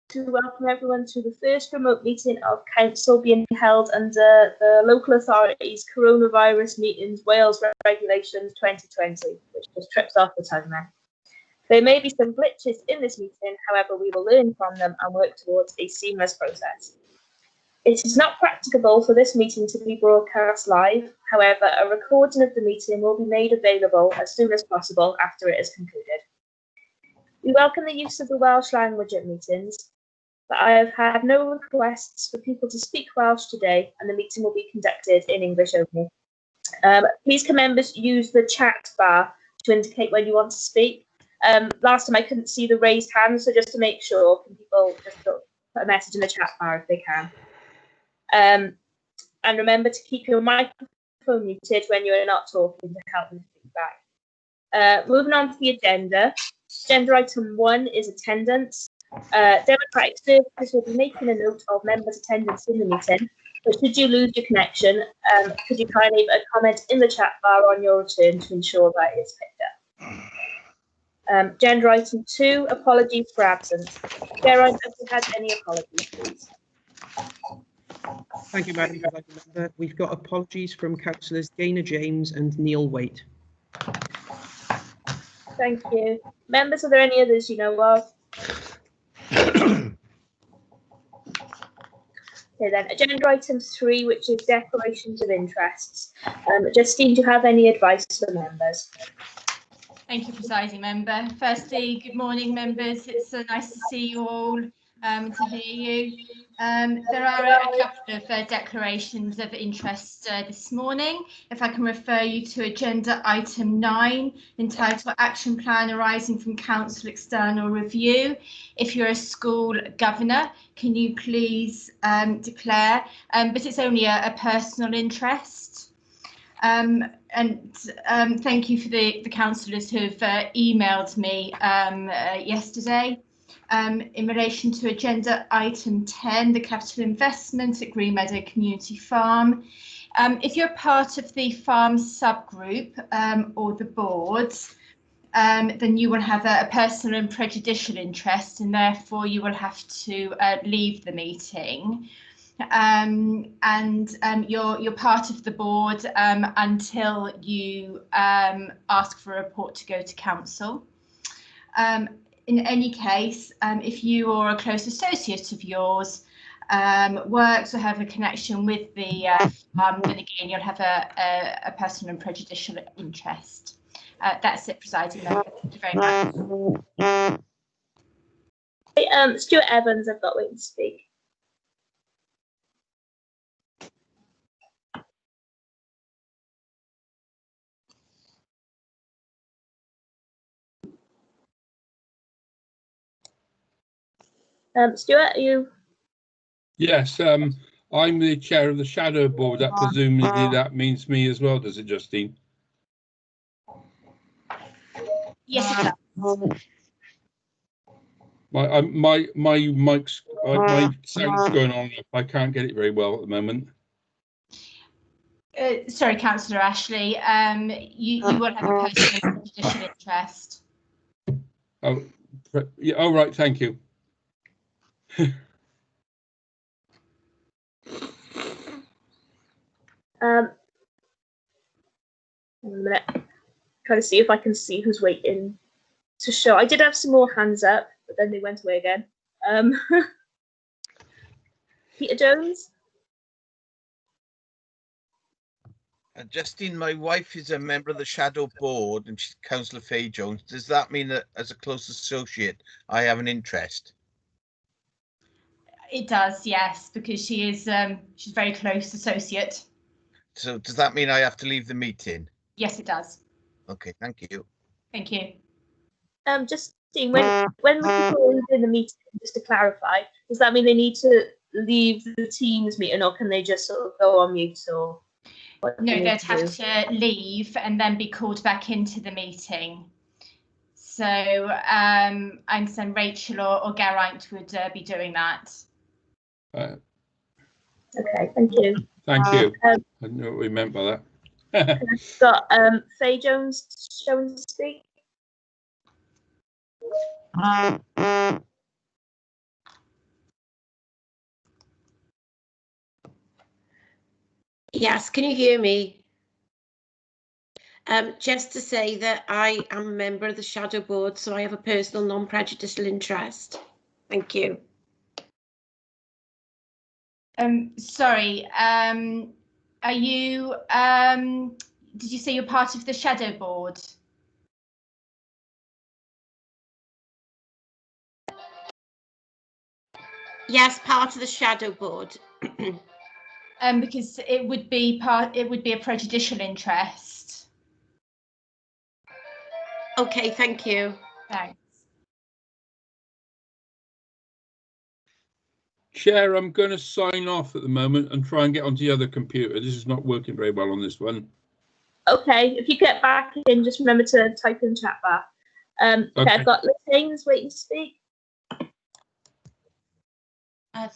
to welcome everyone to the first remote meeting of Council being held under the Local Authorities Coronavirus Meetings Wales Regulations 2020, which just trips off the tongue there. There may be some glitches in this meeting, however, we will learn from them and work towards a seamless process. It is not practicable for this meeting to be broadcast live. However, a recording of the meeting will be made available as soon as possible after it is concluded. We welcome the use of the Welsh language at meetings, but I have had no requests for people to speak Welsh today, and the meeting will be conducted in English only. Please can members use the chat bar to indicate when you want to speak. Last time I couldn't see the raised hand, so just to make sure, can people just put a message in the chat bar if they can. And remember to keep your microphone muted when you're not talking to help with feedback. Moving on to the agenda. Agenda item 1 is attendance. Democratic Services will be making a note of members' attendance in the meeting, but should you lose your connection, could you kindly leave a comment in the chat bar on your return to ensure that it's picked up. Agenda item 2, apologies for absence. Geraint, have you had any apologies, please? Thank you, Madam President. We've got apologies from Councillors Dana James and Neil Waite. Thank you. Members, are there any others you know of? Okay then, agenda item 3, which is declarations of interests. Justine, do you have any advice for members? Thank you, Presiding Member. Firstly, good morning, members. It's nice to see you all, to hear you. There are a couple of declarations of interest this morning. If I can refer you to agenda item 9, entitled Action Plan Arising from Council External Review. If you're a school governor, can you please declare, but it's only a personal interest. And thank you for the councillors who've emailed me yesterday. In relation to agenda item 10, the capital investment at Green Meadow Community Farm. If you're part of the farm subgroup or the board, then you will have a personal and prejudicial interest, and therefore you will have to leave the meeting. You're part of the board until you ask for a report to go to council. In any case, if you or a close associate of yours works or have a connection with the then again you'll have a personal and prejudicial interest. That's it, Presiding Member. Thank you very much. Stuart Evans, I've got waiting to speak. Stuart, are you? Yes, I'm the chair of the shadow board. That presumably that means me as well, does it, Justine? Yes, it does. My mic's my sound's going on. I can't get it very well at the moment. Sorry, Councillor Ashley. You will have a personal and prejudicial interest. Oh, yeah. All right. Thank you. A minute. Trying to see if I can see who's waiting to show. I did have some more hands up, but then they went away again. Peter Jones. Justine, my wife is a member of the Shadow Board, and she's Councillor Faye Jones. Does that mean that as a close associate, I have an interest? It does, yes, because she is she's a very close associate. So does that mean I have to leave the meeting? Yes, it does. Okay, thank you. Thank you. Justine, when people in the meeting, just to clarify, does that mean they need to leave the Teams meeting, or can they just sort of go on mute? Or no, they'd have to leave and then be called back into the meeting. So I understand Rachel or Geraint would be doing that. Okay, thank you. Thank you. I don't remember that. I've got Faye Jones showing to speak. Yes, can you hear me? Just to say that I am a member of the Shadow Board, so I have a personal non-prejudicial interest. Thank you. Sorry, are you, did you say you're part of the Shadow Board? Yes, part of the Shadow Board. Because it would be a prejudicial interest. Okay, thank you. Thanks. Chair, I'm going to sign off at the moment and try and get onto the other computer. This is not working very well on this one. Okay, if you get back in, just remember to type in chat bar. Okay, Okay. I've got Liz Haynes waiting to speak.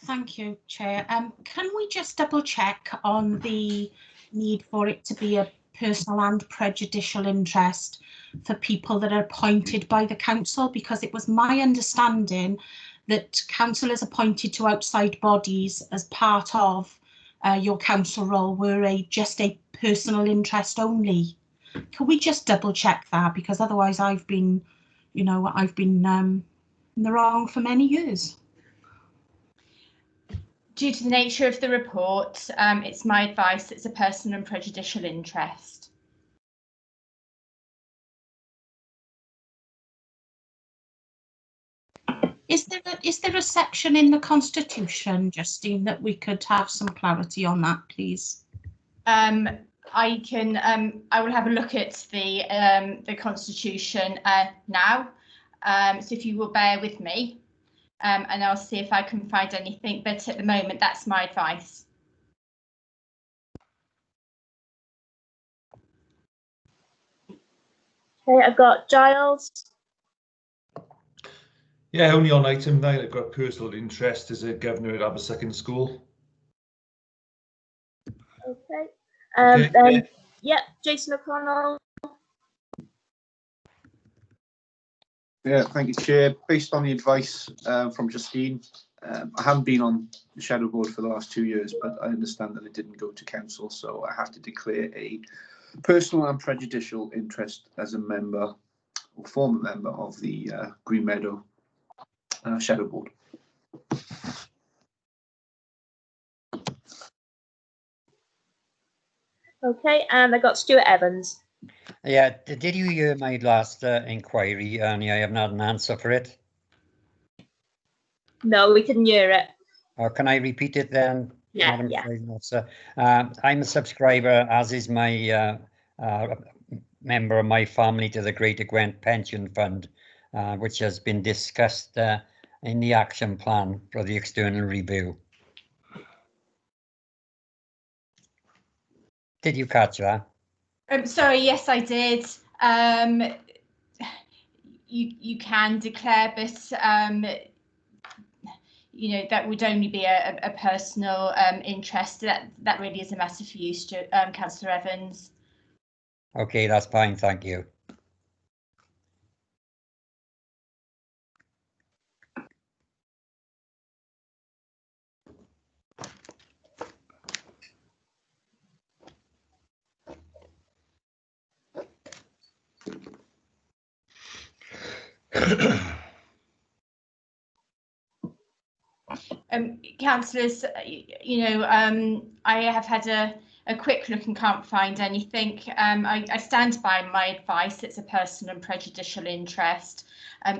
Thank you, Chair. Can we just double check on the need for it to be a personal and prejudicial interest for people that are appointed by the council? Because it was my understanding that councillors appointed to outside bodies as part of your council role were just a personal interest only. Can we just double check that? Because otherwise I've been in the wrong for many years. Due to the nature of the report, it's my advice it's a personal and prejudicial interest. Is there a section in the Constitution, Justine, that we could have some clarity on that, please? I will have a look at the Constitution now. So if you will bear with me, and I'll see if I can find anything. But at the moment, that's my advice. Okay, I've got Giles. Yeah, only on item 9, I've got personal interest as a governor at Aberystwyth School. Okay. Okay. Then, yeah, Jason O'Connell. Yeah, thank you, Chair. Based on the advice from Justine, I haven't been on the Shadow Board for the last 2 years, but I understand that it didn't go to council, so I have to declare a personal and prejudicial interest as a member or former member of the Green Meadow Shadow Board. Okay, and I got Stuart Evans. Yeah, did you hear my last inquiry, Ernie? I have not an answer for it. No, we couldn't hear it. Or can I repeat it then? Yeah, Madam yeah. President Officer? I'm a subscriber, as is my member of my family, to the Greater Gwent Pension Fund, which has been discussed in the action plan for the external review. Did you catch that? Sorry, yes, I did. You can declare, but you know, that would only be a personal interest. That really is a matter for you, Councillor Evans. Okay, that's fine, thank you. Councillors, you know, I have had a quick look and can't find anything. I stand by my advice. It's a personal and prejudicial interest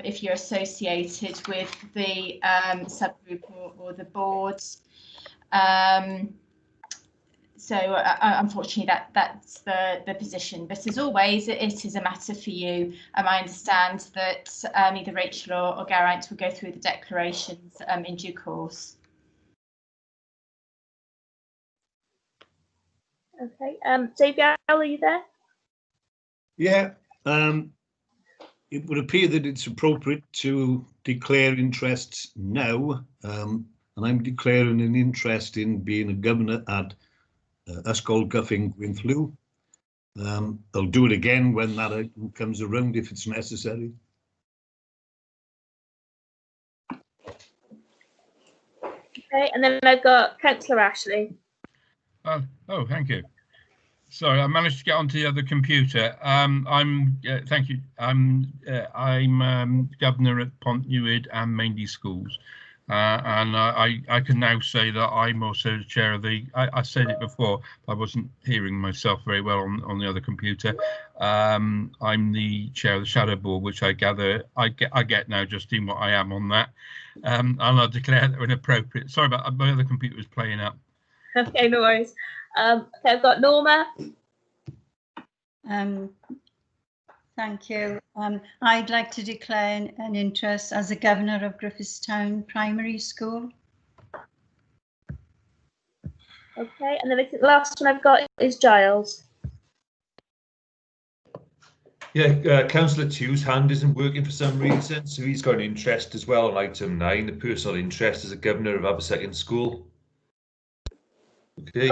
if you're associated with the subgroup or the boards. So unfortunately, that's the position. But as always, it is a matter for you. I understand that either Rachel or Geraint will go through the declarations in due course. Okay, Dave Gowell, are you there? Yeah, it would appear that it's appropriate to declare interests now, and I'm declaring an interest in being a governor at Ysgol Gyffing Gwynflew. I'll do it again when that item comes around if it's necessary. Okay, and then I've got Councillor Ashley. Oh, thank you. Sorry, I managed to get onto the other computer. Thank you. I'm governor at Pont Newydd and Maindy Schools, and I can now say that I'm also the chair of the. I said it before, but I wasn't hearing myself very well on the other computer. I'm the chair of the Shadow Board, which I gather I get now, Justine, what I am on that, and I declare that inappropriate. Sorry about my other computer was playing up. Okay, no worries. Okay, I've got Norma. Thank you. I'd like to declare an interest as a governor of Griffithstown Primary School. Okay, and then I think the last one I've got is Giles. Yeah, Councillor Tew's hand isn't working for some reason, so he's got an interest as well on item 9, the personal interest as a governor of Abersekyn School. Okay.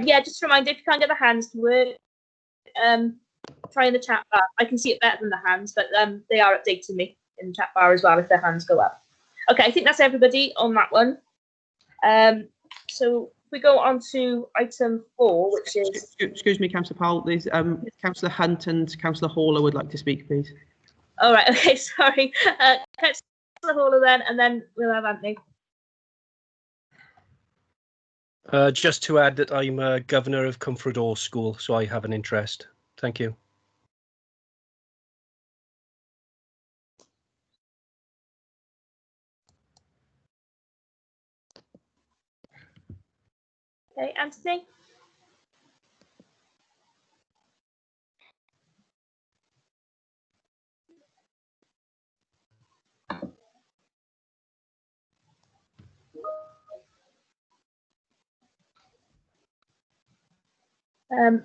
Yeah, just a reminder, if you can't get the hands to work, try in the chat bar. I can see it better than the hands, but they are updating me in the chat bar as well if their hands go up. Okay, I think that's everybody on that one. So we go on to item 4, which is... Excuse me, Councillor Powell. There's Councillor Hunt and Councillor Haller would like to speak, please. All right, okay, sorry. Councillor Haller then, and then we'll have Anthony. Just to add that I'm a governor of Comfort Hall School, so I have an interest. Thank you. Okay, Anthony.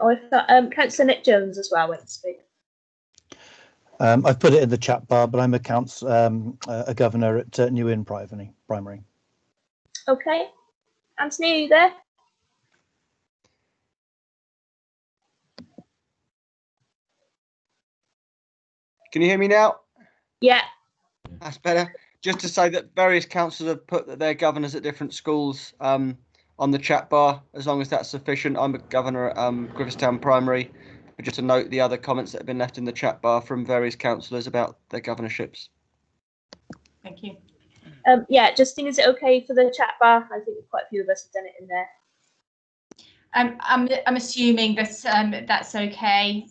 I've got Councillor Nick Jones as well went to speak. I've put it in the chat bar, but I'm a governor at New Inn Primary. Okay, Anthony, are you there? Can you hear me now? Yeah. That's better. Just to say that various councillors have put that they're governors at different schools on the chat bar, as long as that's sufficient. I'm a governor at Griffithstown Primary. But just to note the other comments that have been left in the chat bar from various councillors about their governorships. Thank you. Yeah, Justine, is it okay for the chat bar? I think quite a few of us have done it in there. I'm assuming that that's okay.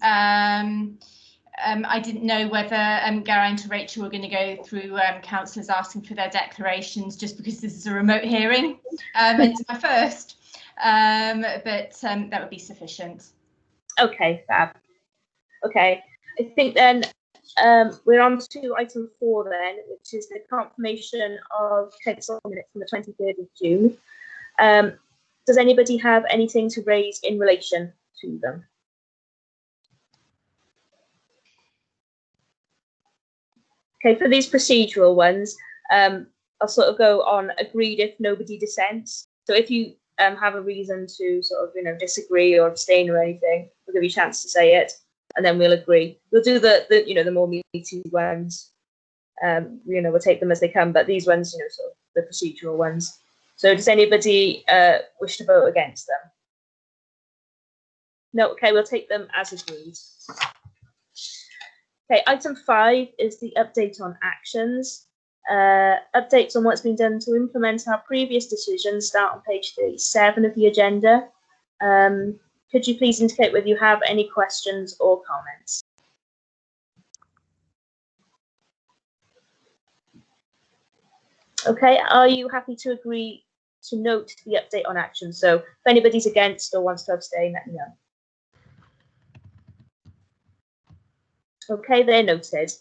I didn't know whether Geraint or Rachel were going to go through councillors asking for their declarations, just because this is a remote hearing. It's my first, but that would be sufficient. Okay, fab. Okay, I think then we're on to item 4 then, which is the confirmation of council minutes from the 23rd of June. Does anybody have anything to raise in relation to them? Okay, for these procedural ones, I'll sort of go on agreed if nobody dissents. So if you have a reason to sort of, disagree or abstain or anything, we'll give you a chance to say it, and then we'll agree. We'll do the more meaty ones. We'll take them as they come, but these ones, sort of the procedural ones. So does anybody wish to vote against them? No, okay, we'll take them as agreed. Okay, item 5 is the update on actions. Updates on what's been done to implement our previous decisions start on page 37 of the agenda. Could you please indicate whether you have any questions or comments? Okay, are you happy to agree to note the update on action? So if anybody's against or wants to abstain, let me know. Okay, they're noted.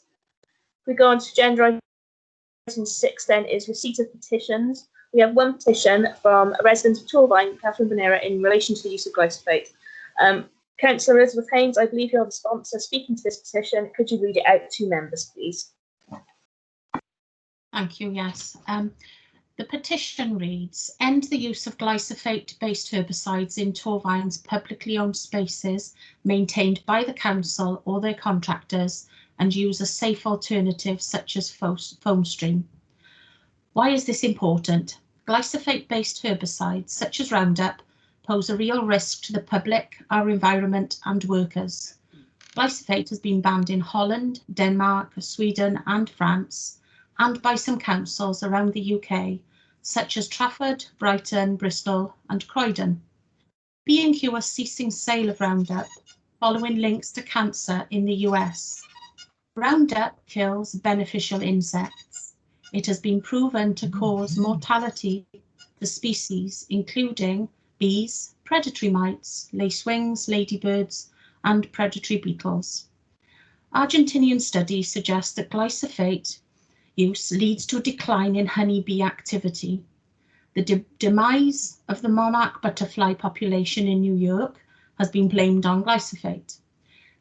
We go on to agenda item 6 then is receipt of petitions. We have one petition from a resident of Torvine, Catherine Bonera, in relation to the use of glyphosate. Councillor Elizabeth Haynes, I believe you're the sponsor speaking to this petition. Could you read it out to members, please? Thank you, yes. The petition reads, end the use of glyphosate-based herbicides in Torvine's publicly owned spaces maintained by the council or their contractors, and use a safe alternative such as foam stream. Why is this important? glyphosate-based herbicides such as Roundup pose a real risk to the public, our environment and workers. Glyphosate has been banned in Holland, Denmark, Sweden and France, and by some councils around the UK, such as Trafford, Brighton, Bristol and Croydon. B&Q are ceasing sale of Roundup following links to cancer in the US. Roundup kills beneficial insects. It has been proven to cause mortality for species including bees, predatory mites, lacewings, ladybirds, and predatory beetles. Argentinian studies suggest that glyphosate use leads to a decline in honeybee activity. The demise of the monarch butterfly population in New York has been blamed on glyphosate.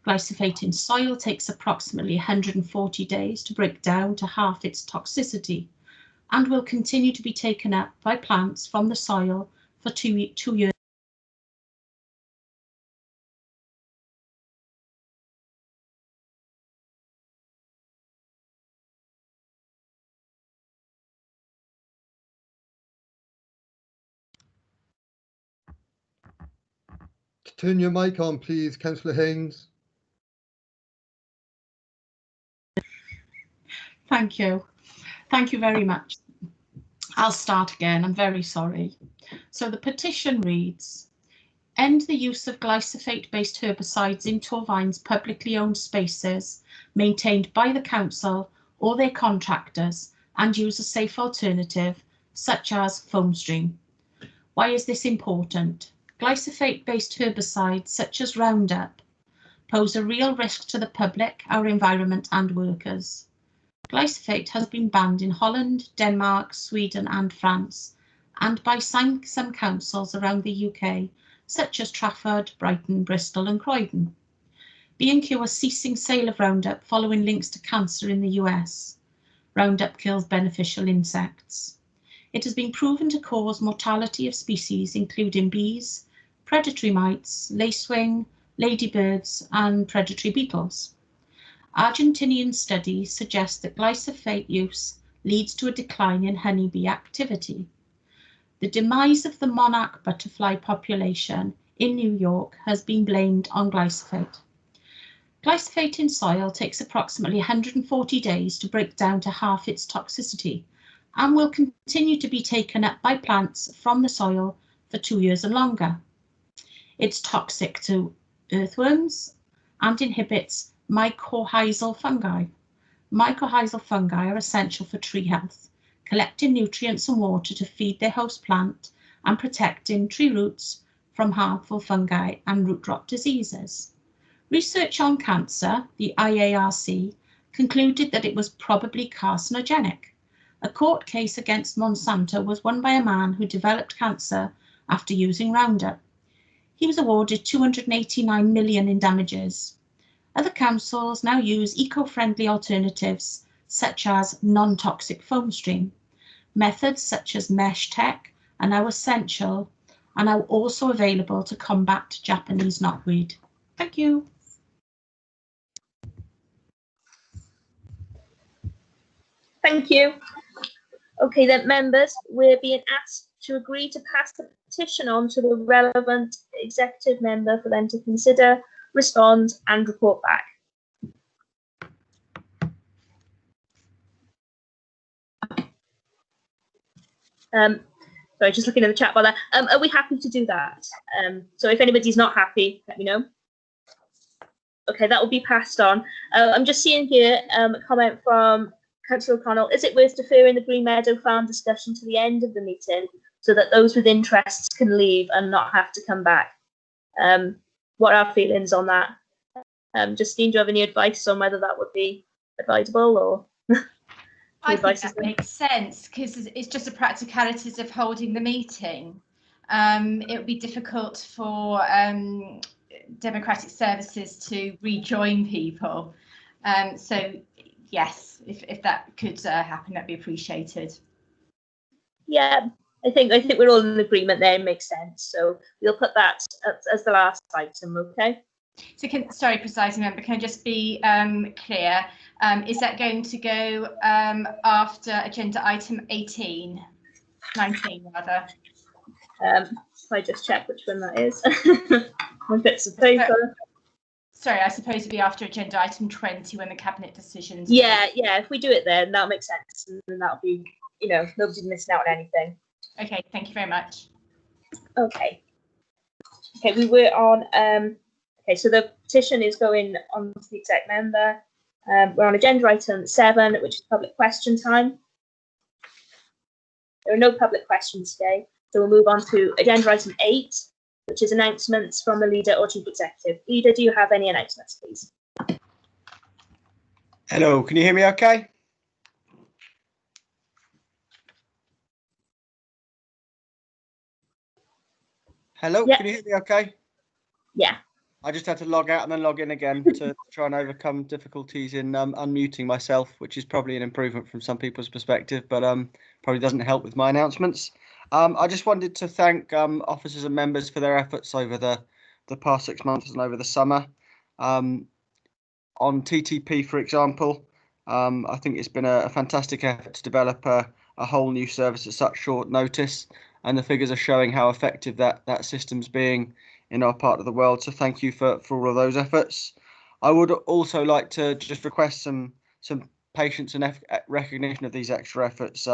Glyphosate in soil takes approximately 140 days to break down to half its toxicity and will continue to be taken up by plants from the soil for 2 years. Turn your mic on, please, Councillor Haynes. Thank you. Thank you very much. I'll start again. I'm very sorry. So the petition reads, end the use of glyphosate-based herbicides in Torvine's publicly owned spaces maintained by the council or their contractors and use a safe alternative such as FoamStream. Why is this important? Glyphosate-based herbicides such as Roundup pose a real risk to the public, our environment and workers. Glyphosate has been banned in Holland, Denmark, Sweden and France, and by some councils around the UK, such as Trafford, Brighton, Bristol and Croydon. B&Q are ceasing sale of Roundup following links to cancer in the US. Roundup kills beneficial insects. It has been proven to cause mortality of species including bees, predatory mites, lacewing, ladybirds and predatory beetles. Argentinian studies suggest that glyphosate use leads to a decline in honeybee activity. The demise of the monarch butterfly population in New York has been blamed on glyphosate. Glyphosate in soil takes approximately 140 days to break down to half its toxicity and will continue to be taken up by plants from the soil for 2 years and longer. It's toxic to earthworms and inhibits mycorrhizal fungi. Mycorrhizal fungi are essential for tree health, collecting nutrients and water to feed their host plant and protecting tree roots from harmful fungi and root rot diseases. Research on cancer, the IARC, concluded that it was probably carcinogenic. A court case against Monsanto was won by a man who developed cancer after using Roundup. He was awarded $289 million in damages. Other councils now use eco-friendly alternatives such as non-toxic FoamStream. Methods such as mesh tech are now essential and are also available to combat Japanese knotweed. Thank you. Thank you. Okay then, members, we're being asked to agree to pass the petition on to the relevant executive member for them to consider, respond and report back. Sorry, just looking at the chat bar there. Are we happy to do that? So if anybody's not happy, let me know. Okay, that will be passed on. I'm just seeing here a comment from Councillor O'Connell. Is it worth deferring the Green Meadow Farm discussion to the end of the meeting so that those with interests can leave and not have to come back? What are our feelings on that? Justine, do you have any advice on whether that would be advisable or? I think that makes sense because it's just the practicalities of holding the meeting. It would be difficult for Democratic Services to rejoin people. So yes, if that could happen, that'd be appreciated. Yeah, I think we're all in agreement there. It makes sense. So we'll put that as the last item. Okay. So sorry, presiding member, can I just be clear? Is that going to go after agenda item 18? 19 rather. If I just check which one that is. My bits of paper. Sorry, I suppose it'd be after agenda item 20 when the cabinet decisions. Yeah, if we do it then, that makes sense. And then that'll be, nobody's missing out on anything. Okay, thank you very much. Okay, we were on, so the petition is going on to the exec member. We're on agenda item 7, which is public question time. There are no public questions today, so we'll move on to agenda item 8, which is announcements from the leader or chief executive. Leader, do you have any announcements, please? Hello, can you hear me okay? Hello, Yeah. can you hear me okay? Yeah. I just had to log out and then log in again to try and overcome difficulties in unmuting myself, which is probably an improvement from some people's perspective, but probably doesn't help with my announcements. I just wanted to thank officers and members for their efforts over the past 6 months and over the summer. On TTP, for example, I think it's been a fantastic effort to develop a whole new service at such short notice, and the figures are showing how effective that system's being in our part of the world. So thank you for all of those efforts. I would also like to just request some patience and recognition of these extra efforts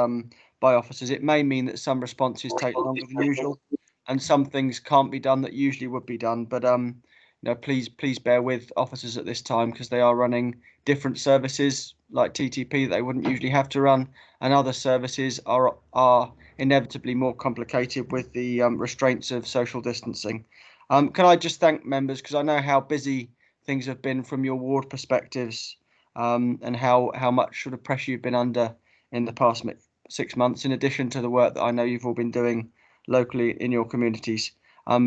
by officers. It may mean that some responses take longer than usual, and some things can't be done that usually would be done. But please bear with officers at this time, because they are running different services like TTP that they wouldn't usually have to run, and other services are inevitably more complicated with the restraints of social distancing. Can I just thank members, because I know how busy things have been from your ward perspectives, and how much sort of pressure you've been under in the past 6 months, in addition to the work that I know you've all been doing locally in your communities.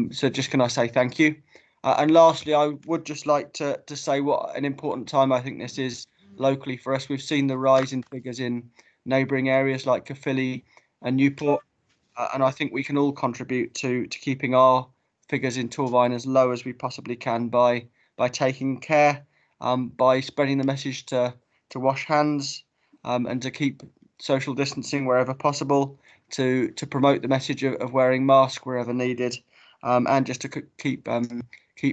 So just can I say thank you. And lastly, I would just like to say what an important time I think this is locally for us. We've seen the rise in figures in neighbouring areas like Caerphilly and Newport, and I think we can all contribute to keeping our figures in Torvine as low as we possibly can by taking care, by spreading the message to wash hands, and to keep social distancing wherever possible, to promote the message of wearing masks wherever needed, and just to keep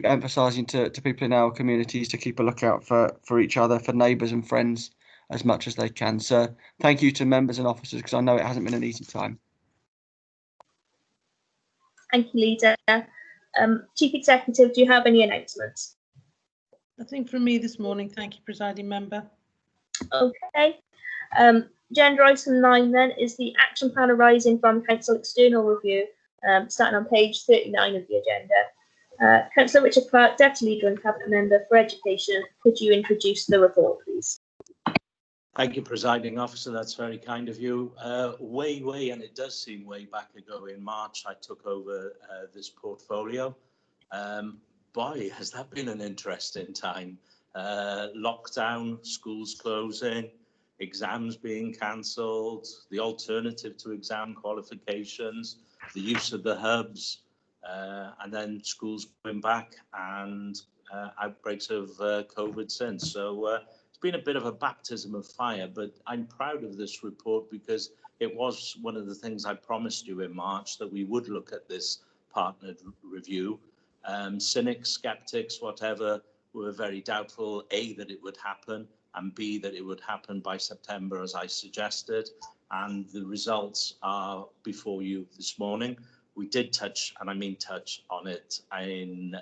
emphasising to people in our communities to keep a lookout for each other, for neighbours and friends as much as they can. So thank you to members and officers, because I know it hasn't been an easy time. Thank you, Leader. Chief Executive, do you have any announcements? Nothing from me this morning. Thank you, Presiding Member. Okay. Agenda item 9 then is the action plan arising from Council external review, starting on page 39 of the agenda. Councillor Richard Clark, Deputy Leader and Cabinet Member for Education, could you introduce the report, please? Thank you, Presiding Officer. That's very kind of you. Way, and it does seem way back ago in March, I took over this portfolio. Boy, has that been an interesting time. Lockdown, schools closing, exams being cancelled, the alternative to exam qualifications, the use of the hubs, and then schools going back, and outbreaks of COVID since. So it's been a bit of a baptism of fire, but I'm proud of this report because it was one of the things I promised you in March, that we would look at this partnered review. Cynics, skeptics, whatever, were very doubtful, A, that it would happen, and B, that it would happen by September, as I suggested. And the results are before you this morning. We did touch, and I mean touch, on it in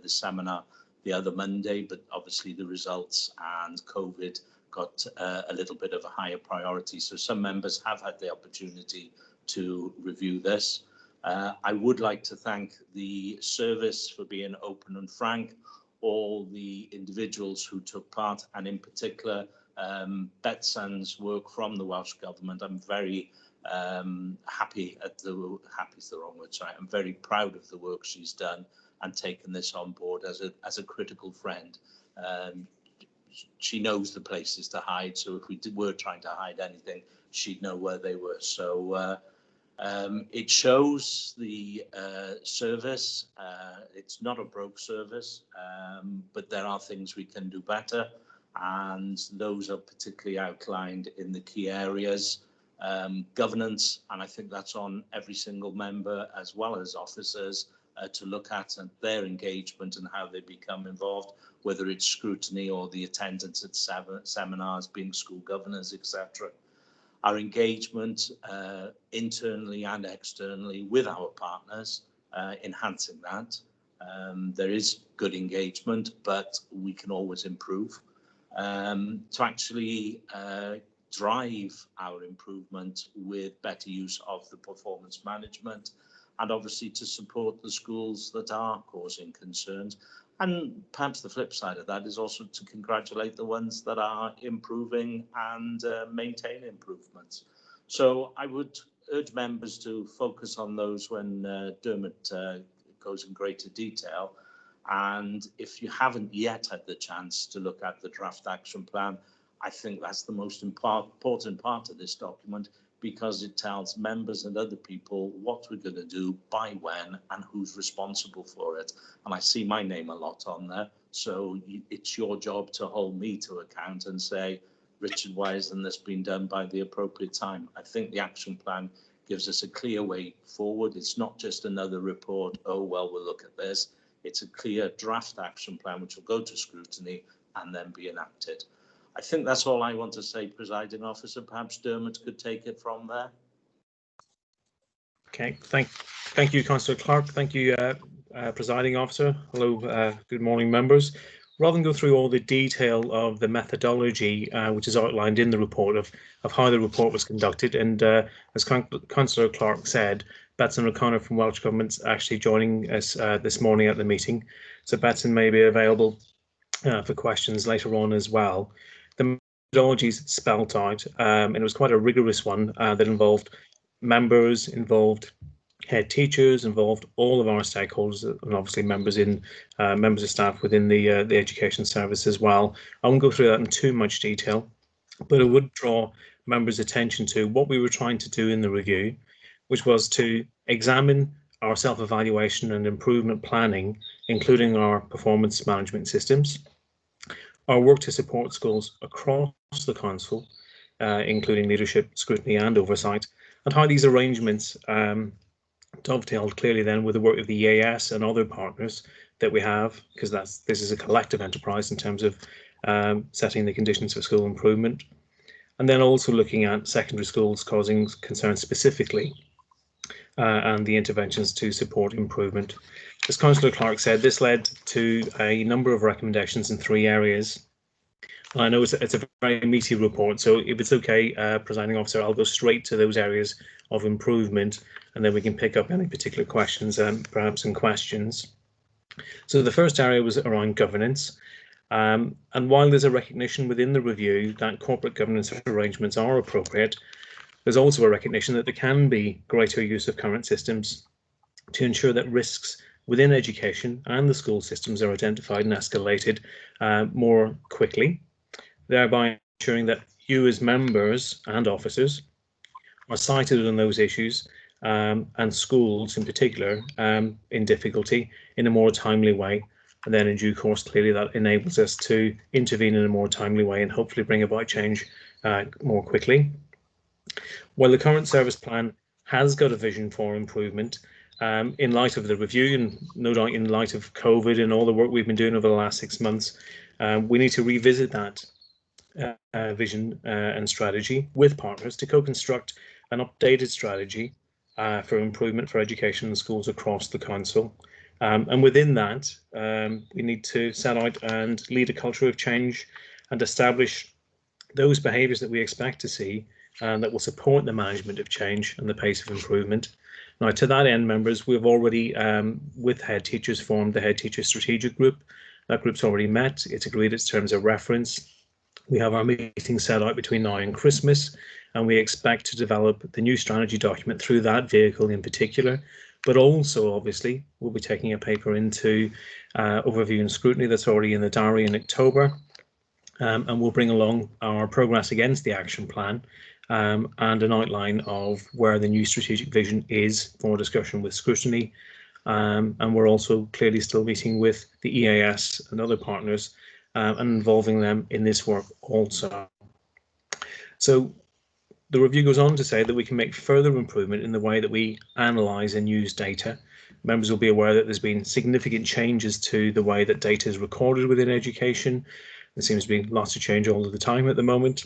the seminar the other Monday, but obviously the results and COVID got a little bit of a higher priority. So some members have had the opportunity to review this. I would like to thank the service for being open and frank, all the individuals who took part, and in particular, Betson's work from the Welsh Government. I'm very happy is the wrong word, sorry. I'm very proud of the work she's done and taken this on board as a critical friend. She knows the places to hide, so if we were trying to hide anything, she'd know where they were. So it shows the service. It's not a broke service, but there are things we can do better, and those are particularly outlined in the key areas. governance, and I think that's on every single member as well as officers to look at and their engagement and how they become involved, whether it's scrutiny or the attendance at seminars, being school governors, etc. Our engagement internally and externally with our partners, enhancing that. There is good engagement, but we can always improve. To actually drive our improvement with better use of the performance management, and obviously to support the schools that are causing concerns. And perhaps the flip side of that is also to congratulate the ones that are improving and maintain improvements. So I would urge members to focus on those when Dermot goes in greater detail. And if you haven't yet had the chance to look at the draft action plan, I think that's the most important part of this document, because it tells members and other people what we're going to do, by when, and who's responsible for it. And I see my name a lot on there, so it's your job to hold me to account and say, Richard, why hasn't this been done by the appropriate time? I think the action plan gives us a clear way forward. It's not just another report, oh, well, we'll look at this. It's a clear draft action plan which will go to scrutiny and then be enacted. I think that's all I want to say, Presiding Officer. Perhaps Dermot could take it from there. Okay, thank you, Councillor Clark. Thank you, Presiding Officer. Hello, good morning, members. Rather than go through all the detail of the methodology, which is outlined in the report of how the report was conducted, and as Councillor Clark said, Betsson O'Connor from Welsh Government's actually joining us this morning at the meeting. So Betsson may be available for questions later on as well. The methodology is spelt out, and it was quite a rigorous one that involved members, involved head teachers, involved all of our stakeholders, and obviously members of staff within the education service as well. I won't go through that in too much detail, but I would draw members' attention to what we were trying to do in the review, which was to examine our self-evaluation and improvement planning, including our performance management systems, our work to support schools across the council, including leadership, scrutiny and oversight, and how these arrangements dovetailed clearly then with the work of the EAS and other partners that we have, because this is a collective enterprise in terms of setting the conditions for school improvement, and then also looking at secondary schools causing concern specifically, and the interventions to support improvement. As Councillor Clark said, this led to a number of recommendations in 3 areas. I know it's a very meaty report, so if it's okay, Presiding Officer, I'll go straight to those areas of improvement, and then we can pick up any particular questions and perhaps some questions. So the first area was around governance. And while there's a recognition within the review that corporate governance arrangements are appropriate, there's also a recognition that there can be greater use of current systems to ensure that risks within education and the school systems are identified and escalated more quickly, thereby ensuring that you as members and officers are cited on those issues, and schools in particular in difficulty in a more timely way. And then in due course, clearly that enables us to intervene in a more timely way and hopefully bring about change more quickly. While the current service plan has got a vision for improvement, in light of the review and no doubt in light of COVID and all the work we've been doing over the last 6 months, we need to revisit that vision and strategy with partners to co-construct an updated strategy for improvement for education in schools across the council. And within that, we need to set out and lead a culture of change and establish those behaviours that we expect to see and that will support the management of change and the pace of improvement. Now, to that end, members, we've already, with head teachers, formed the Head Teacher Strategic Group. That group's already met. It's agreed its terms of reference. We have our meeting set out between now and Christmas, and we expect to develop the new strategy document through that vehicle in particular. But also, obviously, we'll be taking a paper into overview and scrutiny that's already in the diary in October. And we'll bring along our progress against the action plan and an outline of where the new strategic vision is for discussion with scrutiny. And we're also clearly still meeting with the EAS and other partners and involving them in this work also. So The review goes on to say that we can make further improvement in the way that we analyse and use data. Members will be aware that there's been significant changes to the way that data is recorded within education. There seems to be lots of change all of the time at the moment.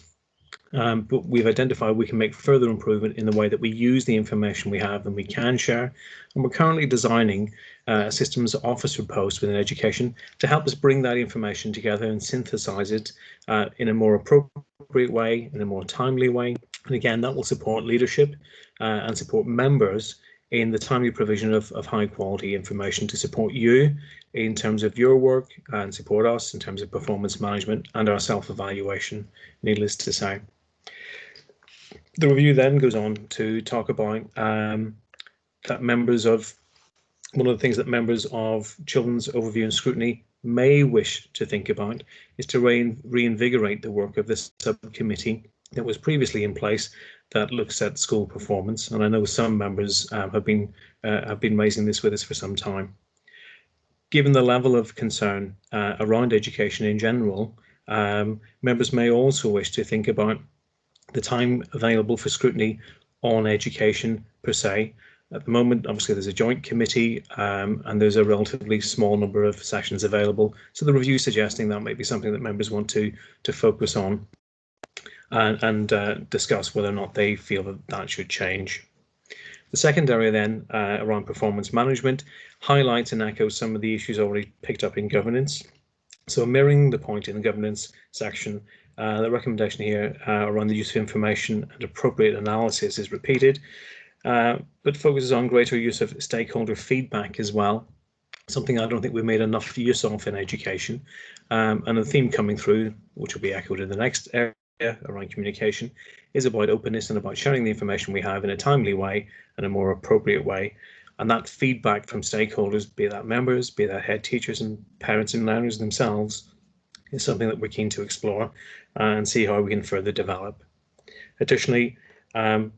But we've identified we can make further improvement in the way that we use the information we have and we can share. And we're currently designing a systems officer post within education to help us bring that information together and synthesize it in a more appropriate way, in a more timely way. And again, that will support leadership and support members in the timely provision of high quality information to support you in terms of your work and support us in terms of performance management and our self-evaluation, needless to say. The review then goes on to talk about that members of, one of the things that members of Children's Overview and Scrutiny may wish to think about is to reinvigorate the work of this subcommittee that was previously in place that looks at school performance. And I know some members have been raising this with us for some time. Given the level of concern around education in general, members may also wish to think about the time available for scrutiny on education per se. At the moment, obviously, there's a joint committee and there's a relatively small number of sessions available. So the review suggesting that might be something that members want to focus on and discuss whether or not they feel that that should change. The second area then around performance management highlights and echoes some of the issues already picked up in governance. So mirroring the point in the governance section, the recommendation here around the use of information and appropriate analysis is repeated, but focuses on greater use of stakeholder feedback as well, something I don't think we've made enough use of in education. And the theme coming through, which will be echoed in the next area around communication, is about openness and about sharing the information we have in a timely way and a more appropriate way. And that feedback from stakeholders, be that members, be that head teachers and parents and learners themselves, is something that we're keen to explore and see how we can further develop. Additionally, that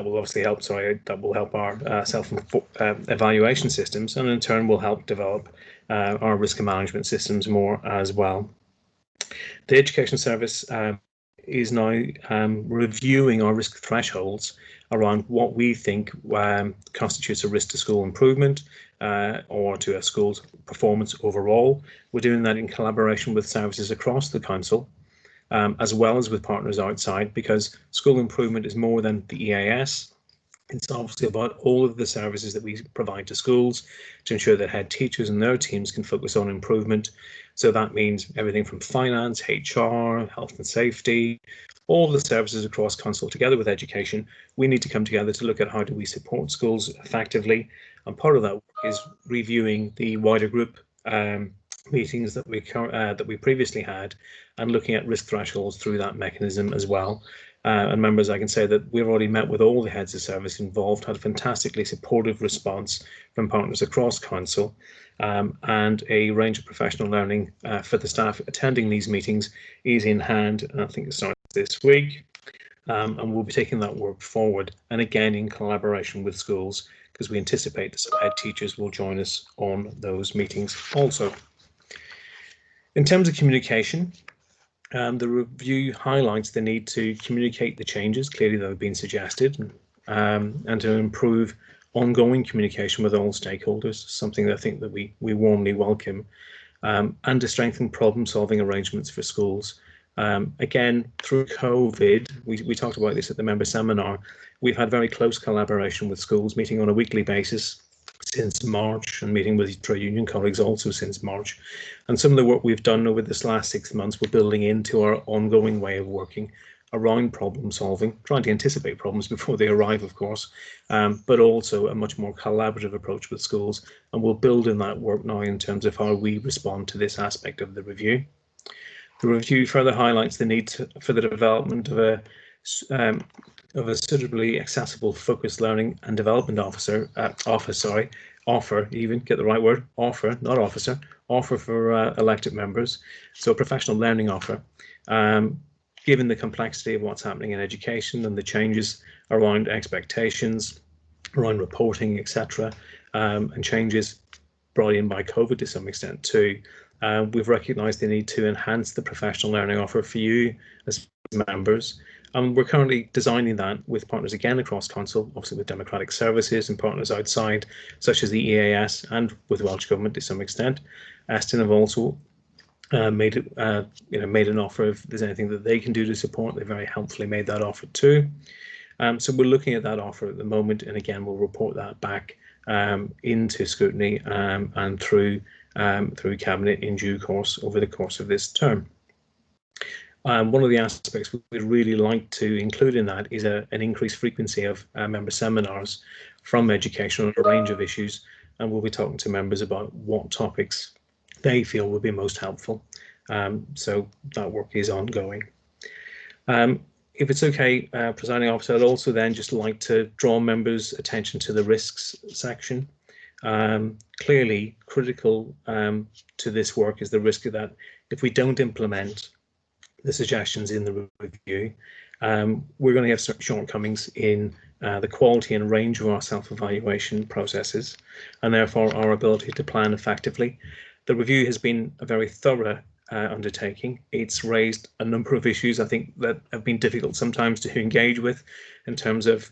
will obviously help, that will help our self-evaluation systems, and in turn will help develop our risk management systems more as well. The Education Service is now reviewing our risk thresholds around what we think constitutes a risk to school improvement or to a school's performance overall. We're doing that in collaboration with services across the council, as well as with partners outside, because school improvement is more than the EAS. It's obviously about all of the services that we provide to schools to ensure that head teachers and their teams can focus on improvement. So that means everything from finance, HR, health and safety, all the services across council together with education. We need to come together to look at how do we support schools effectively. And part of that work is reviewing the wider group meetings that we previously had and looking at risk thresholds through that mechanism as well. And members, I can say that we've already met with all the heads of service involved, had a fantastically supportive response from partners across council, and a range of professional learning for the staff attending these meetings is in hand, and I think it starts this week. And we'll be taking that work forward, and again in collaboration with schools, because we anticipate that some head teachers will join us on those meetings also. In terms of communication, the review highlights the need to communicate the changes clearly that have been suggested, and to improve ongoing communication with all stakeholders, something that I think that we warmly welcome, and to strengthen problem-solving arrangements for schools. Again, through COVID, we talked about this at the member seminar, we've had very close collaboration with schools, meeting on a weekly basis since March, and meeting with trade union colleagues also since March. And some of the work we've done over this last 6 months, we're building into our ongoing way of working around problem solving, trying to anticipate problems before they arrive, of course, but also a much more collaborative approach with schools. And we'll build in that work now in terms of how we respond to this aspect of the review. The review further highlights the need for the development of a suitably accessible focused learning and development offer, even get the right word, offer, not officer, offer for elected members. So a professional learning offer, given the complexity of what's happening in education and the changes around expectations, around reporting, etc., and changes brought in by COVID to some extent too. We've recognised the need to enhance the professional learning offer for you as members. We're currently designing that with partners again across council, obviously with Democratic Services and partners outside, such as the EAS and with Welsh Government to some extent. Aston have also made an offer if there's anything that they can do to support. They very helpfully made that offer too. So we're looking at that offer at the moment, and again we'll report that back into scrutiny and through Cabinet in due course over the course of this term. One of the aspects we'd really like to include in that is an increased frequency of member seminars from education on a range of issues, and we'll be talking to members about what topics they feel would be most helpful. So that work is ongoing. If it's okay, Presiding Officer, I'd also then just like to draw members' attention to the risks section. Clearly, critical to this work is the risk that if we don't implement the suggestions in the review, we're going to have certain shortcomings in the quality and range of our self-evaluation processes, and therefore our ability to plan effectively. The review has been a very thorough undertaking. It's raised a number of issues, I think, that have been difficult sometimes to engage with, in terms of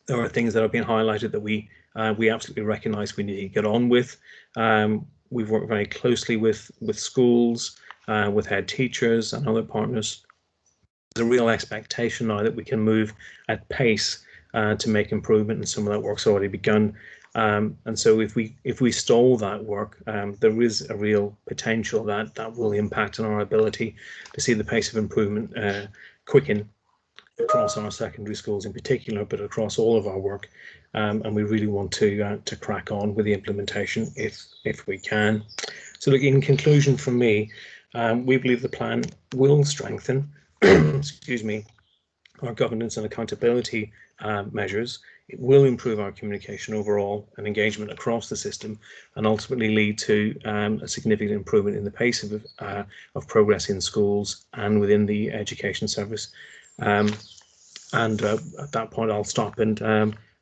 there are things that have been highlighted that we absolutely recognise we need to get on with. We've worked very closely with schools, with head teachers and other partners. There's a real expectation now that we can move at pace to make improvement, and some of that work's already begun. And so if we stall that work, there is a real potential that will impact on our ability to see the pace of improvement quicken across our secondary schools in particular, but across all of our work. And we really want to crack on with the implementation if we can. So look, in conclusion from me, we believe the plan will strengthen excuse me, our governance and accountability measures. It will improve our communication overall and engagement across the system, and ultimately lead to a significant improvement in the pace of progress in schools and within the education service. At that point, I'll stop and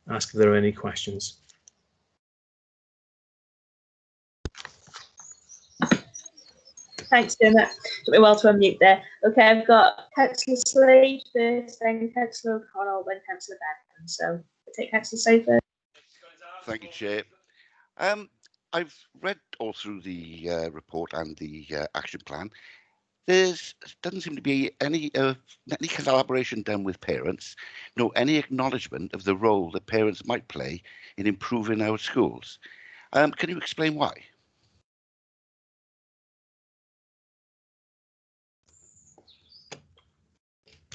ask if there are any questions. Thanks, Dermot. Took me a while to unmute there. Okay, I've got Councillor Slade first, then Councillor O'Connell, then Councillor Bevan. So I'll take Councillor Slade first. Thank you, Chair. I've read all through the report and the action plan. There doesn't seem to be any collaboration done with parents, nor any acknowledgement of the role that parents might play in improving our schools. Can you explain why?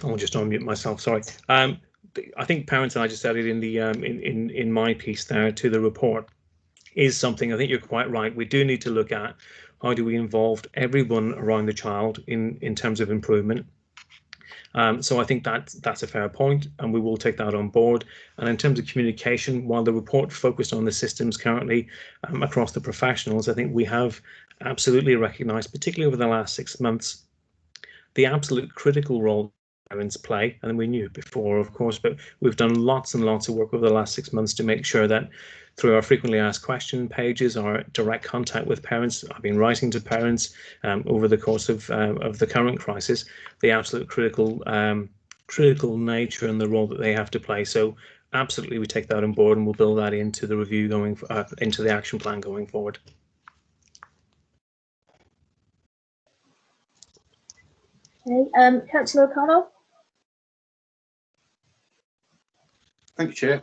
I'll just unmute myself. Sorry. I think parents, and I just added in the in my piece there to the report, is something I think you're quite right. We do need to look at how do we involve everyone around the child in terms of improvement. So I think that's a fair point, and we will take that on board. And in terms of communication, while the report focused on the systems currently across the professionals, I think we have absolutely recognised, particularly over the last 6 months, the absolute critical role parents play, and we knew it before, of course, but we've done lots and lots of work over the last 6 months to make sure that through our frequently asked question pages, our direct contact with parents, I've been writing to parents over the course of the current crisis, the absolute critical nature and the role that they have to play. So absolutely, we take that on board, and we'll build that into the review into the action plan going forward. Okay, Councillor O'Connell. Thank you, Chair.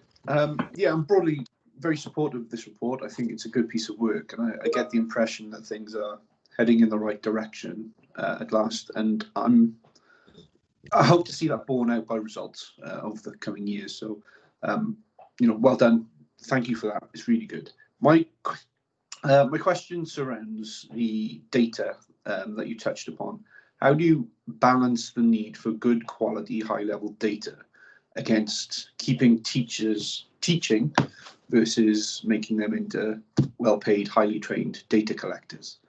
Yeah, I'm broadly very supportive of this report. I think it's a good piece of work, and I get the impression that things are heading in the right direction at last, and I hope to see that borne out by results over the coming years. So, well done. Thank you for that. It's really good. My question surrounds the data that you touched upon. How do you balance the need for good quality, high-level data against keeping teachers teaching versus making them into well-paid, highly trained data collectors?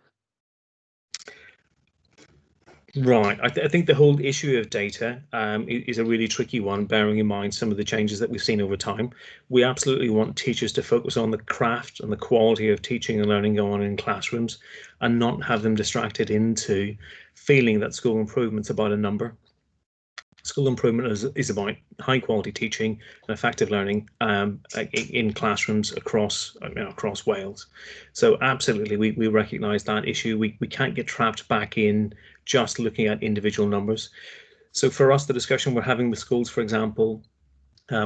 Right. I think the whole issue of data is a really tricky one, bearing in mind some of the changes that we've seen over time. We absolutely want teachers to focus on the craft and the quality of teaching and learning going on in classrooms, and not have them distracted into feeling that school improvement's about a number. School improvement is about high quality teaching and effective learning in classrooms across Wales. So absolutely, we recognise that issue. We can't get trapped back in just looking at individual numbers. So for us, the discussion we're having with schools, for example,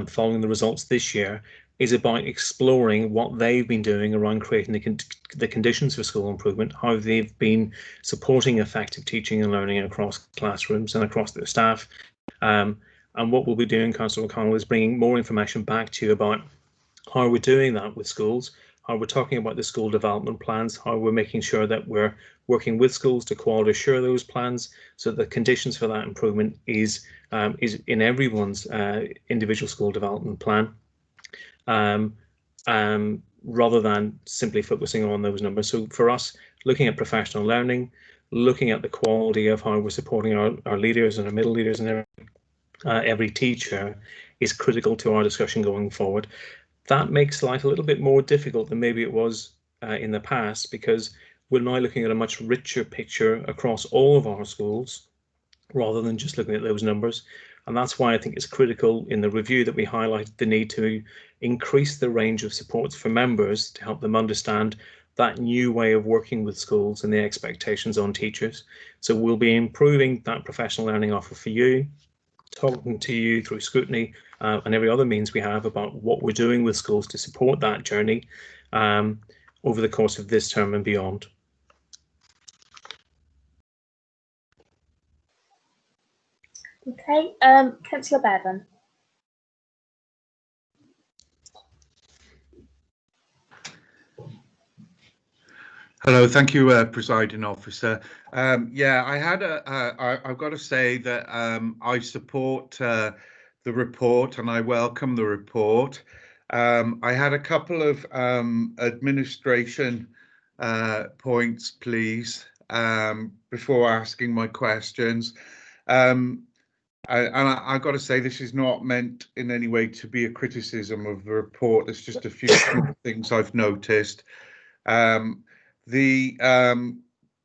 following the results this year, is about exploring what they've been doing around creating the conditions for school improvement, how they've been supporting effective teaching and learning across classrooms and across their staff. And what we'll be doing, Councillor O'Connell, is bringing more information back to you about how we're doing that with schools, how we're talking about the school development plans, how we're making sure that we're working with schools to quality assure those plans, so the conditions for that improvement is in everyone's individual school development plan, rather than simply focusing on those numbers. So for us, looking at professional learning, looking at the quality of how we're supporting our leaders and our middle leaders and every teacher is critical to our discussion going forward. That makes life a little bit more difficult than maybe it was in the past, because we're now looking at a much richer picture across all of our schools rather than just looking at those numbers. And that's why I think it's critical in the review that we highlighted the need to increase the range of supports for members to help them understand that new way of working with schools and the expectations on teachers. So we'll be improving that professional learning offer for you, talking to you through scrutiny and every other means we have about what we're doing with schools to support that journey over the course of this term and beyond. Okay, Councillor Bevan. Hello, thank you, Presiding Officer. Yeah, I've got to say that I support the report and I welcome the report. I had a couple of administration points, please, before asking my questions. And I've got to say this is not meant in any way to be a criticism of the report. There's just a few things I've noticed. The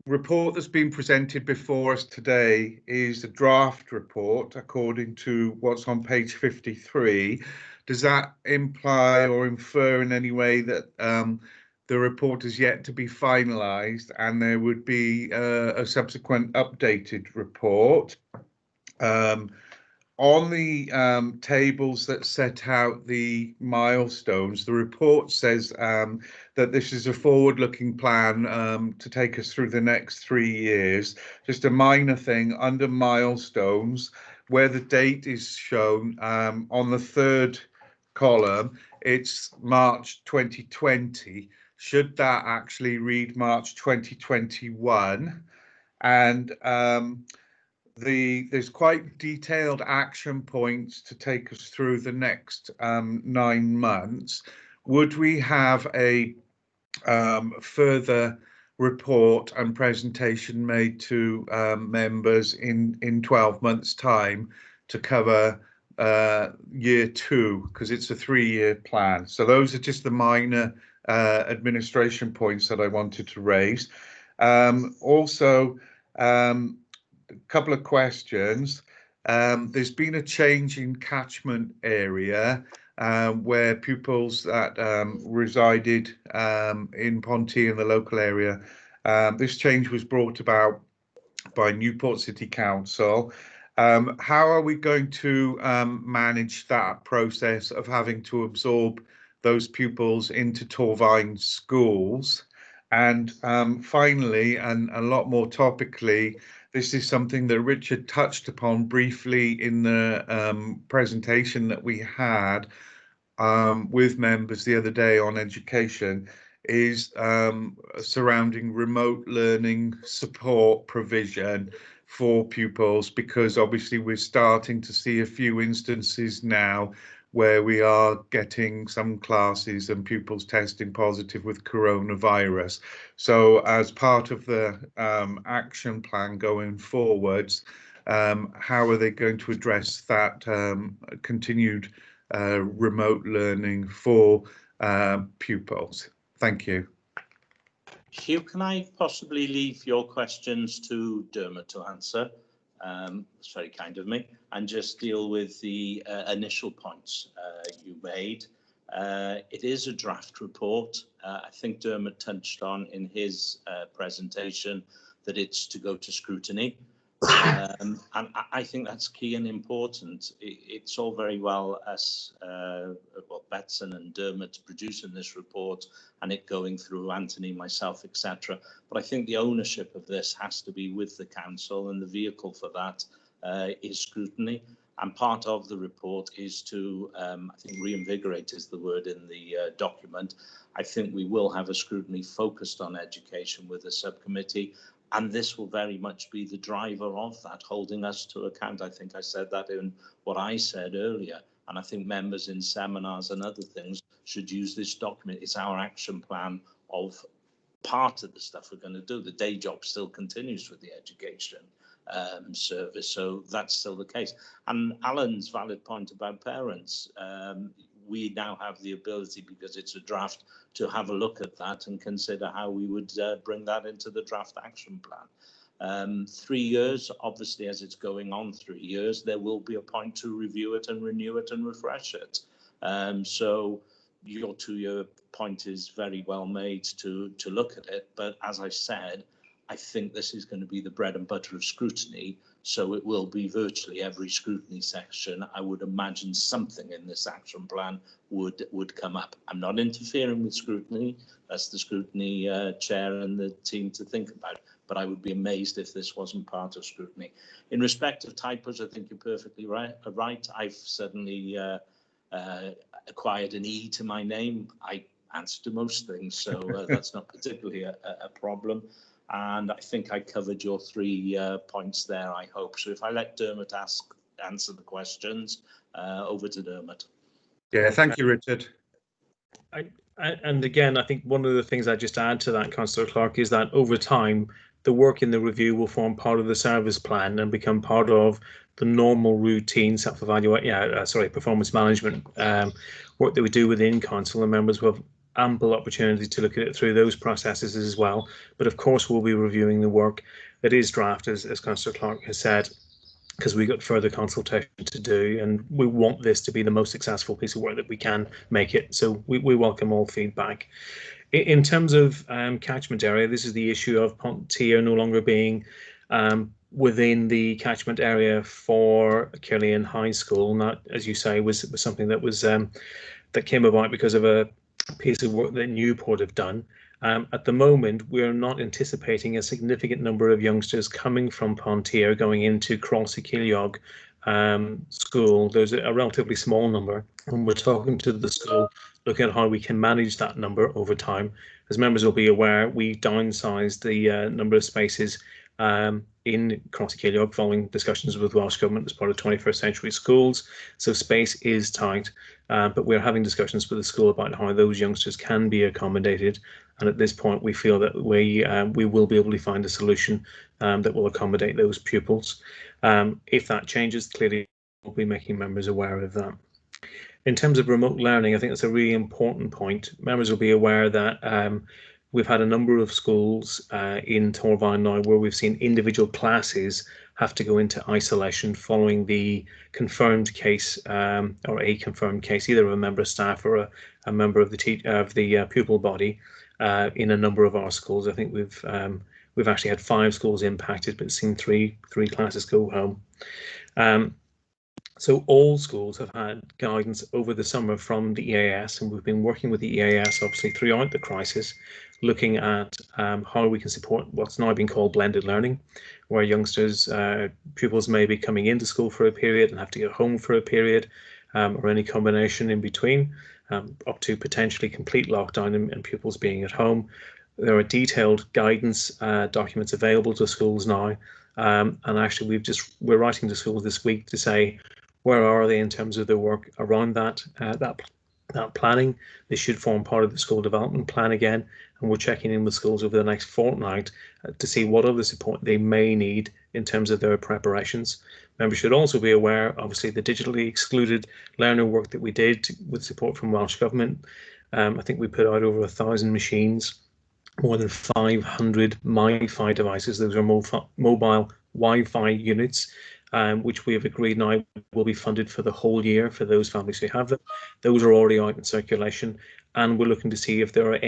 report that's been presented before us today is a draft report according to what's on page 53. Does that imply or infer in any way that the report is yet to be finalised and there would be a subsequent updated report? On the tables that set out the milestones, the report says that this is a forward-looking plan to take us through the next 3 years. Just a minor thing, under milestones, where the date is shown on the third column, it's March 2020. Should that actually read March 2021? And there's quite detailed action points to take us through the next 9 months. Would we have a further report and presentation made to members in 12 months' time to cover year 2, because it's a 3-year plan? So those are just the minor administration points that I wanted to raise. Also, a couple of questions. There's been a change in catchment area where pupils that resided in Ponty in the local area. This change was brought about by Newport City Council. How are we going to manage that process of having to absorb those pupils into Torfaen schools? And finally, and a lot more topically, this is something that Richard touched upon briefly in the presentation that we had with members the other day on education, is surrounding remote learning support provision for pupils, because obviously we're starting to see a few instances now where we are getting some classes and pupils testing positive with coronavirus. So as part of the action plan going forwards, how are they going to address that continued remote learning for pupils? Thank you. Hugh, can I possibly leave your questions to Dermot to answer? It's very kind of me, and just deal with the initial points you made. It is a draft report. I think Dermot touched on in his presentation that it's to go to scrutiny. And I think that's key and important. It's all very well us, Betson and Dermot producing this report and it going through Anthony, myself, etc. But I think the ownership of this has to be with the council, and the vehicle for that is scrutiny. And part of the report is to, I think reinvigorate is the word in the document. I think we will have a scrutiny focused on education with a subcommittee. And this will very much be the driver of that, holding us to account. I think I said that in what I said earlier. And I think members in seminars and other things should use this document. It's our action plan of part of the stuff we're going to do. The day job still continues with the education service. So that's still the case. And Alan's valid point about parents. We now have the ability, because it's a draft, to have a look at that and consider how we would bring that into the draft action plan. 3 years, obviously, as it's going on 3 years, there will be a point to review it and renew it and refresh it. So your 2-year point is very well made to look at it. But as I said, I think this is going to be the bread and butter of scrutiny. So it will be virtually every scrutiny section. I would imagine something in this action plan would come up. I'm not interfering with scrutiny. That's the scrutiny chair and the team to think about. But I would be amazed if this wasn't part of scrutiny. In respect of typos, I think you're perfectly right. I've suddenly acquired an E to my name. I answer to most things, so that's not particularly a problem. And I think I covered your 3 points there, I hope. So if I let Dermot answer the questions, over to Dermot. Yeah, thank you, Richard. And again, I think one of the things I just add to that, Councillor Clark, is that over time, the work in the review will form part of the service plan and become part of the normal routine performance management work that we do within council, and members will have ample opportunity to look at it through those processes as well. But of course, we'll be reviewing the work that is drafted, as Councillor Clark has said, because we've got further consultation to do, and we want this to be the most successful piece of work that we can make it. So we welcome all feedback. In terms of catchment area, this is the issue of Ponthier no longer being within the catchment area for Killian High School. And that, as you say, was something that was that came about because of a piece of work that Newport have done. At the moment, we're not anticipating a significant number of youngsters coming from Ponthier going into Crossy Keeliog school. There's a relatively small number, and we're talking to the school, looking at how we can manage that number over time. As members will be aware, we downsized the number of spaces in Crossy Keeliog following discussions with Welsh Government as part of 21st Century Schools. So space is tight, but we're having discussions with the school about how those youngsters can be accommodated. And at this point, we feel that we will be able to find a solution that will accommodate those pupils. If that changes, clearly we'll be making members aware of that. In terms of remote learning, I think that's a really important point. Members will be aware that we've had a number of schools in Torvine now where we've seen individual classes have to go into isolation following the confirmed case or a confirmed case, either of a member of staff or a member of the pupil body in a number of our schools. I think we've actually had 5 schools impacted, but seen three classes go home. So all schools have had guidance over the summer from the EAS, and we've been working with the EAS obviously throughout the crisis, looking at how we can support what's now being called blended learning, where youngsters, pupils may be coming into school for a period and have to go home for a period, or any combination in between, up to potentially complete lockdown and pupils being at home. There are detailed guidance documents available to schools now, and actually we're writing to schools this week to say, where are they in terms of their work around that planning? They should form part of the school development plan again, and we're checking in with schools over the next fortnight to see what other support they may need in terms of their preparations. Members should also be aware, obviously, the digitally excluded learner work that we did with support from Welsh Government. I think we put out over 1,000 machines, more than 500 MiFi devices. Those are mobile Wi-Fi units, which we have agreed now will be funded for the whole year for those families who have them. Those are already out in circulation, and we're looking to see if there are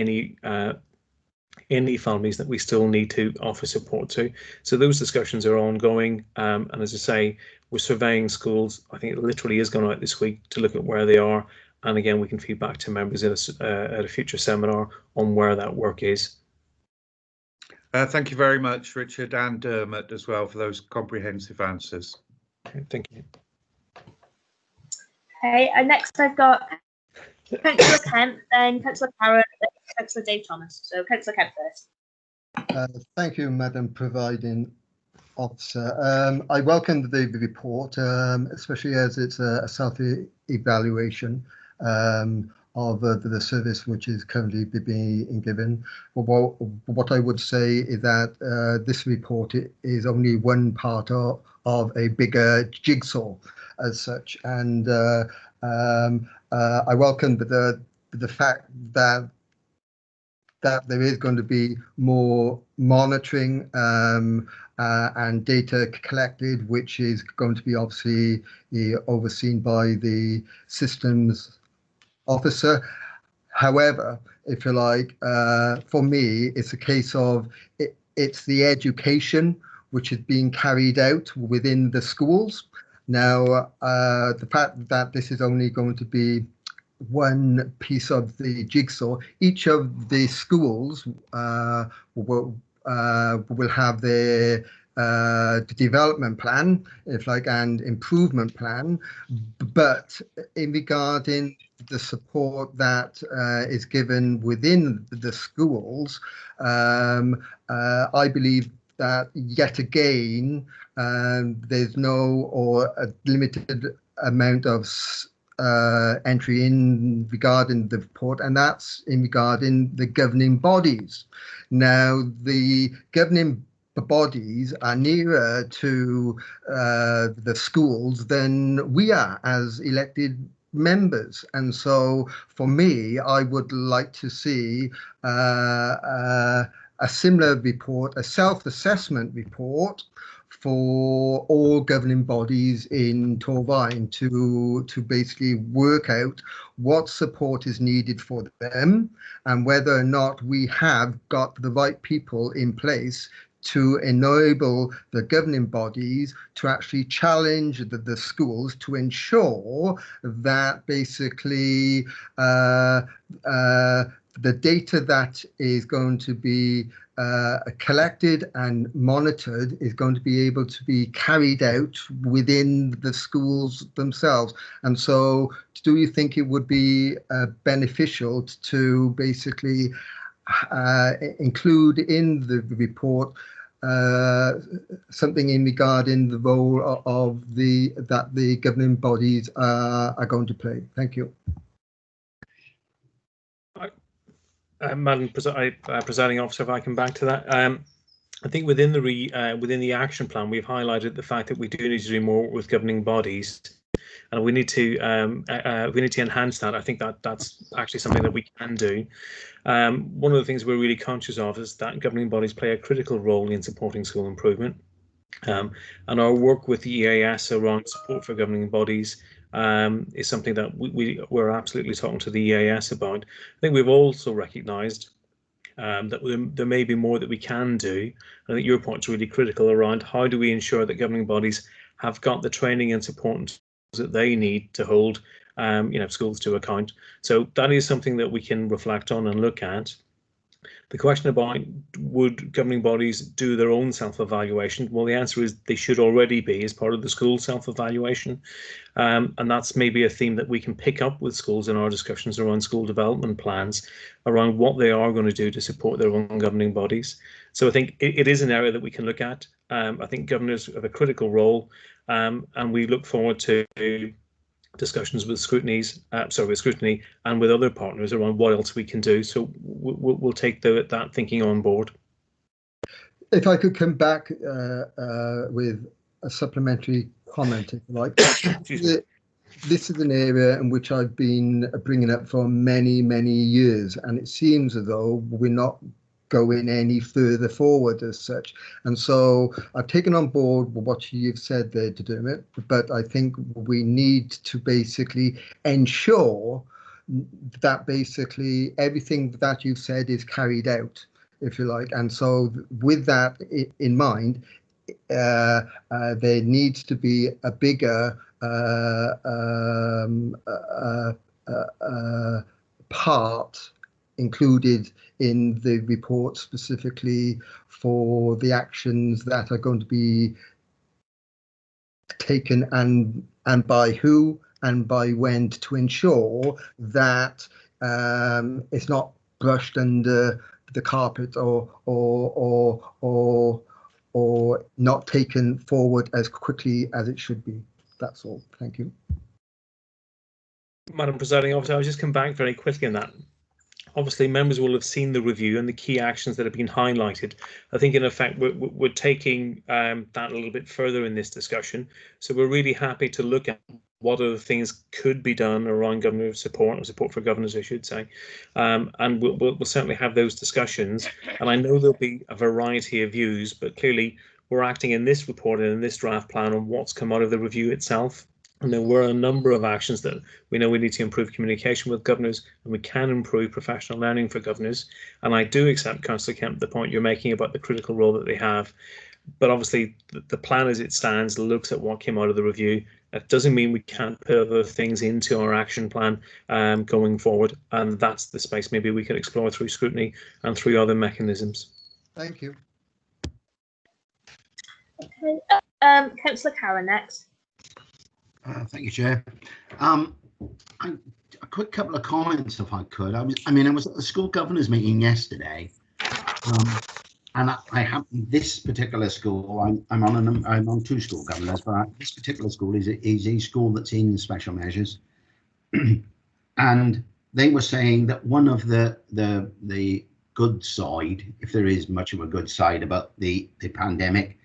any families that we still need to offer support to. So those discussions are ongoing, and as I say, we're surveying schools. I think it literally is going out this week to look at where they are, and again we can feed back to members at a future seminar on where that work is. Thank you very much, Richard, and Dermot as well, for those comprehensive answers. Okay, thank you. Okay, and next I've got Councillor Kemp, then Councillor Carrott, then Councillor Dave Thomas. So Councillor Kemp first. Thank you, Madam Presiding Officer. I welcome the report, especially as it's a self-evaluation of the service which is currently being given. Well, what I would say is that this report is only one part of a bigger jigsaw as such, and I welcome the fact that there is going to be more monitoring and data collected, which is going to be obviously overseen by the systems officer. However, if you like, for me, it's a case of it's the education which is being carried out within the schools. Now, the fact that this is only going to be one piece of the jigsaw, each of the schools will have their development plan, if like, and improvement plan, but in regarding the support that is given within the schools, I believe that yet again there's no or a limited amount of entry in regarding the report, and that's in regarding the governing bodies. Now, the governing bodies are nearer to the schools than we are as elected members, and so for me, I would like to see a similar report, a self-assessment report for all governing bodies in Torfaen to basically work out what support is needed for them and whether or not we have got the right people in place to enable the governing bodies to actually challenge the schools to ensure that basically the data that is going to be collected and monitored is going to be able to be carried out within the schools themselves. And so do you think it would be beneficial to basically include in the report something in regarding the role of that the governing bodies are going to play? Thank you. Madam Presiding Officer, if I come back to that, I think within the action plan, we've highlighted the fact that we do need to do more with governing bodies, and we need to enhance that. I think that's actually something that we can do. One of the things we're really conscious of is that governing bodies play a critical role in supporting school improvement, and our work with the EAS around support for governing bodies is something that we're absolutely talking to the EAS about. I think we've also recognised that there may be more that we can do. I think your point's really critical around how do we ensure that governing bodies have got the training and support that they need to hold schools to account. So that is something that we can reflect on and look at. The question about would governing bodies do their own self-evaluation? Well, the answer is they should already be as part of the school self-evaluation. And that's maybe a theme that we can pick up with schools in our discussions around school development plans, around what they are going to do to support their own governing bodies. So I think it is an area that we can look at. I think governors have a critical role, and we look forward to discussions with scrutiny and with other partners around what else we can do. So we'll take that thinking on board. If I could come back with a supplementary comment, if you like. This is an area in which I've been bringing up for many, many years, and it seems as though we're not going any further forward as such. And so I've taken on board what you've said there to do it, but I think we need to basically ensure that basically everything that you've said is carried out, if you like. And so with that in mind, there needs to be a bigger part included in the report specifically for the actions that are going to be taken and by who and by when, to ensure that it's not brushed under the carpet or not taken forward as quickly as it should be. That's all. Thank you. Madam Presiding Officer, I'll just come back very quickly on that. Obviously, members will have seen the review and the key actions that have been highlighted. I think, in effect, we're taking that a little bit further in this discussion. So we're really happy to look at what other things could be done around governor support, or support for governors, I should say. And we'll certainly have those discussions. And I know there'll be a variety of views, but clearly we're acting in this report and in this draft plan on what's come out of the review itself. And there were a number of actions that we know we need to improve communication with governors, and we can improve professional learning for governors. And I do accept, Councillor Kemp, the point you're making about the critical role that they have. But obviously, the plan as it stands looks at what came out of the review. That doesn't mean we can't put other things into our action plan going forward. And that's the space maybe we could explore through scrutiny and through other mechanisms. Thank you. Okay, Councillor Carron next. Thank you, Chair. A quick couple of comments, if I could. I mean, I was at the school governors meeting yesterday, and I have this particular school. I'm on two school governors, but this particular school is a school that's in special measures, and they were saying that one of the good side, if there is much of a good side about the pandemic,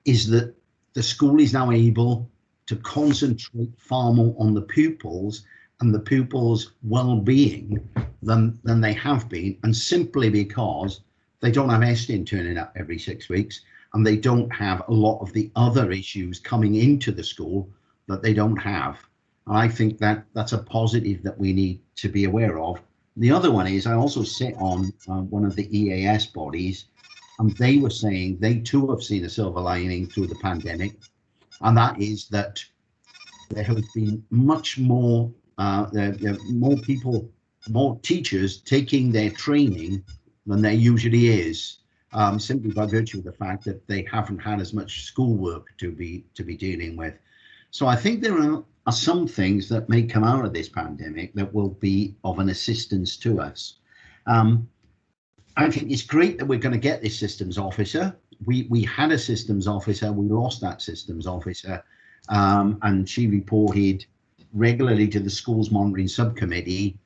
is that the school is now able to concentrate far more on the pupils and the pupils' well-being than they have been, and simply because they don't have Estin turning up every 6 weeks, and they don't have a lot of the other issues coming into the school that they don't have. And I think that that's a positive that we need to be aware of. The other one is I also sit on one of the EAS bodies, and they were saying they too have seen a silver lining through the pandemic. And that is that there have been much more, more people, more teachers taking their training than there usually is, simply by virtue of the fact that they haven't had as much schoolwork to be dealing with. So I think there are some things that may come out of this pandemic that will be of an assistance to us. I think it's great that we're going to get this systems officer. We had a systems officer, we lost that systems officer, and she reported regularly to the schools monitoring subcommittee.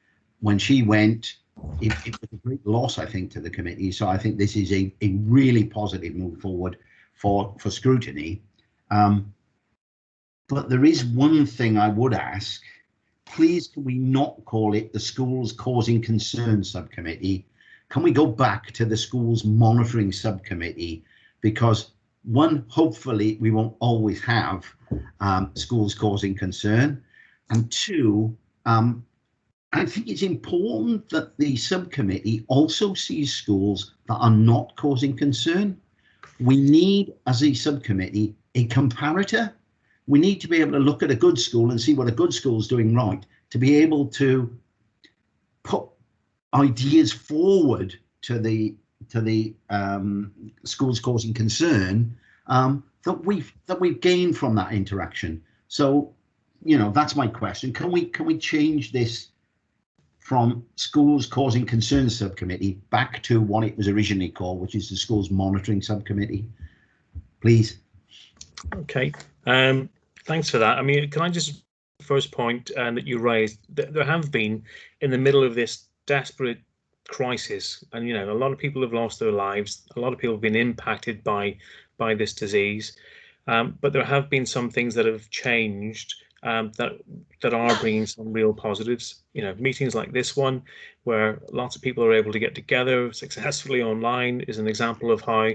When she went, it was a great loss, I think, to the committee. So I think this is a really positive move forward for scrutiny. But there is one thing I would ask, please can we not call it the schools causing concern subcommittee? Can we go back to the schools monitoring subcommittee? Because one, hopefully we won't always have schools causing concern, and two, I think it's important that the subcommittee also sees schools that are not causing concern. We need, as a subcommittee, a comparator. We need to be able to look at a good school and see what a good school is doing right, to be able to put ideas forward to the schools causing concern that we've gained from that interaction. So, you know, that's my question. Can we change this from schools causing concern subcommittee back to what it was originally called, which is the schools monitoring subcommittee, please? Okay, thanks for that. I mean, can I just first point that you raised, there have been, in the middle of this desperate crisis, and you know, a lot of people have lost their lives, a lot of people have been impacted by this disease, but there have been some things that have changed that are bringing some real positives. You know, meetings like this one, where lots of people are able to get together successfully online, is an example of how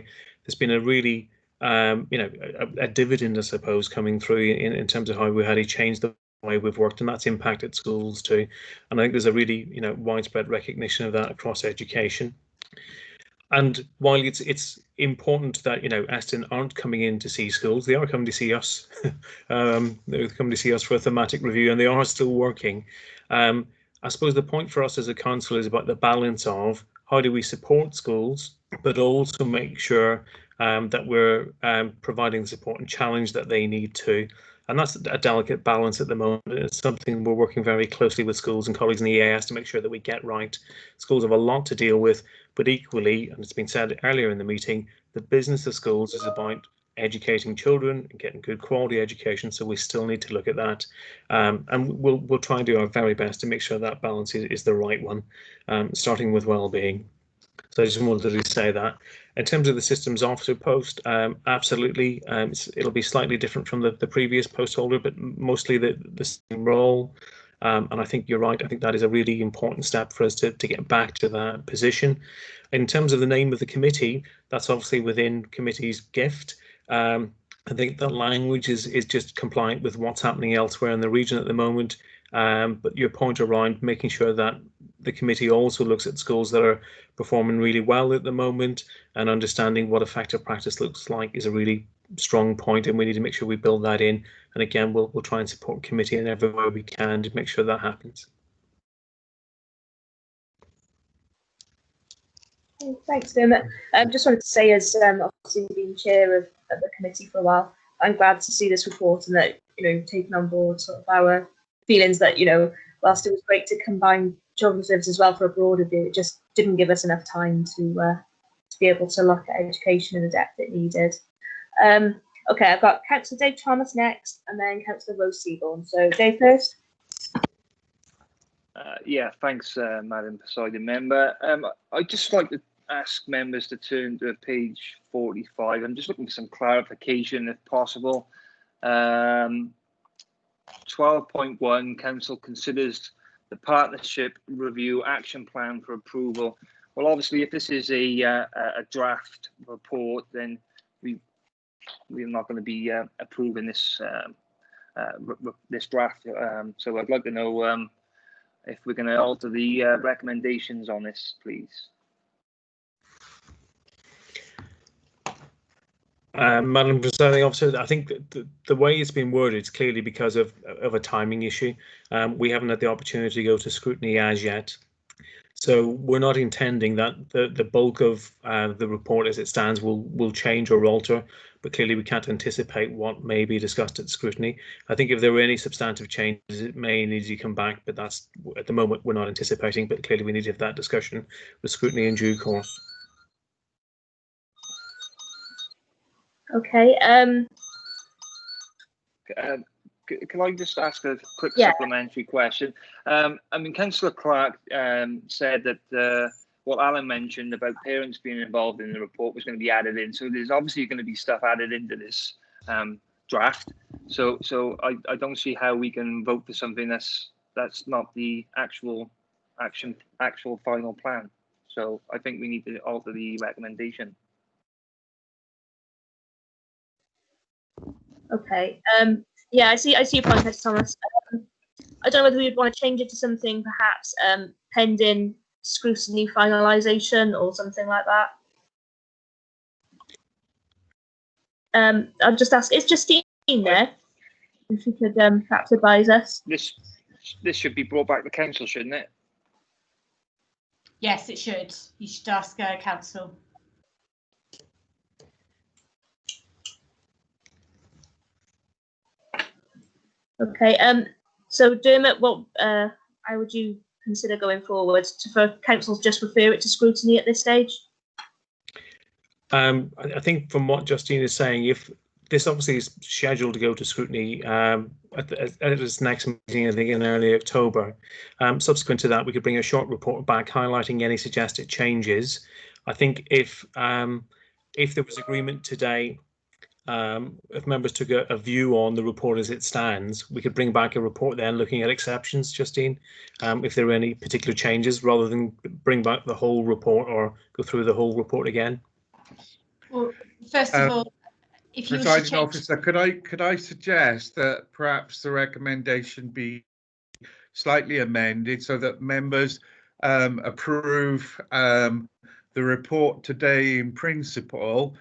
there's been a really a dividend, I suppose, coming through in terms of how we had to change the way we've worked, and that's impacted schools too. And I think there's a really widespread recognition of that across education. And while it's important that Eston aren't coming in to see schools, they are coming to see us. They're coming to see us for a thematic review, and they are still working. I suppose the point for us as a council is about the balance of how do we support schools, but also make sure that we're providing the support and challenge that they need to. And that's a delicate balance at the moment. It's something we're working very closely with schools and colleagues in the EAS to make sure that we get right. Schools have a lot to deal with, but equally, and it's been said earlier in the meeting, the business of schools is about educating children and getting good quality education. So we still need to look at that, and we'll try and do our very best to make sure that balance is the right one, starting with well-being. So I just wanted to say that. In terms of the systems officer post, absolutely, it'll be slightly different from the previous post holder, but mostly the same role. And I think you're right. I think that is a really important step for us to get back to that position. In terms of the name of the committee, that's obviously within committee's gift. I think that language is just compliant with what's happening elsewhere in the region at the moment. But your point around making sure that the committee also looks at schools that are performing really well at the moment and understanding what effective practice looks like is a really strong point, and we need to make sure we build that in. And again, we'll try and support committee in every way we can to make sure that happens. Thanks, Dermot. Just wanted to say, as obviously being chair of the committee for a while, I'm glad to see this report and that taking on board sort of our feelings that whilst it was great to combine children's services as well for a broader view, it just didn't give us enough time to be able to look at education in the depth it needed. Okay, I've got Councillor Dave Thomas next, and then Councillor Rose Seaborn. So Dave first. Yeah, thanks, Madam Presiding Member. I'd just like to ask members to turn to page 45. I'm just looking for some clarification, if possible. 12.1, Council considers the Partnership Review Action Plan for approval. Well, obviously, if this is a draft report, then we're not going to be approving this this draft. So I'd like to know if we're going to alter the recommendations on this, please. Madam Presiding Officer, I think the way it's been worded is clearly because of a timing issue. We haven't had the opportunity to go to scrutiny as yet. So we're not intending that the bulk of the report as it stands will change or alter, but clearly we can't anticipate what may be discussed at scrutiny. I think if there were any substantive changes, it may need to come back, but that's at the moment we're not anticipating, but clearly we need to have that discussion with scrutiny in due course. Okay. Can I just ask a quick supplementary question? I mean, Councillor Clark said that what Alan mentioned about parents being involved in the report was going to be added in. So there's obviously going to be stuff added into this draft. So I don't see how we can vote for something that's not the actual final plan. So I think we need to alter the recommendation. Okay. Yeah, I see your point, Mr. Thomas. I don't know whether we would want to change it to something perhaps pending scrutiny finalisation or something like that. I'll just ask, is Justine there? If she could perhaps advise us. This should be brought back to council, shouldn't it? Yes, it should. You should ask council. Okay. So Dermot, what how would you consider going forward? For councils just refer it to scrutiny at this stage? I think from what Justine is saying, if this obviously is scheduled to go to scrutiny at its next meeting, I think in early October. Subsequent to that, we could bring a short report back highlighting any suggested changes. I think if there was agreement today if members took a view on the report as it stands, we could bring back a report then looking at exceptions, Justine, if there are any particular changes, rather than bring back the whole report or go through the whole report again. Well, first of all, if you Presiding officer, could I suggest that perhaps the recommendation be slightly amended so that members approve the report today in principle,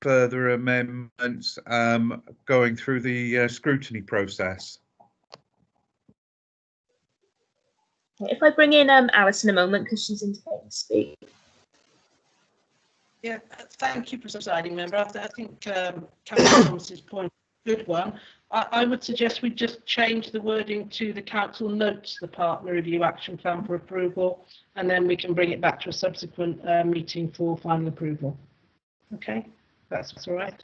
further amendments going through the scrutiny process? If I bring in Alison a moment, because she's indicating to speak. Yeah, thank you, Presiding Member. I think Councillor Thomas's point is a good one. I would suggest we just change the wording to the council notes the partner review action plan for approval, and then we can bring it back to a subsequent meeting for final approval. Okay, that's all right.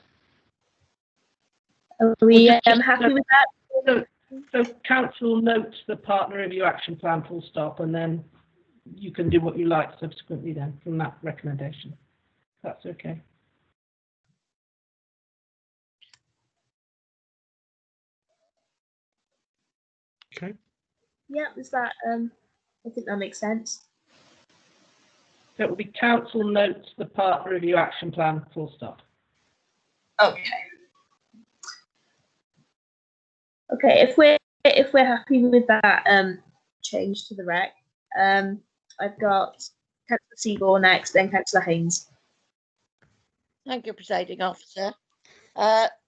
Are we happy with that? So council notes the partner review action plan full stop, and then you can do what you like subsequently then from that recommendation. That's okay. Okay. Yeah, is that I think that makes sense. That will be council notes the partner review action plan full stop. Okay. Okay, if we're happy with that change to the rec, I've got Councillor Seaborn next, then Councillor Haynes. Thank you, Presiding Officer.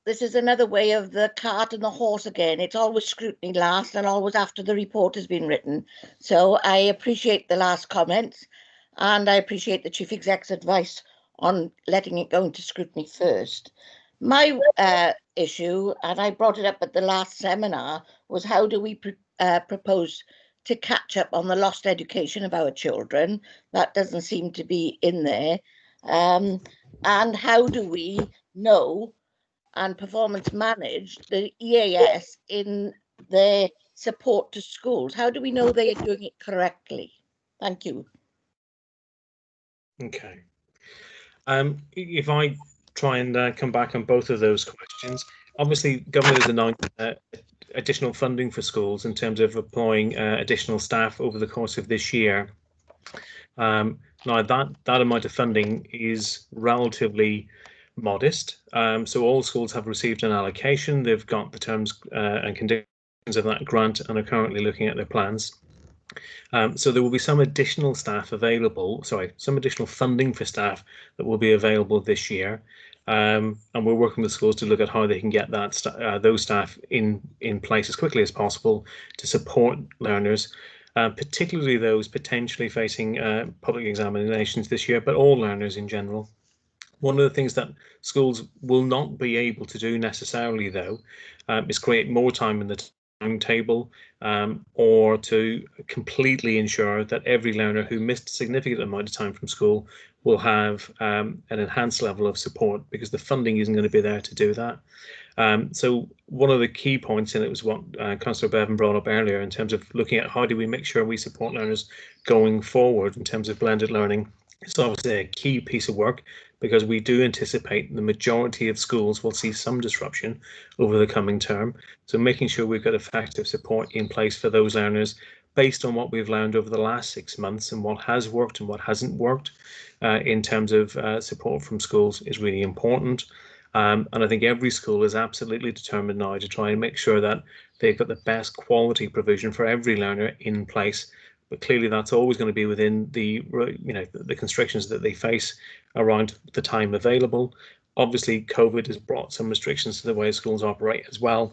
This is another way of the cart and the horse again. It's always scrutiny last and always after the report has been written. So I appreciate the last comments, and I appreciate the Chief Exec's advice on letting it go into scrutiny first. My issue, and I brought it up at the last seminar, was how do we propose to catch up on the lost education of our children? That doesn't seem to be in there. And how do we know and performance manage the EAS in their support to schools? How do we know they are doing it correctly? Thank you. Okay. If I try and come back on both of those questions, obviously government has announced additional funding for schools in terms of employing additional staff over the course of this year. Now that amount of funding is relatively modest. So all schools have received an allocation. They've got the terms and conditions of that grant and are currently looking at their plans. So there will be some additional staff available, some additional funding for staff that will be available this year. And we're working with schools to look at how they can get that those staff in place as quickly as possible to support learners, particularly those potentially facing public examinations this year, but all learners in general. One of the things that schools will not be able to do necessarily, though, is create more time in the timetable or to completely ensure that every learner who missed a significant amount of time from school will have an enhanced level of support, because the funding isn't going to be there to do that. So one of the key points, and it was what Councillor Bevan brought up earlier, in terms of looking at how do we make sure we support learners going forward in terms of blended learning. It's obviously a key piece of work, because we do anticipate the majority of schools will see some disruption over the coming term. So making sure we've got effective support in place for those learners based on what we've learned over the last 6 months and what has worked and what hasn't worked in terms of support from schools is really important. And I think every school is absolutely determined now to try and make sure that they've got the best quality provision for every learner in place. But clearly that's always going to be within the, the constrictions that they face around the time available. Obviously, COVID has brought some restrictions to the way schools operate as well.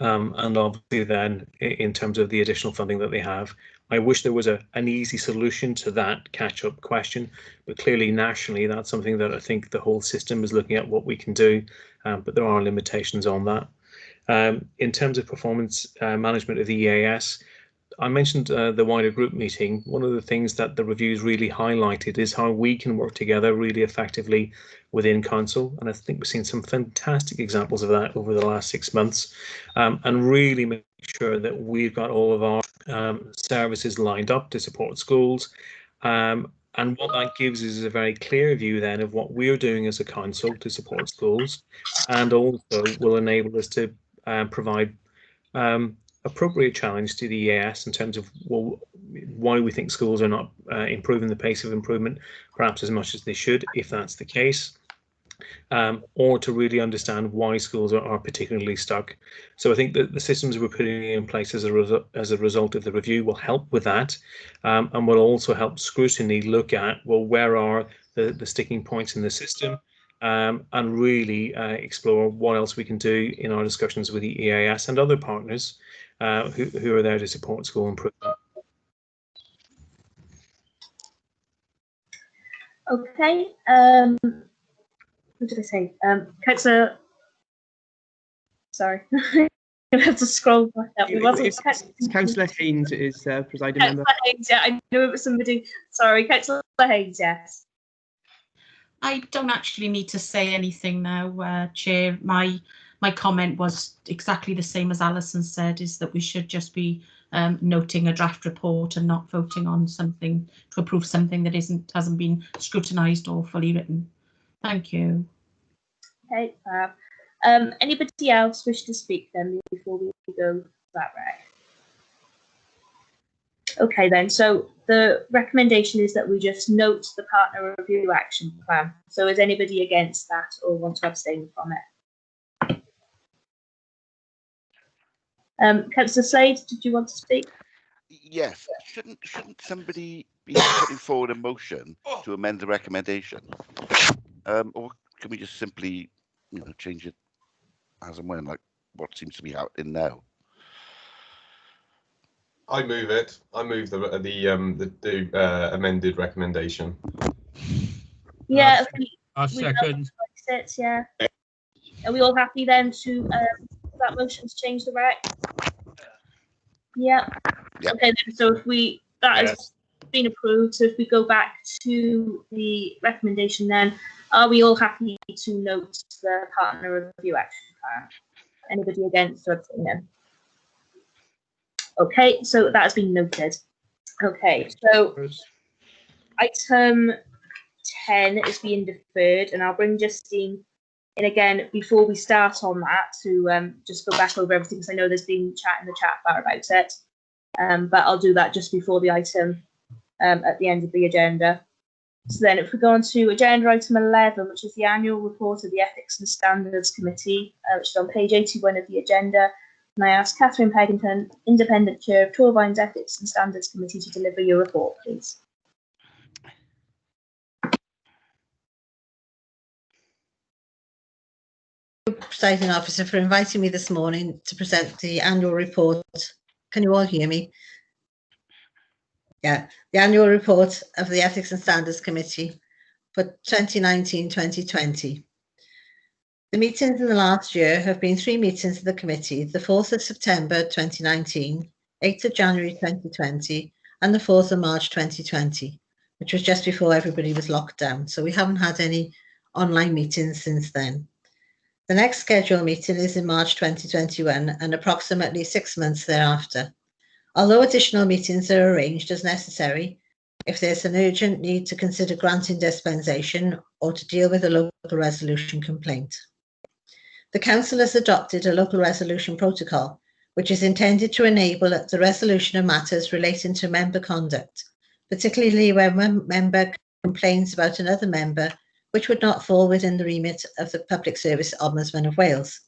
And obviously then, in terms of the additional funding that they have, I wish there was an easy solution to that catch-up question, but clearly nationally, that's something that I think the whole system is looking at what we can do, but there are limitations on that. In terms of performance management of the EAS, I mentioned the wider group meeting. One of the things that the reviews really highlighted is how we can work together really effectively within council, and I think we've seen some fantastic examples of that over the last 6 months, and really make sure that we've got all of our services lined up to support schools, And what that gives us is a very clear view then of what we're doing as a council to support schools, and also will enable us to provide appropriate challenge to the EAS in terms of, well, why we think schools are not improving the pace of improvement perhaps as much as they should, if that's the case, or to really understand why schools are particularly stuck. So I think that the systems we're putting in place as a result of the review will help with that, and will also help scrutiny look at, well, where are the sticking points in the system, and really explore what else we can do in our discussions with the EAS and other partners who are there to support school improvement. Okay. What did I say? Councillor. Sorry, I have to scroll back up. Councillor Haynes is presiding member. Councillor Haynes, yeah, I knew it was somebody. Sorry, Councillor Haynes, yes. I don't actually need to say anything now, Chair. My comment was exactly the same as Alison said, is that we should just be noting a draft report and not voting on something to approve something that hasn't been scrutinised or fully written. Thank you. Okay, anybody else wish to speak then before we go that way? Okay then, so the recommendation is that we just note the partner review action plan. So is anybody against that or want to abstain from it? Councillor Slade, did you want to speak? Yes, shouldn't somebody be putting forward a motion to amend the recommendation, or can we just simply, change it as and when, like what seems to be out in now? I move it. I move the amended recommendation. Yeah, I second. Yeah. Are we all happy then to that motion to change the rec? Yeah. Yep. Okay then. So if that has been approved, so if we go back to the recommendation, then are we all happy to note the partner review action plan? Anybody against or abstaining? Okay, so that has been noted. Okay, so item 10 is being deferred, and I'll bring Justine in again before we start on that to just go back over everything, because I know there's been chat in the chat bar about it. But I'll do that just before the item at the end of the agenda. So then if we go on to agenda item 11, which is the annual report of the Ethics and Standards Committee, which is on page 81 of the agenda. And I ask Catherine Peggington, Independent Chair of Torvine's Ethics and Standards Committee, to deliver your report, please. Presiding Officer, for inviting me this morning to present the annual report. Can you all hear me? Yeah, the annual report of the Ethics and Standards Committee for 2019-2020. The meetings in the last year have been 3 meetings of the committee, the 4th of September 2019, 8th of January 2020, and the 4th of March 2020, which was just before everybody was locked down. So we haven't had any online meetings since then. The next scheduled meeting is in March 2021 and approximately 6 months thereafter. Although additional meetings are arranged as necessary, if there's an urgent need to consider granting dispensation or to deal with a local resolution complaint. The Council has adopted a local resolution protocol, which is intended to enable the resolution of matters relating to member conduct, particularly when one member complains about another member which would not fall within the remit of the Public Service Ombudsman of Wales.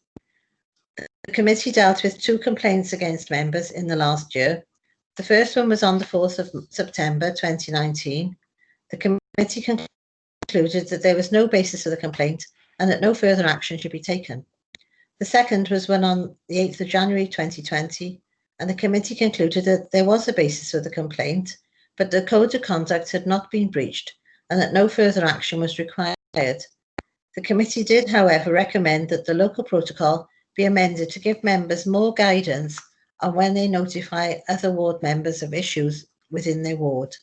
The committee dealt with 2 complaints against members in the last year. The first one was on the 4th of September 2019. The committee concluded that there was no basis for the complaint and that no further action should be taken. The second was one on the 8th of January 2020, and the committee concluded that there was a basis for the complaint, but the code of conduct had not been breached and that no further action was required. The committee did, however, recommend that the local protocol be amended to give members more guidance on when they notify other ward members of issues within their ward.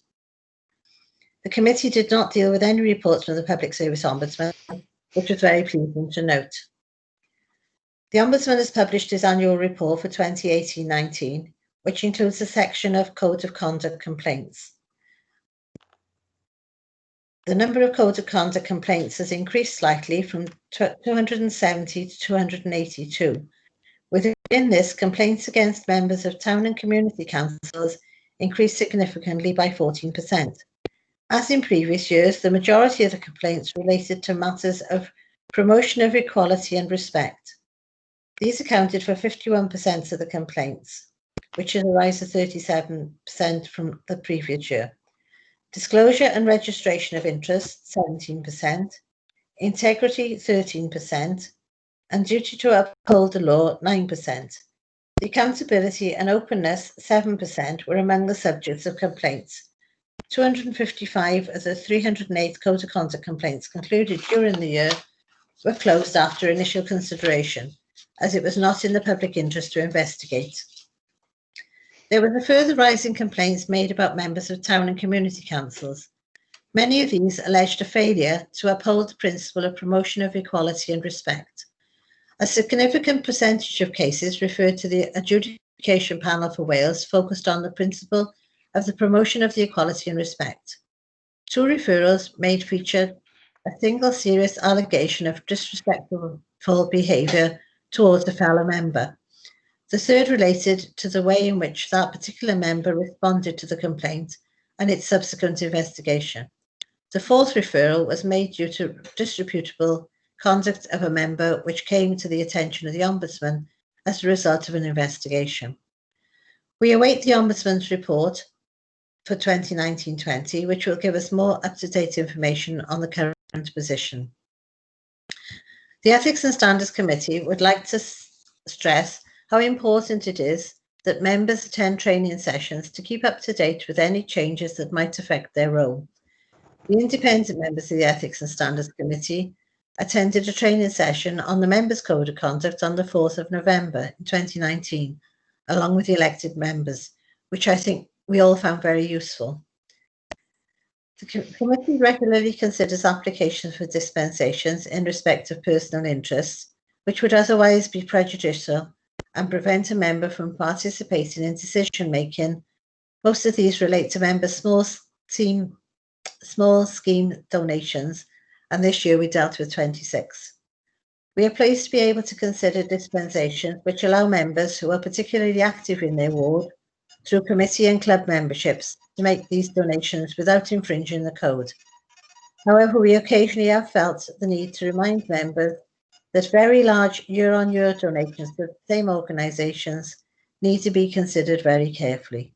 The committee did not deal with any reports from the Public Service Ombudsman, which was very pleasing to note. The Ombudsman has published his annual report for 2018-19, which includes a section of Code of Conduct complaints. The number of code of conduct complaints has increased slightly from 270 to 282. Within this, complaints against members of town and community councils increased significantly by 14%. As in previous years, the majority of the complaints related to matters of promotion of equality and respect. These accounted for 51% of the complaints, which is a rise of 37% from the previous year. Disclosure and registration of interest, 17%, integrity, 13%, and duty to uphold the law, 9%. The accountability and openness, 7%, were among the subjects of complaints. 255 of the 308 code of conduct complaints concluded during the year were closed after initial consideration, as it was not in the public interest to investigate. There was a further rise in complaints made about members of town and community councils. Many of these alleged a failure to uphold the principle of promotion of equality and respect. A significant percentage of cases referred to the adjudication panel for Wales focused on the principle of the promotion of the equality and respect. 2 referrals made featured a single serious allegation of disrespectful behaviour towards a fellow member. The third related to the way in which that particular member responded to the complaint and its subsequent investigation. The 4th referral was made due to disreputable conduct of a member which came to the attention of the Ombudsman as a result of an investigation. We await the Ombudsman's report for 2019-20, which will give us more up-to-date information on the current position. The Ethics and Standards Committee would like to stress how important it is that members attend training sessions to keep up to date with any changes that might affect their role. The independent members of the Ethics and Standards Committee attended a training session on the Members' Code of Conduct on the 4th of November in 2019, along with the elected members, which I think we all found very useful. The committee regularly considers applications for dispensations in respect of personal interests, which would otherwise be prejudicial and prevent a member from participating in decision-making. Most of these relate to members' small scheme donations, and this year we dealt with 26. We are pleased to be able to consider dispensations which allow members who are particularly active in their ward through committee and club memberships to make these donations without infringing the code. However, we occasionally have felt the need to remind members that very large year-on-year donations to the same organisations need to be considered very carefully.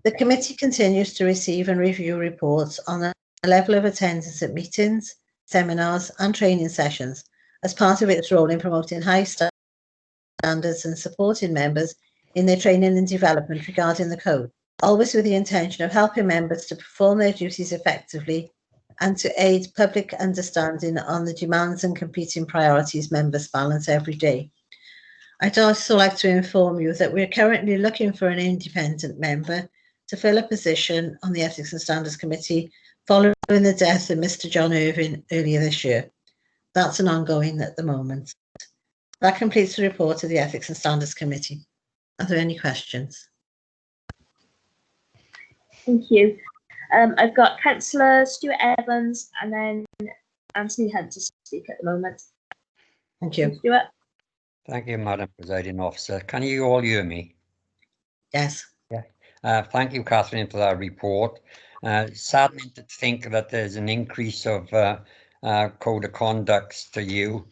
The committee continues to receive and review reports on the level of attendance at meetings, seminars and training sessions as part of its role in promoting high standards and supporting members in their training and development regarding the code, always with the intention of helping members to perform their duties effectively and to aid public understanding on the demands and competing priorities members balance every day. I'd also like to inform you that we're currently looking for an independent member to fill a position on the Ethics and Standards Committee following the death of Mr. John Irving earlier this year. That's an ongoing at the moment. That completes the report of the Ethics and Standards Committee. Are there any questions? Thank you. I've got Councillor Stuart Evans and then Anthony Hunt to speak at the moment. Thank you. Stuart. Thank you, Madam Presiding Officer. Can you all hear me? Yes. Yeah. Thank you, Catherine, for that report. Saddening to think that there's an increase of code of conducts to you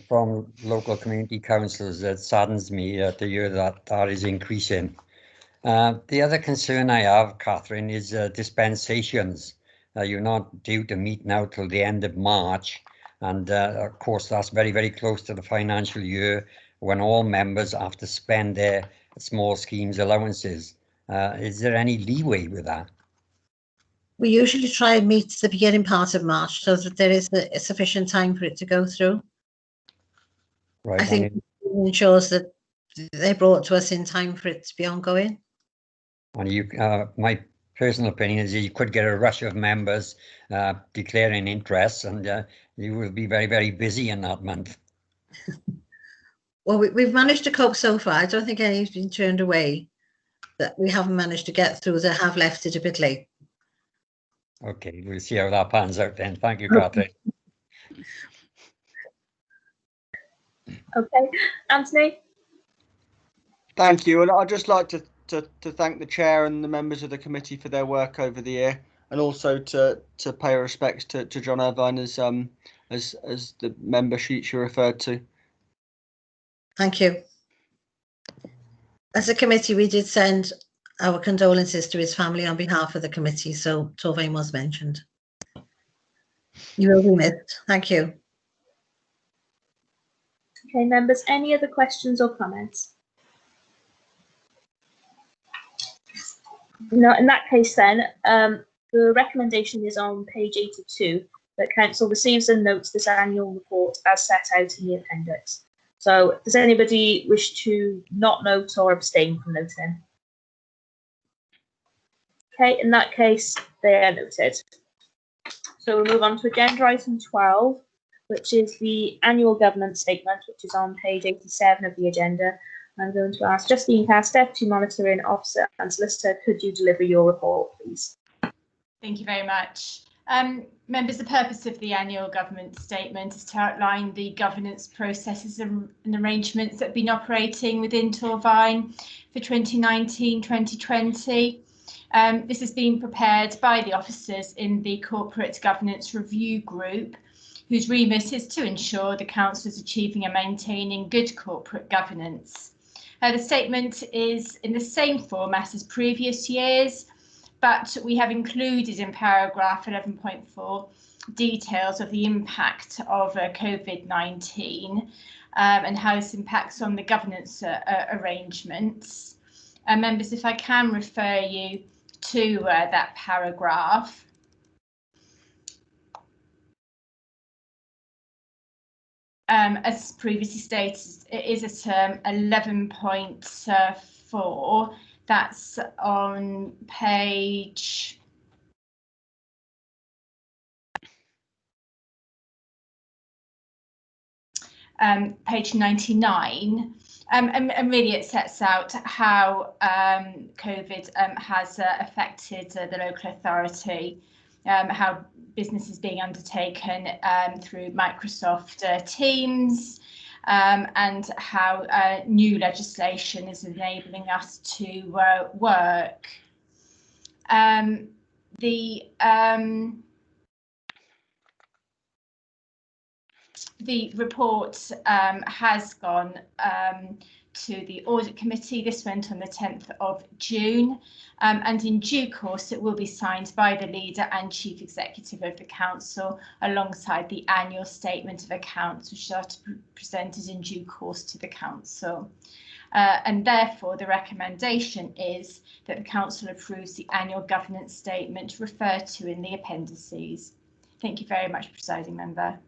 from local community councils. It saddens me to hear that that is increasing. The other concern I have, Catherine, is dispensations. You're not due to meet now till the end of March. And of course, that's very, very close to the financial year when all members have to spend their small schemes allowances. Is there any leeway with that? We usually try and meet the beginning part of March so that there is a sufficient time for it to go through. Right. I think it ensures that they're brought to us in time for it to be ongoing. And you, my personal opinion is you could get a rush of members declaring interest, and you will be very, very busy in that month. Well, we've managed to cope so far. I don't think any's been turned away that we haven't managed to get through that have left it a bit late. Okay, we'll see how that pans out then. Thank you, Catherine. Okay, Anthony? Thank you, and I'd just like to thank the chair and the members of the committee for their work over the year, and also to pay respects to John Irvine as the member she referred to. Thank you. As a committee, we did send our condolences to his family on behalf of the committee, so Torvain was mentioned. You will be missed. Thank you. Okay, members, any other questions or comments? No, in that case then, the recommendation is on page 82, that council receives and notes this annual report as set out in the appendix. So does anybody wish to not note or abstain from noting? Okay, in that case, they are noted. So we'll move on to agenda item 12, which is the annual governance statement, which is on page 87 of the agenda. I'm going to ask Justine Cass, Deputy Monitoring Officer and Solicitor, could you deliver your report, please? Thank you very much. Members, the purpose of the annual government statement is to outline the governance processes and arrangements that have been operating within Torvain for 2019-2020. This has been prepared by the officers in the Corporate Governance Review Group, whose remit is to ensure the council is achieving and maintaining good corporate governance. The statement is in the same format as previous years, but we have included in paragraph 11.4 details of the impact of COVID-19 and how this impacts on the governance arrangements. Members, if I can refer you to that paragraph. As previously stated, it is at 11.4. That's on page page 99. And really it sets out how COVID has affected the local authority, how business is being undertaken through Microsoft Teams, and how new legislation is enabling us to work. The report has gone to the Audit Committee. This went on the 10th of June, and in due course it will be signed by the Leader and Chief Executive of the Council alongside the annual statement of accounts, which are to be presented in due course to the Council. And therefore the recommendation is that the Council approves the annual governance statement referred to in the appendices. Thank you very much, Presiding Member.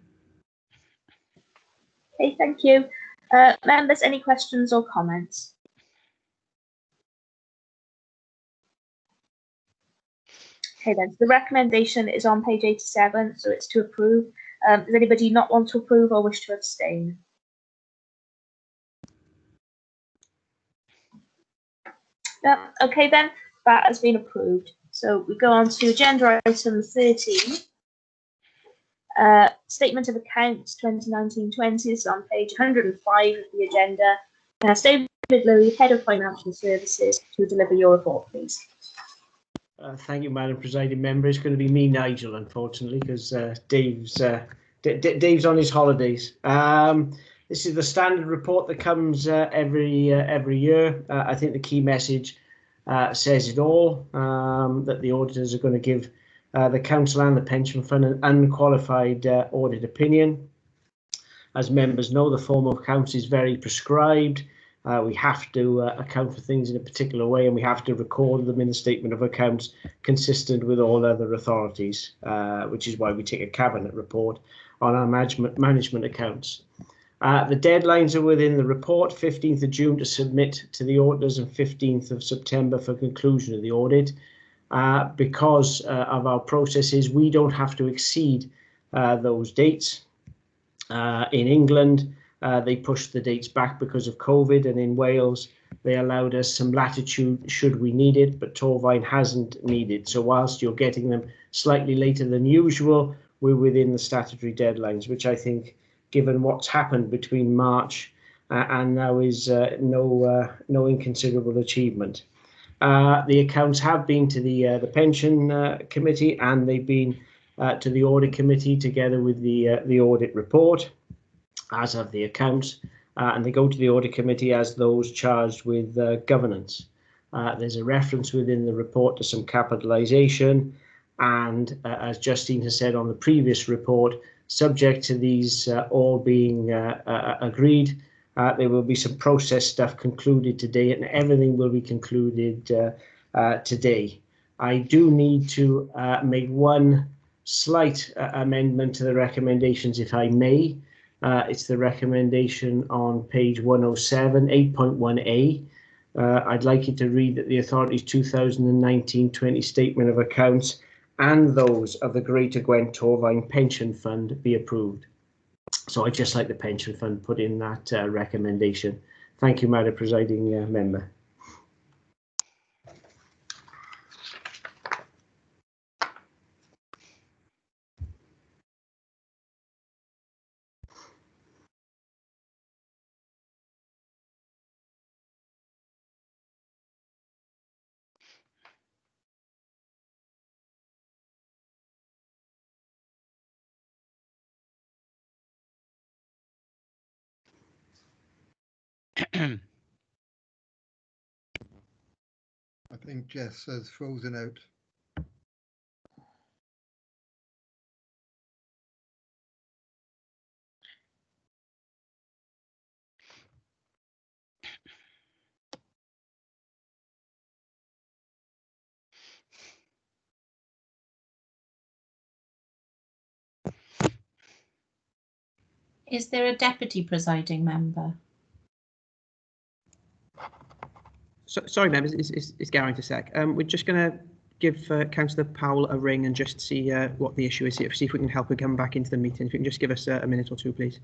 Okay, thank you. Members, any questions or comments? Okay then, so the recommendation is on page 87, so it's to approve. Does anybody not want to approve or wish to abstain? No, okay then, that has been approved. So we go on to agenda item 13. Statement of Accounts 2019-20 is on page 105 of the agenda. David Louis, Head of Financial Services, to deliver your report, please. Thank you, Madam Presiding Member. It's going to be me, Nigel, unfortunately, because Dave's on his holidays. This is the standard report that comes every year. I think the key message says it all, that the auditors are going to give the council and the pension fund an unqualified audit opinion. As members know, the form of accounts is very prescribed. We have to account for things in a particular way, and we have to record them in the statement of accounts consistent with all other authorities, which is why we take a cabinet report on our management accounts. The deadlines are within the report, 15th of June to submit to the auditors and 15th of September for conclusion of the audit. Because of our processes, we don't have to exceed those dates. In England, they pushed the dates back because of COVID, and in Wales, They allowed us some latitude should we need it, but Torvine hasn't needed. So whilst you're getting them slightly later than usual, we're within the statutory deadlines, which I think, given what's happened between March and now, is no inconsiderable achievement. The accounts have been to the pension committee, and they've been to the audit committee together with the audit report, as have the accounts, and they go to the audit committee as those charged with governance. There's a reference within the report to some capitalisation, and as Justine has said on the previous report, subject to these all being agreed, there will be some process stuff concluded today, and everything will be concluded today. I do need to make one slight amendment to the recommendations, if I may. It's the recommendation on page 107, 8.1a. I'd like you to read that the authority's 2019-20 statement of accounts and those of the Greater Gwent Torvine Pension Fund be approved. So I'd just like the pension fund put in that recommendation. Thank you, Madam Presiding Member. I think Jess has frozen out. Is there a deputy presiding member? So, sorry, members, it's Gary to sec. We're just going to give Councillor Powell a ring and just see what the issue is here, see if we can help her come back into the meeting. If you can just give us a minute or two, please.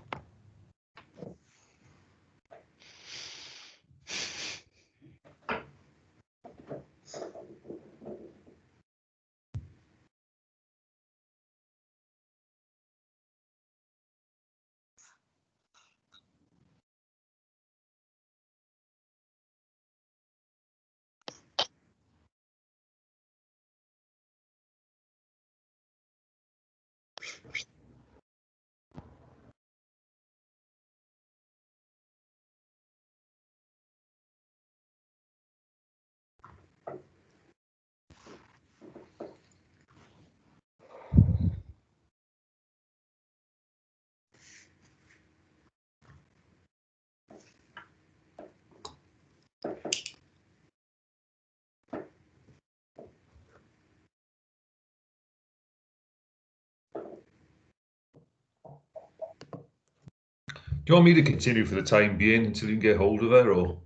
Do you want me to continue for the time being until you can get hold of her, or?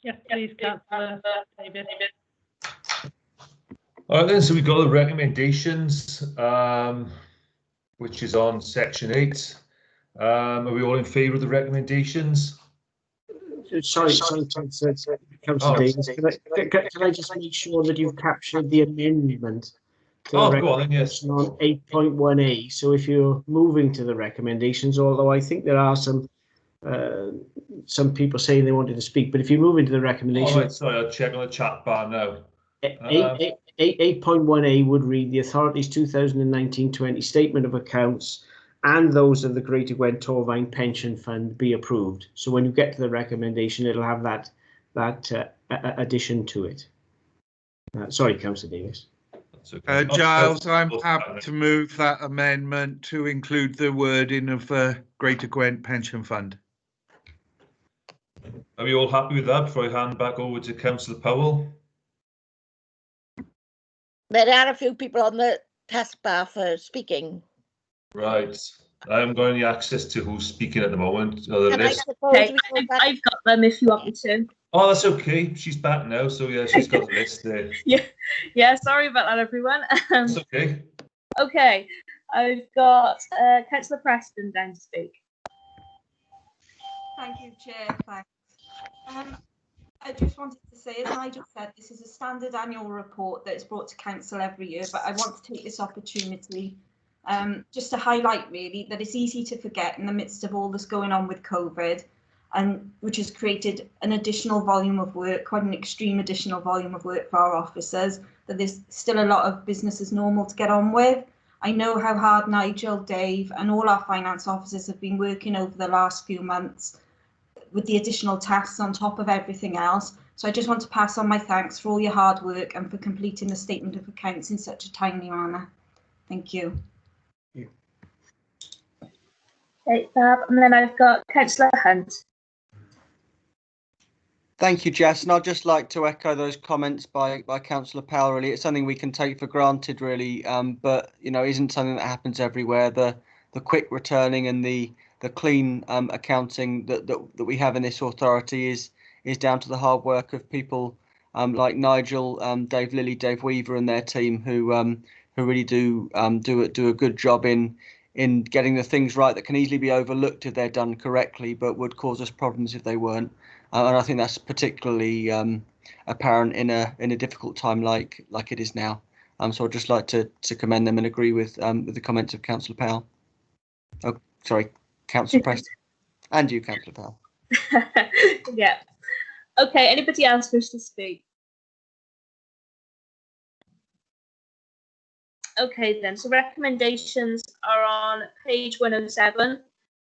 Yes, please, Councillor David. All right then, so we've got the recommendations, which is on section 8. Are we all in favour of the recommendations? Sorry, Councillor Davis. Can I just make sure that you've captured the amendment to the recommendation on 8.1a? So if you're moving to the recommendations, although I think there are some people saying they wanted to speak, but if you move into the recommendation, all right, sorry, I'll check on the chat bar now. 8.1a would read the authority's 2019-20 statement of accounts and those of the Greater Gwent Torvine Pension Fund be approved. So when you get to the recommendation, it'll have that addition to it. Sorry, Councillor Davis. Giles, I'm happy to move that amendment to include the wording of Greater Gwent Pension Fund. Are we all happy with that before I hand back over to Councillor Powell? There are a few people on the taskbar for speaking. Right. I haven't got any access to who's speaking at the moment. Okay, I've got them if you want me to. Oh, that's okay. She's back now, so yeah, she's got the list there. Yeah, sorry about that, everyone. It's okay. Okay, I've got Councillor Preston down to speak. Thank you, Chair. Thanks. I just wanted to say, as Nigel said, this is a standard annual report that is brought to Council every year, but I want to take this opportunity just to highlight really that it's easy to forget in the midst of all this going on with COVID, and which has created an additional volume of work, quite an extreme additional volume of work for our officers, that there's still a lot of business as normal to get on with. I know how hard Nigel, Dave and all our finance officers have been working over the last few months with the additional tasks on top of everything else. So I just want to pass on my thanks for all your hard work and for completing the statement of accounts in such a timely manner. Thank you. Okay, Fab. And then I've got Councillor Hunt. Thank you, Jess. And I'd just like to echo those comments by Councillor Powell. Really, it's something we can take for granted, really, but you know, isn't something that happens everywhere. The quick returning and the clean accounting that we have in this authority is down to the hard work of people like Nigel, Dave Lilly, Dave Weaver, and their team who really do a good job in getting the things right that can easily be overlooked if they're done correctly, but would cause us problems if they weren't. And I think that's particularly apparent in a difficult time like it is now. So I'd just like to commend them and agree with the comments of Councillor Powell. Oh, sorry, Councillor Preston, and you, Councillor Powell. Yeah. Okay. Anybody else wish to speak? Okay, then. So recommendations are on page 107.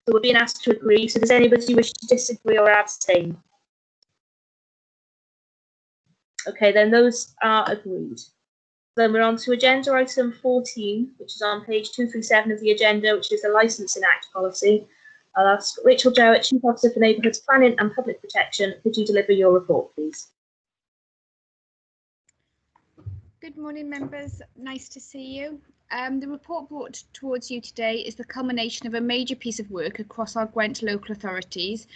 So we're being asked to agree. So does anybody wish to disagree or abstain? Okay, then those are agreed. Then we're on to agenda item 14, which is on page 237 of the agenda, which is the Licensing Act policy. I'll ask Rachel Jarrett, Chief Officer for Neighbourhoods Planning and Public Protection. Could you deliver your report, please? Good morning, members. Nice to see you. The report brought towards you today is the culmination of a major piece of work across our Gwent local authorities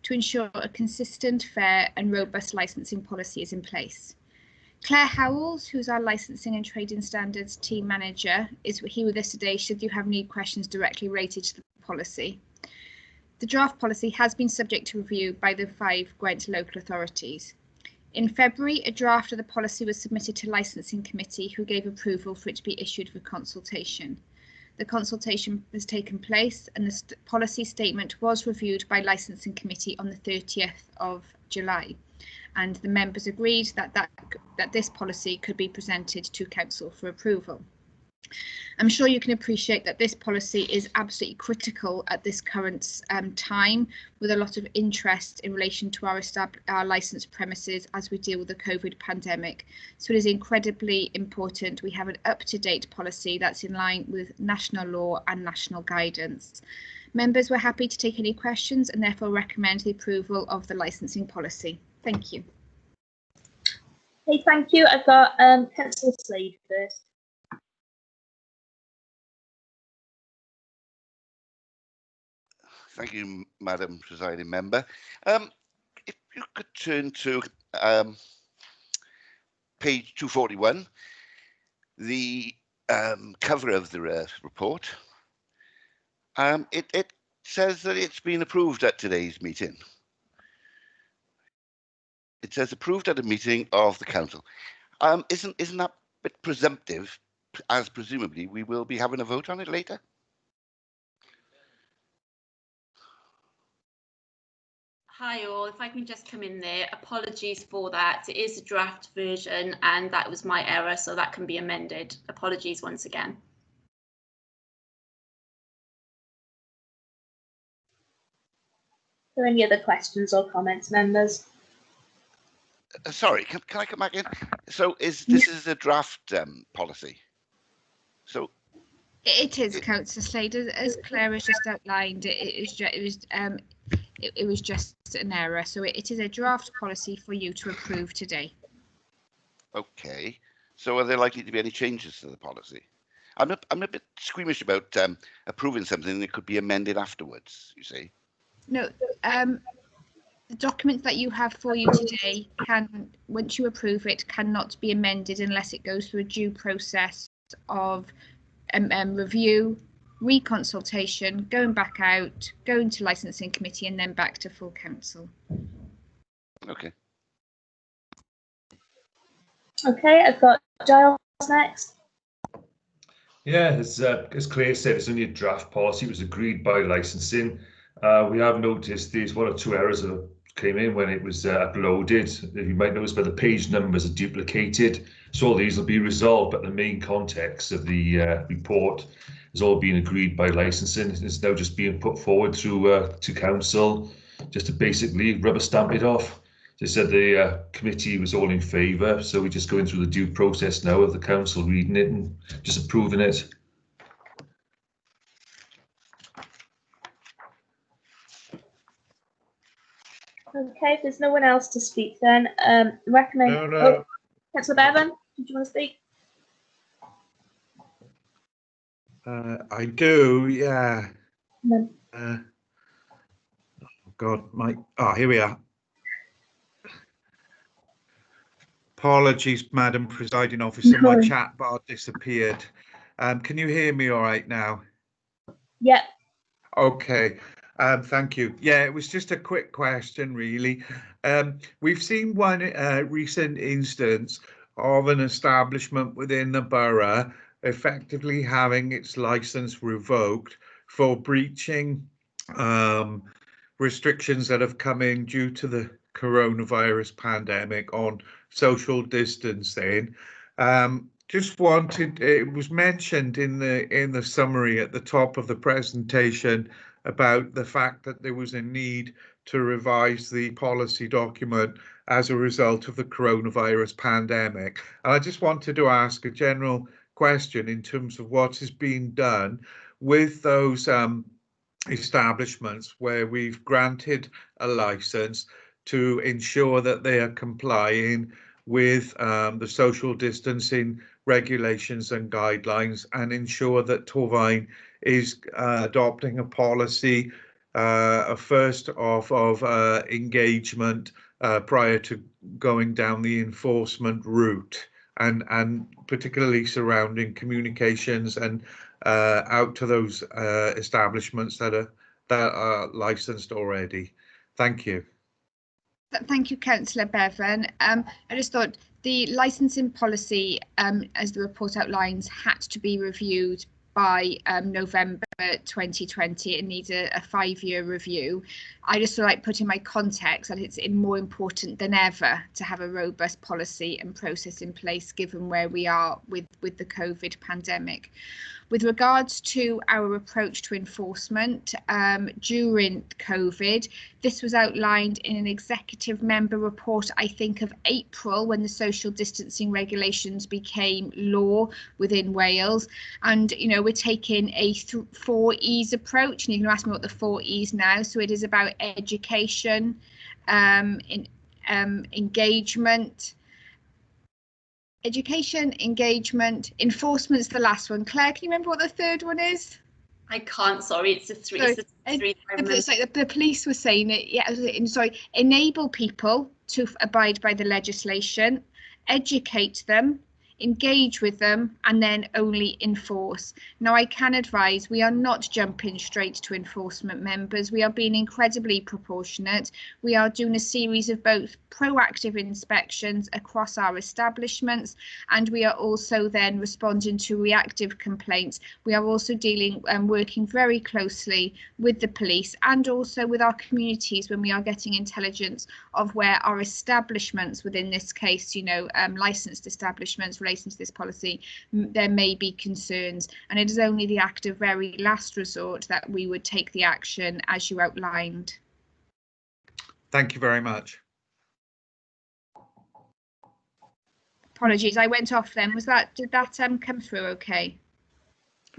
to ensure a consistent, fair and robust licensing policy is in place. Claire Howells, who's our Licensing and Trading Standards Team Manager, is here with us today should you have any questions directly related to the policy. The draft policy has been subject to review by the 5 Gwent local authorities. In February, a draft of the policy was submitted to Licensing Committee, who gave approval for it to be issued for consultation. The consultation has taken place and the policy statement was reviewed by Licensing Committee on the 30th of July. And the members agreed that this policy could be presented to Council for approval. I'm sure you can appreciate that this policy is absolutely critical at this current time, with a lot of interest in relation to our licensed premises as we deal with the COVID pandemic. So it is incredibly important we have an up-to-date policy that's in line with national law and national guidance. Members were happy to take any questions and therefore recommend the approval of the licensing policy. Thank you. Okay, thank you. I've got Councillor Slade first. Thank you, Madam Presiding Member. If you could turn to page 241, the cover of the report. It says that it's been approved at today's meeting. It says approved at a meeting of the council. Isn't that a bit presumptive, as presumably we will be having a vote on it later? Hi all, if I can just come in there, apologies for that. It is a draft version and that was my error, so that can be amended. Apologies once again. Are there any other questions or comments, members? Sorry, can I come back in? So this is a draft policy? So it is, Councillor Slade, as Claire has just outlined. It was just an error, so it is a draft policy for you to approve today. Okay, so are there likely to be any changes to the policy? I'm a bit squeamish about approving something that could be amended afterwards, you see. No, the document that you have for you today can, once you approve it, cannot be amended unless it goes through a due process of review, reconsultation, going back out, going to licensing committee, and then back to full council. Okay. Okay, I've got Giles next. Yeah, as Claire said, it's only a draft policy. It was agreed by licensing. We have noticed there's 1 or 2 errors that came in when it was uploaded. You might notice by the page numbers are duplicated. So all these will be resolved, but the main context of the report has all been agreed by licensing. It's now just being put forward through to council, just to basically rubber stamp it off. They said the committee was all in favour, so we're just going through the due process now of the council reading it and just approving it. Okay, if there's no one else to speak, then recommend. No. Oh, Councillor Bevan, did you want to speak? I do, yeah. No. Oh God, here we are. Apologies, Madam Presiding Officer, my chat bar disappeared. Can you hear me all right now? Yep. Okay, thank you. Yeah, it was just a quick question, really. We've seen one recent instance of an establishment within the borough effectively having its license revoked for breaching restrictions that have come in due to the coronavirus pandemic on social distancing. Just wanted, it was mentioned in the summary at the top of the presentation about the fact that there was a need to revise the policy document as a result of the coronavirus pandemic. And I just wanted to ask a general question in terms of what is being done with those establishments where we've granted a license to ensure that they are complying with the social distancing regulations and guidelines, and ensure that Torfaen is adopting a policy first of engagement prior to going down the enforcement route, and particularly surrounding communications and out to those establishments that are licensed already. Thank you. Thank you, Councillor Bevan. I just thought the licensing policy, as the report outlines, had to be reviewed by November 2020. It needs a 5-year review. I just feel like putting my context that it's more important than ever to have a robust policy and process in place given where we are with the COVID pandemic. With regards to our approach to enforcement during COVID, this was outlined in an executive member report, I think of April, when the social distancing regulations became law within Wales. And, you know, we're taking a 4 E's approach, and you can ask me what the 4 E's now. So it is about education, engagement, enforcement's the last one. Claire, can you remember what the third one is? I can't, sorry, it's the three. Sorry, it's like the police were saying it. Yeah, sorry, enable people to abide by the legislation, educate them, engage with them, and then only enforce. Now, I can advise we are not jumping straight to enforcement, members. We are being incredibly proportionate. We are doing a series of both proactive inspections across our establishments, and we are also then responding to reactive complaints. We are also dealing and working very closely with the police and also with our communities when we are getting intelligence of where our establishments, within this case, you know, licensed establishments relating to this policy, there may be concerns, and it is only the act of very last resort that we would take the action as you outlined. Thank you very much. Apologies, I went off then. Did that come through okay?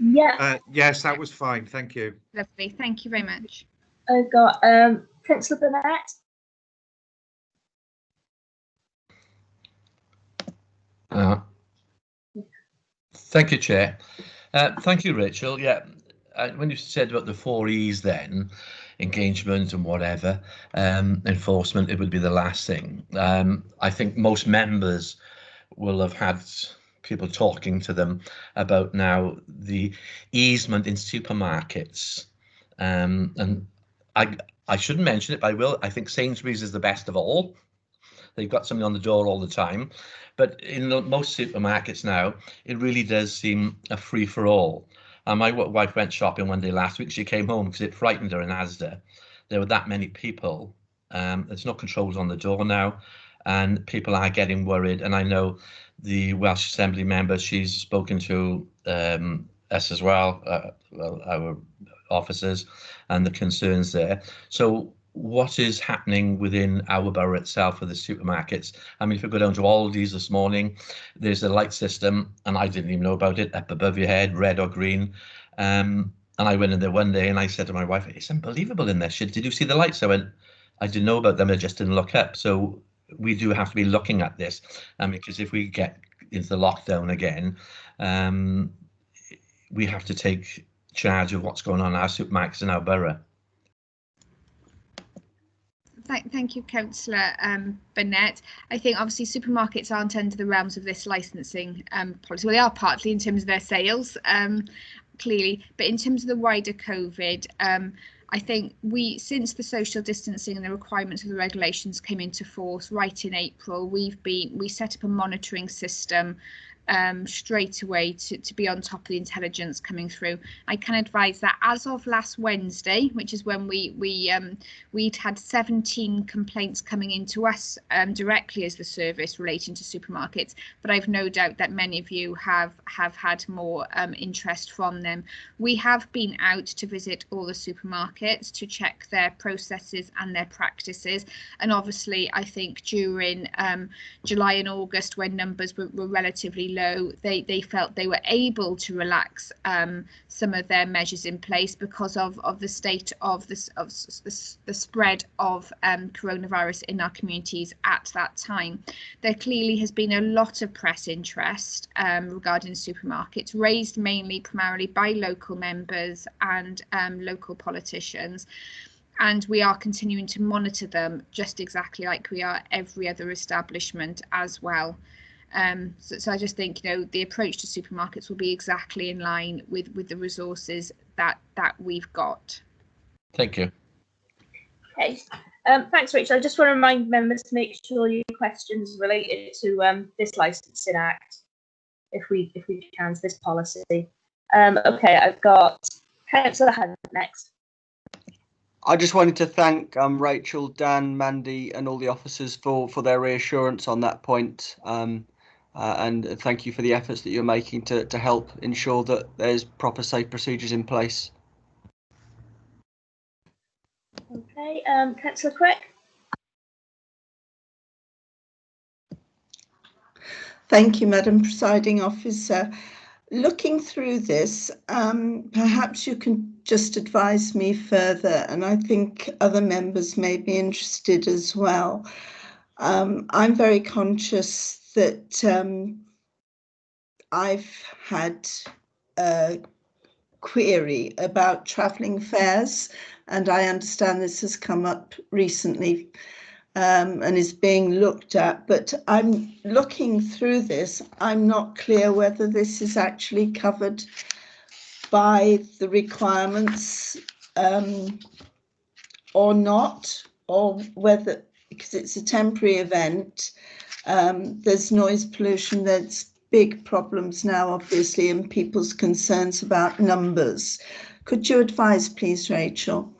Yeah. Yes, that was fine. Thank you. Lovely. Thank you very much. I've got Councillor Burnett. Thank you, Chair. Thank you, Rachel. Yeah, when you said about the 4 E's then, engagement and whatever, enforcement, it would be the last thing. I think most members will have had people talking to them about now the easement in supermarkets. And I shouldn't mention it, but I will. I think Sainsbury's is the best of all. They've got something on the door all the time. But in most supermarkets now, it really does seem a free-for-all. My wife went shopping one day last week. She came home because it frightened her in Asda. There were that many people. There's no controls on the door now, and people are getting worried. And I know the Welsh Assembly member, she's spoken to us as well, our officers, and the concerns there. So what is happening within our borough itself for the supermarkets? I mean, if you go down to Aldi's this morning, there's a light system, and I didn't even know about it, up above your head, red or green. And I went in there one day and I said to my wife, it's unbelievable in there. Did you see the lights? I went, I didn't know about them, I just didn't look up. So we do have to be looking at this, because if we get into the lockdown again, we have to take charge of what's going on in our supermarkets in our borough. Thank you, Councillor Burnett. I think obviously supermarkets aren't under the realms of this licensing policy. Well, they are partly in terms of their sales, clearly, but in terms of the wider COVID, I think since the social distancing and the requirements of the regulations came into force right in April, we set up a monitoring system straight away to be on top of the intelligence coming through. I can advise that as of last Wednesday, which is when we'd had 17 complaints coming into us directly as the service relating to supermarkets, but I've no doubt that many of you have had more interest from them. We have been out to visit all the supermarkets to check their processes and their practices, and obviously I think during July and August, when numbers were relatively low, they felt they were able to relax some of their measures in place because of the state of the spread of coronavirus in our communities at that time. There clearly has been a lot of press interest regarding supermarkets, raised primarily by local members and local politicians. And we are continuing to monitor them just exactly like we are every other establishment as well. So I just think, the approach to supermarkets will be exactly in line with the resources that we've got. Thank you. Okay. Thanks, Rachel. I just want to remind members to make sure your questions related to this licensing act, if we can, this policy. Okay, I've got Councillor Hunt next. I just wanted to thank Rachel, Dan, Mandy and all the officers for their reassurance on that point. And thank you for the efforts that you're making to help ensure that there's proper safe procedures in place. Okay, Councillor Quick. Thank you, Madam Presiding Officer. Looking through this, perhaps you can just advise me further, and I think other members may be interested as well. I'm very conscious that I've had a query about travelling fares, and I understand this has come up recently and is being looked at, but I'm looking through this. I'm not clear whether this is actually covered by the requirements or not, or whether, because it's a temporary event, there's noise pollution, there's big problems now, obviously, and people's concerns about numbers. Could you advise, please, Rachel?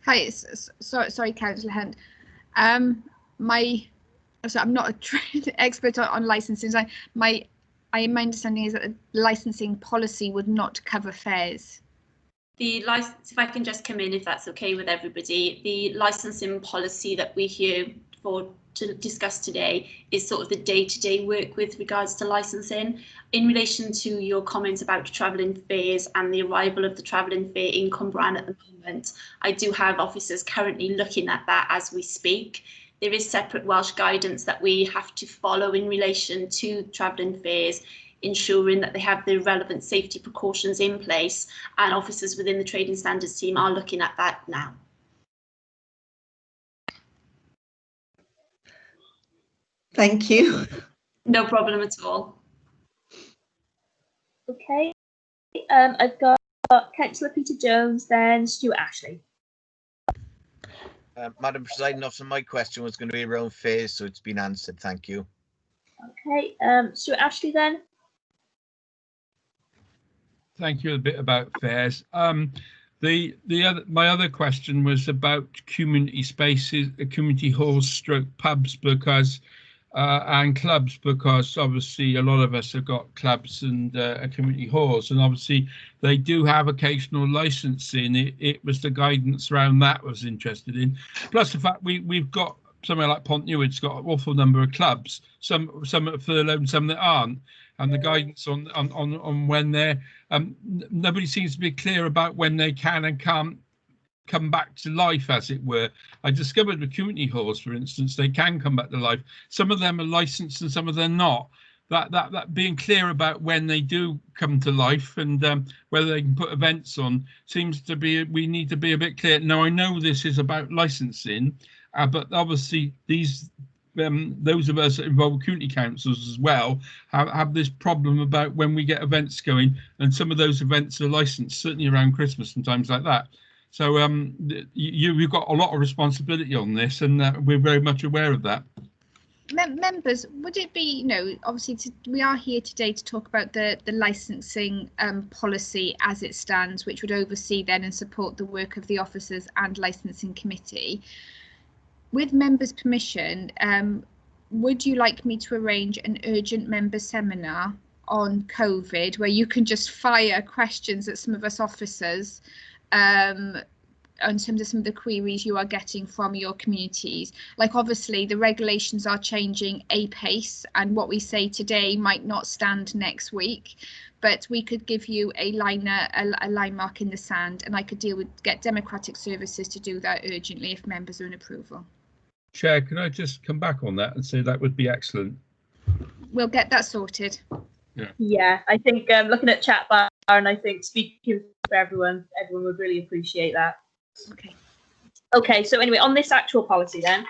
Hi, sorry, Councillor Hunt. I'm not a trained expert on licensing. My understanding is that the licensing policy would not cover fares. The license, if I can just come in, if that's okay with everybody, the licensing policy that we're here to discuss today is sort of the day-to-day work with regards to licensing. In relation to your comments about travelling fares and the arrival of the travelling fair in Cwmbran at the moment, I do have officers currently looking at that as we speak. There is separate Welsh guidance that we have to follow in relation to travelling fares, ensuring that they have the relevant safety precautions in place, and officers within the Trading Standards team are looking at that now. Thank you. No problem at all. Okay, I've got Councillor Peter Jones, then Stuart Ashley. Madam Presiding Officer, my question was going to be around fares, so it's been answered. Thank you. Okay, Stuart Ashley then. Thank you. A bit about fares. My other question was about community spaces, community halls, stroke pubs, because and clubs, because obviously a lot of us have got clubs and community halls, and obviously they do have occasional licensing. It was the guidance around that I was interested in, plus the fact we've got somewhere like Pont Newydd's got an awful number of clubs, some are furloughed, some that aren't, and the guidance on when they're nobody seems to be clear about when they can and can't come back to life, as it were. I discovered with community halls, for instance, they can come back to life. Some of them are licensed and some of them not. That being clear about when they do come to life and whether they can put events on seems to be, we need to be a bit clear. Now, I know this is about licensing, but obviously these those of us involved with community councils as well have this problem about when we get events going, and some of those events are licensed, certainly around Christmas and times like that. So you've got a lot of responsibility on this, and we're very much aware of that. Members, would it be, obviously we are here today to talk about the licensing policy as it stands, which would oversee then and support the work of the officers and licensing committee. With members' permission, would you like me to arrange an urgent member seminar on COVID where you can just fire questions at some of us officers in terms of some of the queries you are getting from your communities? Like, obviously the regulations are changing apace, and what we say today might not stand next week, but we could give you a line mark in the sand, and I could get Democratic Services to do that urgently if members are in approval. Chair, can I just come back on that and say that would be excellent? We'll get that sorted. Yeah, I think looking at chat bar, and I think speaking for everyone would really appreciate that. Okay, so anyway, on this actual policy then,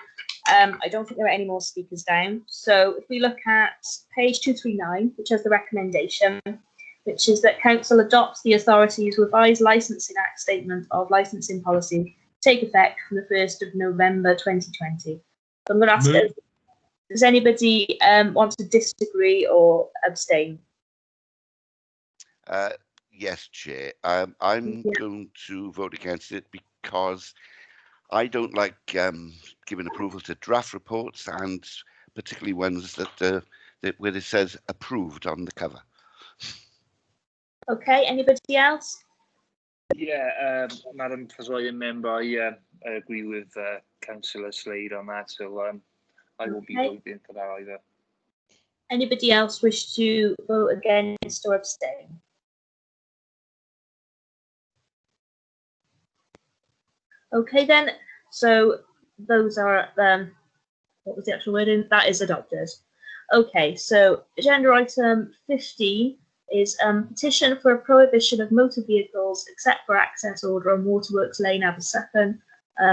I don't think there are any more speakers down. So if we look at page 239, which has the recommendation, which is that Council adopts the authority's revised Licensing Act statement of licensing policy, take effect from the 1st of November 2020. So I'm going to ask, does anybody want to disagree or abstain? Yes, Chair. I'm going to vote against it because I don't like giving approval to draft reports, and particularly ones that where it says approved on the cover. Okay, anybody else? Yeah, Madam Presiding Member, I agree with Councillor Slade on that, so I won't be voting for that either. Anybody else wish to vote against or abstain? Okay then, so those are, what was the actual wording? That is adopted. Okay, so agenda item 15 is petition for a prohibition of motor vehicles except for access order on Waterworks Lane, Aberystwyth.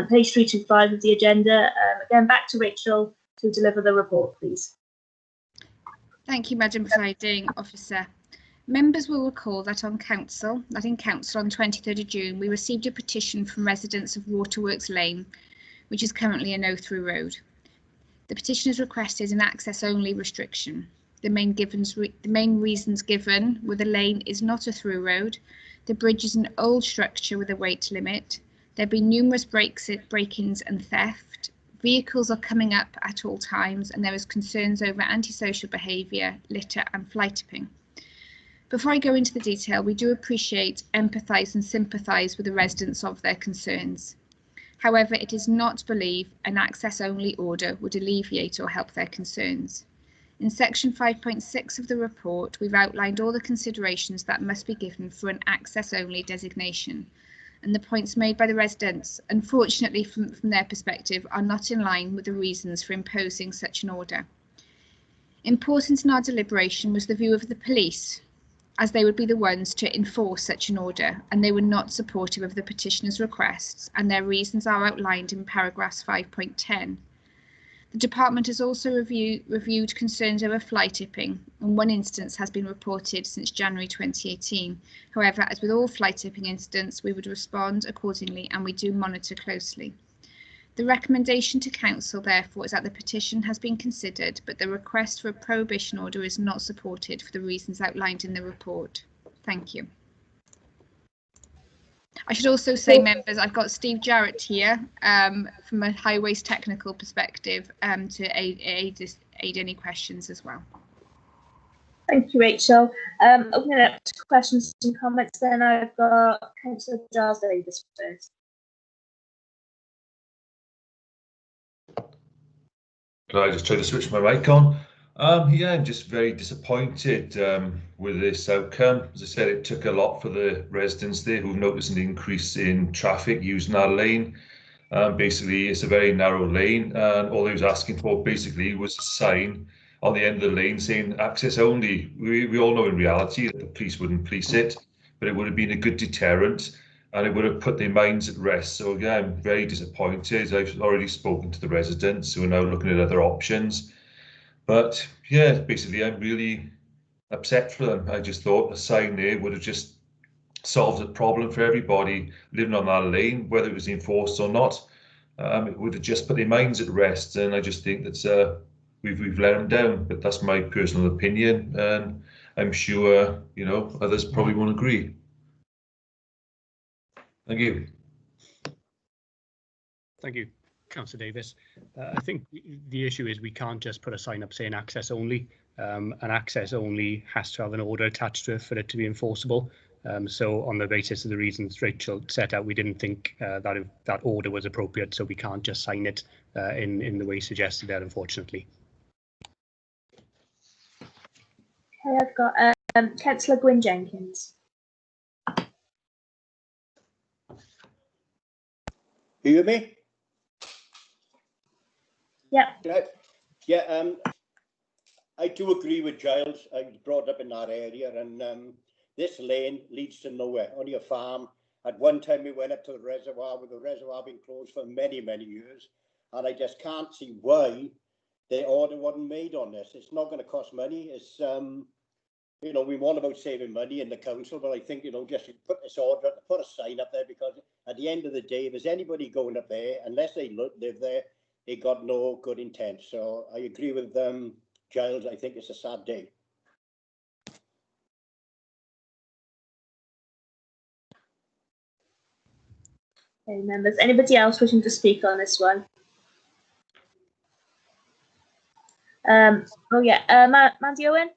Page 325 of the agenda. Again, back to Rachel to deliver the report, please. Thank you, Madam Presiding Officer. Members will recall that in Council on 23rd of June, we received a petition from residents of Waterworks Lane, which is currently a no-through road. The petitioners requested an access-only restriction. The main reasons given were the lane is not a through road, the bridge is an old structure with a weight limit, there have been numerous break-ins and theft, vehicles are coming up at all times, and there is concerns over antisocial behaviour, litter and fly tipping. Before I go into the detail, we do appreciate, empathise and sympathise with the residents of their concerns. However, it is not believed an access-only order would alleviate or help their concerns. In section 5.6 of the report, we've outlined all the considerations that must be given for an access-only designation, and the points made by the residents, unfortunately from their perspective, are not in line with the reasons for imposing such an order. Important in our deliberation was the view of the police, as they would be the ones to enforce such an order, and they were not supportive of the petitioners' requests, and their reasons are outlined in paragraphs 5.10. The department has also reviewed concerns over fly tipping, and one instance has been reported since January 2018. However, as with all fly tipping incidents, we would respond accordingly and we do monitor closely. The recommendation to Council, therefore, is that the petition has been considered, but the request for a prohibition order is not supported for the reasons outlined in the report. Thank you. I should also say, members, I've got Steve Jarrett here from a highways technical perspective to aid any questions as well. Thank you, Rachel. Opening it up to questions and comments, then I've got Councillor Giles Davis first. Could I just try to switch my mic on? Yeah, I'm just very disappointed with this outcome. As I said, it took a lot for the residents there who've noticed an increase in traffic using our lane. Basically, it's a very narrow lane, and all he was asking for basically was a sign on the end of the lane saying access only. We all know in reality that the police wouldn't police it, but it would have been a good deterrent and it would have put their minds at rest. So yeah, I'm very disappointed. I've already spoken to the residents who are now looking at other options. But yeah, basically, I'm really upset for them. I just thought a sign there would have just solved the problem for everybody living on that lane, whether it was enforced or not. It would have just put their minds at rest. And I just think that we've let them down. But that's my personal opinion, and I'm sure others probably won't agree. Thank you. Thank you, Councillor Davis. I think the issue is we can't just put a sign up saying access only. An access only has to have an order attached to it for it to be enforceable. So on the basis of the reasons Rachel set out, we didn't think that order was appropriate, so we can't just sign it in the way suggested there, unfortunately. Okay, I've got Councillor Gwyn Jenkins. You hear me? Yeah. Yeah. I do agree with Giles. I was brought up in that area, and this lane leads to nowhere. Only a farm. At one time, we went up to the reservoir, with the reservoir being closed for many, many years, and I just can't see why the order wasn't made on this. It's not going to cost money. It's we want about saving money in the council, but I think just put this order, put a sign up there, because at the end of the day, if there's anybody going up there, unless they live there, they got no good intent. So I agree with Giles. I think it's a sad day. Okay, members. Anybody else wishing to speak on this one? Mandy Owen.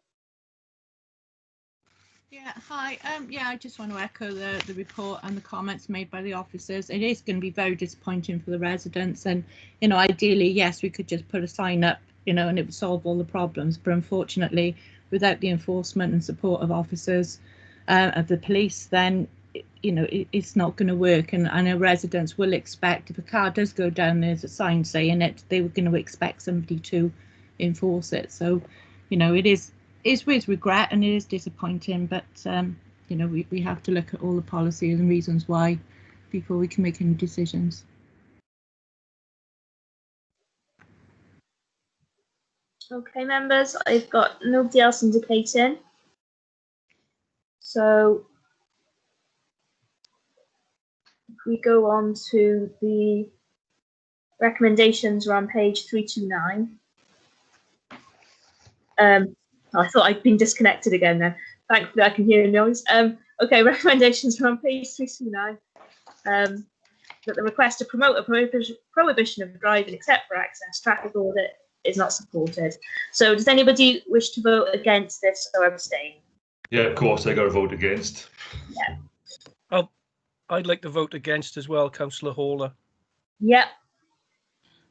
Yeah, hi. Yeah, I just want to echo the report and the comments made by the officers. It is going to be very disappointing for the residents, and ideally, yes, we could just put a sign up, and it would solve all the problems. But unfortunately, without the enforcement and support of officers of the police, then it's not going to work. And I know residents will expect, if a car does go down, there's a sign saying it, they were going to expect somebody to enforce it. So, it is with regret and it is disappointing, but we have to look at all the policies and reasons why before we can make any decisions. Okay, members, I've got nobody else indicating. So if we go on to the recommendations, are on page 329. I thought I'd been disconnected again then. Thankfully, I can hear a noise. Okay, recommendations are on page 329. That the request to promote a prohibition of driving except for access traffic order is not supported. So does anybody wish to vote against this or abstain? Yeah, of course, I got to vote against. Yeah. I'd like to vote against as well, Councillor Haller. Yep.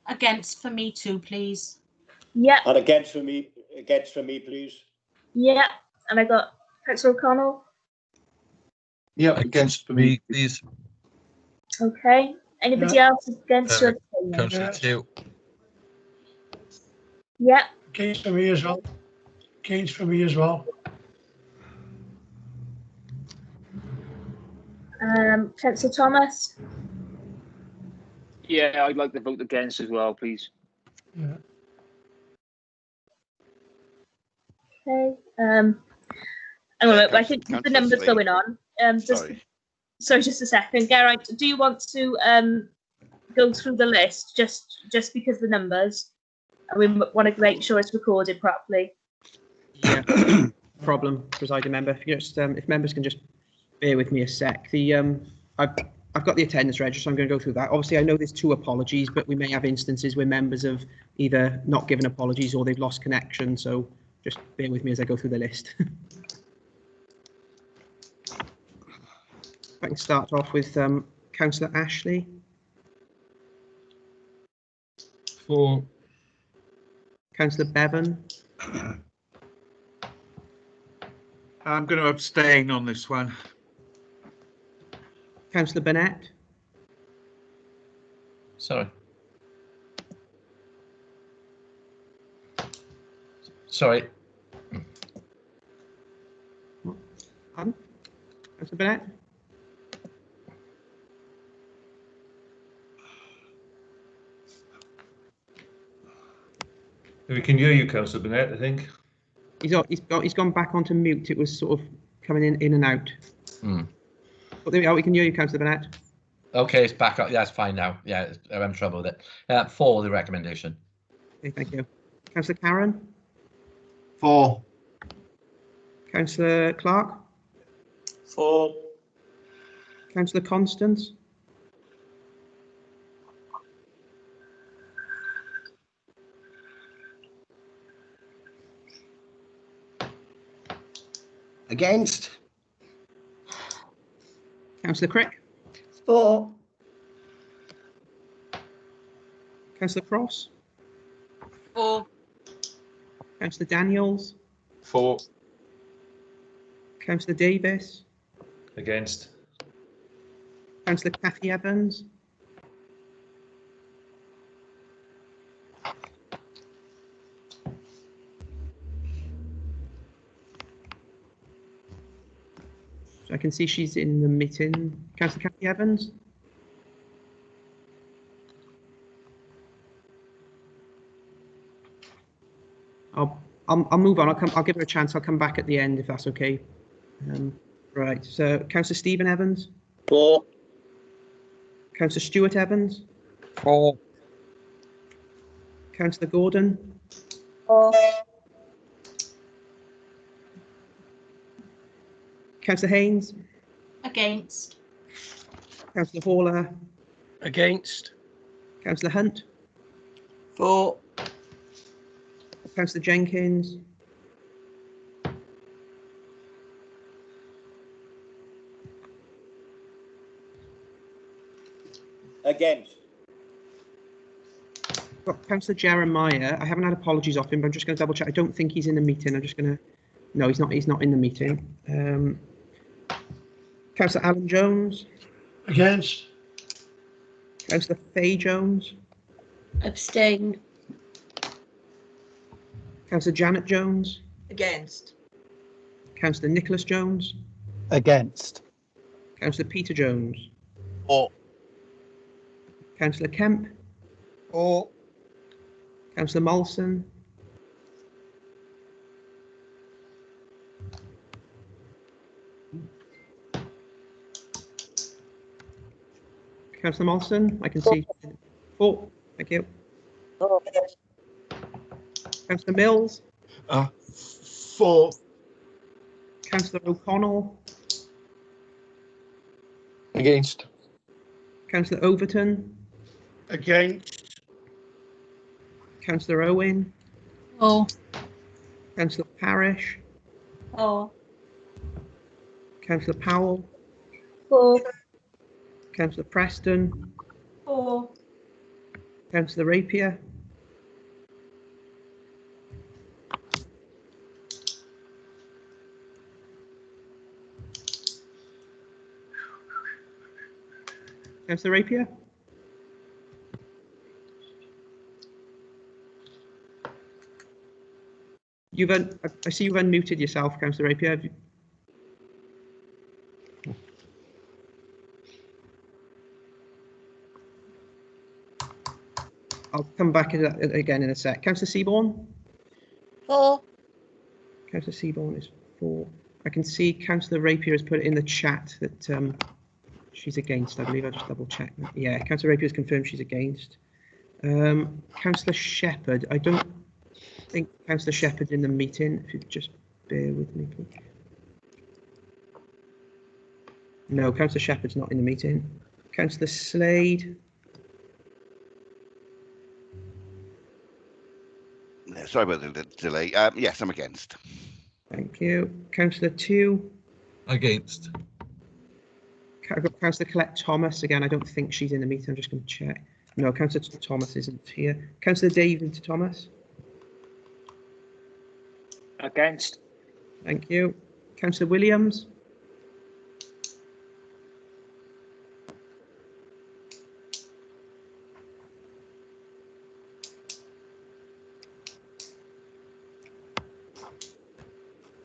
Against for me too, please. Yep. And against for me, please. Yep. And I got Councillor O'Connell. Yeah, against for me, please. Okay. Anybody else against or abstaining? Councillor Tew. Yep. Against for me as well. Against for me as well. Councillor Thomas. Yeah, I'd like to vote against as well, please. Yeah. Okay. Hang on, I think the numbers going on. Sorry, just a second. Geraint, do you want to go through the list just because the numbers? And we want to make sure it's recorded properly. Yeah, problem, presiding member. If members can just bear with me a sec. I've got the attendance register, so I'm going to go through that. Obviously, I know there's 2 apologies, but we may have instances where members have either not given apologies or they've lost connection. So just bear with me as I go through the list. I can start off with Councillor Ashley. 4. Councillor Bevan. I'm going to abstain on this one. Councillor Burnett. Sorry. Councillor Burnett. We can hear you, Councillor Burnett, I think. He's gone back onto mute. It was sort of coming in and out. But there we are. We can hear you, Councillor Burnett. Okay, it's back up. Yeah, it's fine now. Yeah, I'm having trouble with it. 4, the recommendation. Okay, thank you. Councillor Karen. 4. Councillor Clark. 4. Councillor Constance. Against. Councillor Crick. 4. Councillor Cross. 4. Councillor Daniels. 4. Councillor Davis. Against. Councillor Cathy Evans. So I can see she's in the meeting. Councillor Cathy Evans. I'll move on. I'll give her a chance. I'll come back at the end if that's okay. Right. So Councillor Stephen Evans. 4. Councillor Stuart Evans. 4. Councillor Gordon. 4. Councillor Haynes. Against. Councillor Haller. Against. Councillor Hunt. 4. Councillor Jenkins. Against. Got Councillor Jeremiah. I haven't had apologies off him, but I'm just going to double check. I don't think he's in the meeting. I'm just going to. No, he's not. He's not in the meeting. Councillor Alan Jones. Against. Councillor Faye Jones. Abstain. Councillor Janet Jones. Against. Councillor Nicholas Jones. Against. Councillor Peter Jones. 4. Councillor Kemp. 4. Councillor Molson. Councillor Molson, I can see. 4. Thank you. Councillor Mills. 4. Councillor O'Connell. Against. Councillor Overton. Against. Councillor Owen. 4. Councillor Parish. 4. Councillor Powell. 4. Councillor Preston. 4. Councillor Rapier. Councillor Rapier. I see you've unmuted yourself, Councillor Rapier. Have you... I'll come back again in a sec. Councillor Seaborn. 4. Councillor Seaborn is for. I can see Councillor Rapier has put it in the chat that she's against. I believe I'll just double check that. Yeah, Councillor Rapier has confirmed she's against. Councillor Shepherd, I don't think Councillor Shepherd's in the meeting. If you just bear with me, please. No, Councillor Shepherd's not in the meeting. Councillor Slade. Sorry about the delay. Yes, I'm against. Thank you. Councillor Tew. Against. I've got Councillor Colette Thomas. Again, I don't think she's in the meeting. I'm just going to check. No, Councillor Thomas isn't here. Councillor David Thomas. Against. Thank you. Councillor Williams.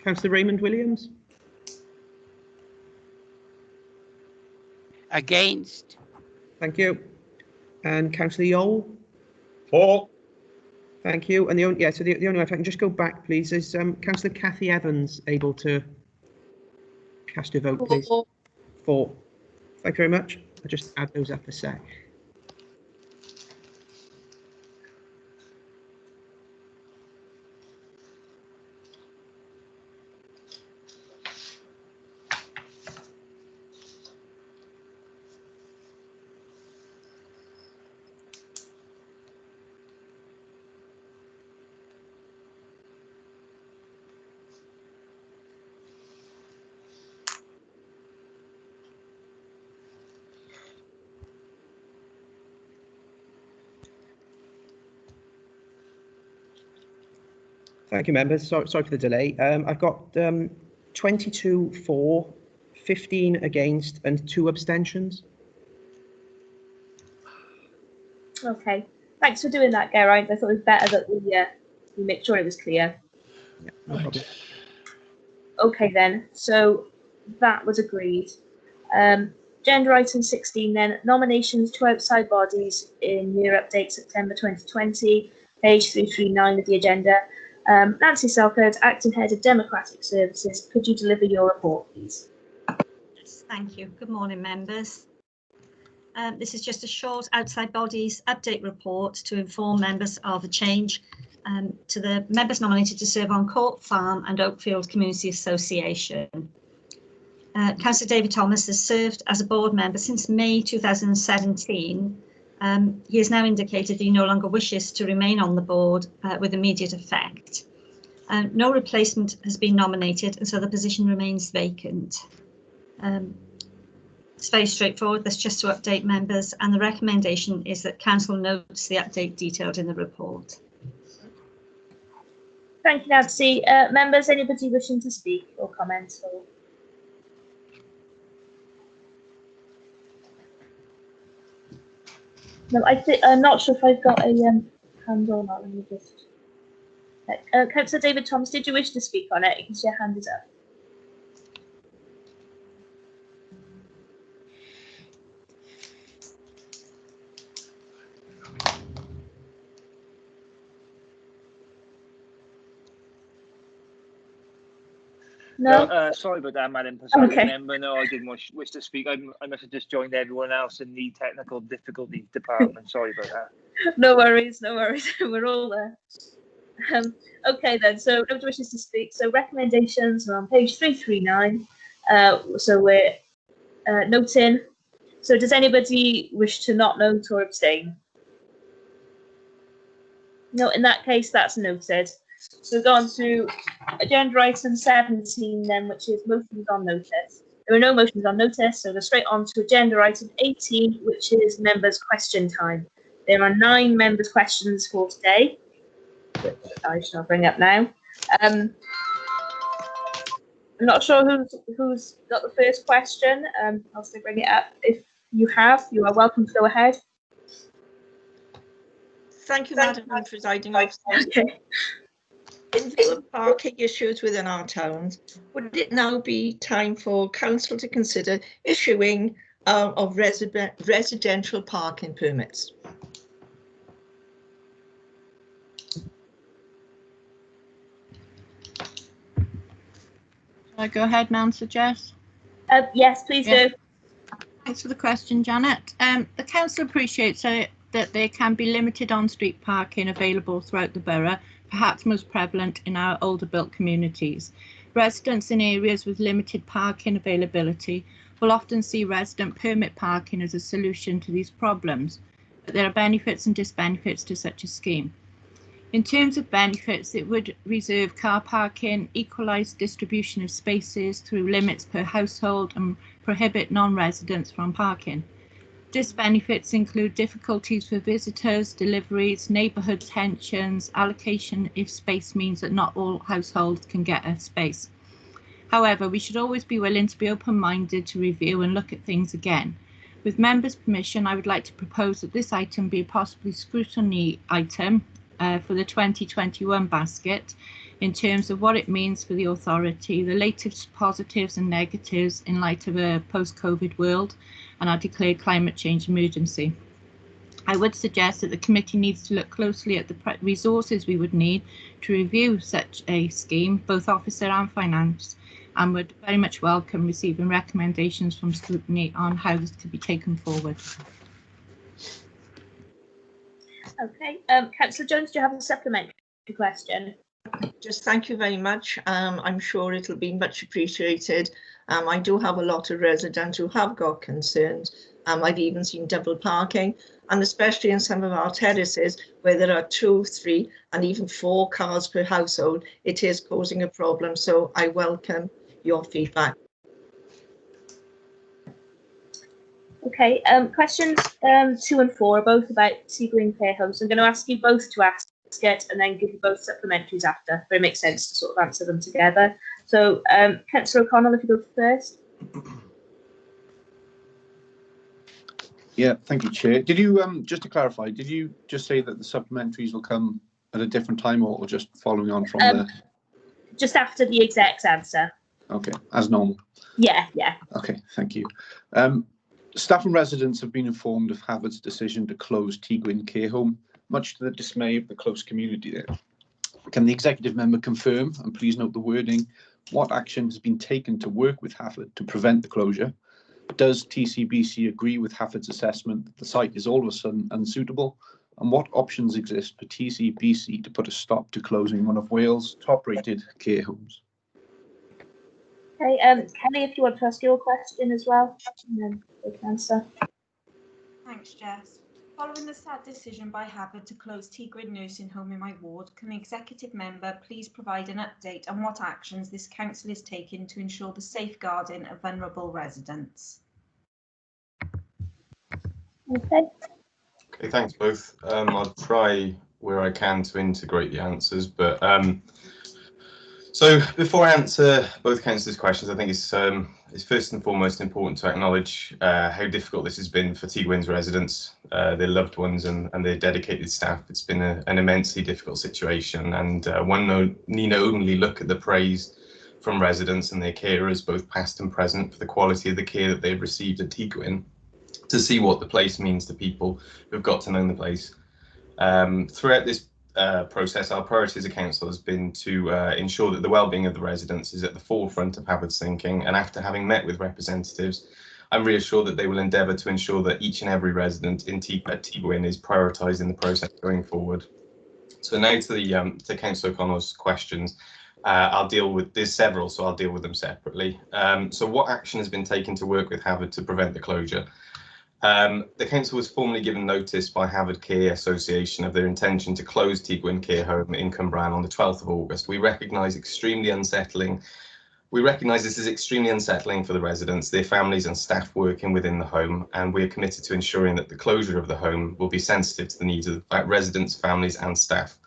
Councillor Raymond Williams. Against. Thank you. And Councillor Yole. For. Thank you. And the only one, if I can just go back, please, is Councillor Cathy Evans able to cast a vote, please? For. Thank you very much. I'll just add those up a sec. Thank you, members. Sorry for the delay. I've got 22 for, 15 against, and 2 abstentions. Okay. Thanks for doing that, Geraint. I thought it was better that we make sure it was clear. Yeah, no problem. Okay, then. So that was agreed. Agenda item 16 then, nominations to outside bodies in year update September 2020, page 339 of the agenda. Nancy Selkirk, Acting Head of Democratic Services, could you deliver your report, please? Yes, thank you. Good morning, members. This is just a short outside bodies update report to inform members of a change to the members nominated to serve on Court Farm and Oakfield Community Association. Councillor David Thomas has served as a board member since May 2017. He has now indicated that he no longer wishes to remain on the board with immediate effect. No replacement has been nominated, and so the position remains vacant. It's very straightforward. That's just to update members, and the recommendation is that Council notes the update detailed in the report. Thank you, Nancy. Members, anybody wishing to speak or comment? Or... No, I'm not sure if I've got a hand or not. Let me just check. Councillor David Thomas, did you wish to speak on it? You can see your hand is up. No. Sorry about that, Madam Presiding Okay. Member. No, I didn't wish to speak. I must have just joined everyone else in the technical difficulties department. Sorry about that. No worries, no worries. We're all there. Okay then, so nobody wishes to speak. So recommendations are on page 339. So we're noting. So does anybody wish to not note or abstain? No, in that case, that's noted. So we've gone to agenda item 17 then, which is motions on notice. There are no motions on notice, so we're straight on to agenda item 18, which is members' question time. There are 9 members' questions for today, which I shall bring up now. I'm not sure who's got the first question. I'll still bring it up. If you have, you are welcome to go ahead. Thank you, Madam Presiding Officer. Okay. In view of parking issues within our towns, would it now be time for Council to consider issuing of residential parking permits? I go ahead and answer, Jess? Yes, please Yeah. do. Thanks for the question, Janet. The council appreciates that there can be limited on-street parking available throughout the borough, perhaps most prevalent in our older built communities. Residents in areas with limited parking availability will often see resident permit parking as a solution to these problems, but there are benefits and disbenefits to such a scheme. In terms of benefits, it would reserve car parking, equalise distribution of spaces through limits per household, and prohibit non-residents from parking. Disbenefits include difficulties for visitors, deliveries, neighbourhood tensions, allocation if space means that not all households can get a space. However, we should always be willing to be open-minded to review and look at things again. With members' permission, I would like to propose that this item be a possibly scrutiny item for the 2021 basket in terms of what it means for the authority, the latest positives and negatives in light of a post-COVID world and our declared climate change emergency. I would suggest that the committee needs to look closely at the resources we would need to review such a scheme, both officer and finance, and would very much welcome receiving recommendations from scrutiny on how this could be taken forward. Okay, Councillor Jones, do you have a supplementary question? Just thank you very much. I'm sure it'll be much appreciated. I do have a lot of residents who have got concerns. I've even seen double parking, and especially in some of our terraces where there are 2, 3 and even 4 cars per household, it is causing a problem. So I welcome your feedback. Okay, questions 2 and 4 are both about Tŷ Gwyn Care Homes. I'm going to ask you both to ask it and then give you both supplementaries after, but it makes sense to sort of answer them together. So, Councillor O'Connell, if you go first. Yeah, thank you, Chair. Did you, just to clarify, did you just say that the supplementaries will come at a different time or just following on from the... Just after the exec's answer. Okay, as normal. Yeah, yeah. Okay, thank you. Staff and residents have been informed of Havard's decision to close Tŷ Gwyn Care Home, much to the dismay of the close community there. Can the executive member confirm, and please note the wording, what action has been taken to work with Havard to prevent the closure? Does TCBC agree with Havard's assessment that the site is all of a sudden unsuitable? And what options exist for TCBC to put a stop to closing one of Wales' top-rated care homes? Okay, Kelly, if you want to ask your question as well, and then we can answer. Thanks, Jess. Following the sad decision by Havard to close Tŷ Gwyn Nursing Home in my ward, can the executive member please provide an update on what actions this council is taking to ensure the safeguarding of vulnerable residents? Okay. Okay, thanks both. I'll try where I can to integrate the answers, but so before I answer both councillors' questions, I think it's first and foremost important to acknowledge how difficult this has been for Tŷ Gwyn's residents, their loved ones and their dedicated staff. It's been an immensely difficult situation, and one need only look at the praise from residents and their carers, both past and present, for the quality of the care that they've received at Tŷ Gwyn to see what the place means to people who've got to know the place. Throughout this process, our priority as a council has been to ensure that the well-being of the residents is at the forefront of Havard's thinking, and after having met with representatives, I'm reassured that they will endeavour to ensure that each and every resident at Tŷ Gwyn is prioritised in the process going forward. So now to Councillor O'Connell's questions. I'll deal with, there's several, so I'll deal with them separately. So what action has been taken to work with Havard to prevent the closure? The council was formally given notice by Havard Care Association of their intention to close Tŷ Gwyn Care Home in Cwmbran on the 12th of August. We recognise this is extremely unsettling for the residents, their families and staff working within the home, and we are committed to ensuring that the closure of the home will be sensitive to the needs of residents, families and staff.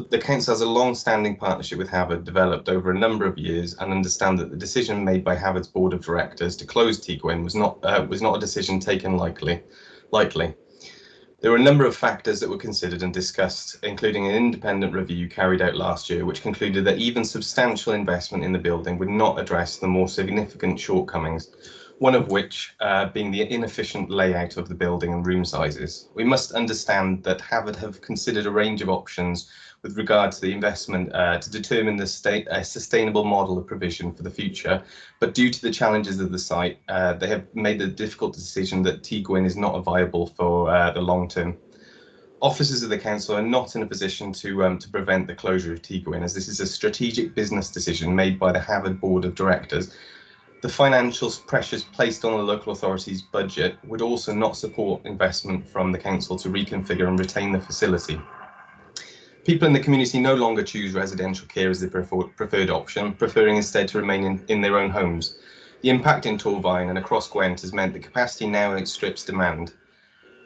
The council has a long-standing partnership with Havard developed over a number of years, and understand that the decision made by Havard's board of directors to close Tŷ Gwyn was not a decision taken lightly. There were a number of factors that were considered and discussed, including an independent review carried out last year, which concluded that even substantial investment in the building would not address the more significant shortcomings, one of which being the inefficient layout of the building and room sizes. We must understand that Havard have considered a range of options with regard to the investment to determine a sustainable model of provision for the future. But due to the challenges of the site, they have made the difficult decision that Tŷ Gwyn is not viable for the long term. Officers of the council are not in a position to prevent the closure of Tŷ Gwyn, as this is a strategic business decision made by the Hafod Board of Directors. The financial pressures placed on the local authority's budget would also not support investment from the council to reconfigure and retain the facility. People in the community no longer choose residential care as the preferred option, preferring instead to remain in their own homes. The impact in Torfaen and across Gwent has meant that capacity now outstrips demand.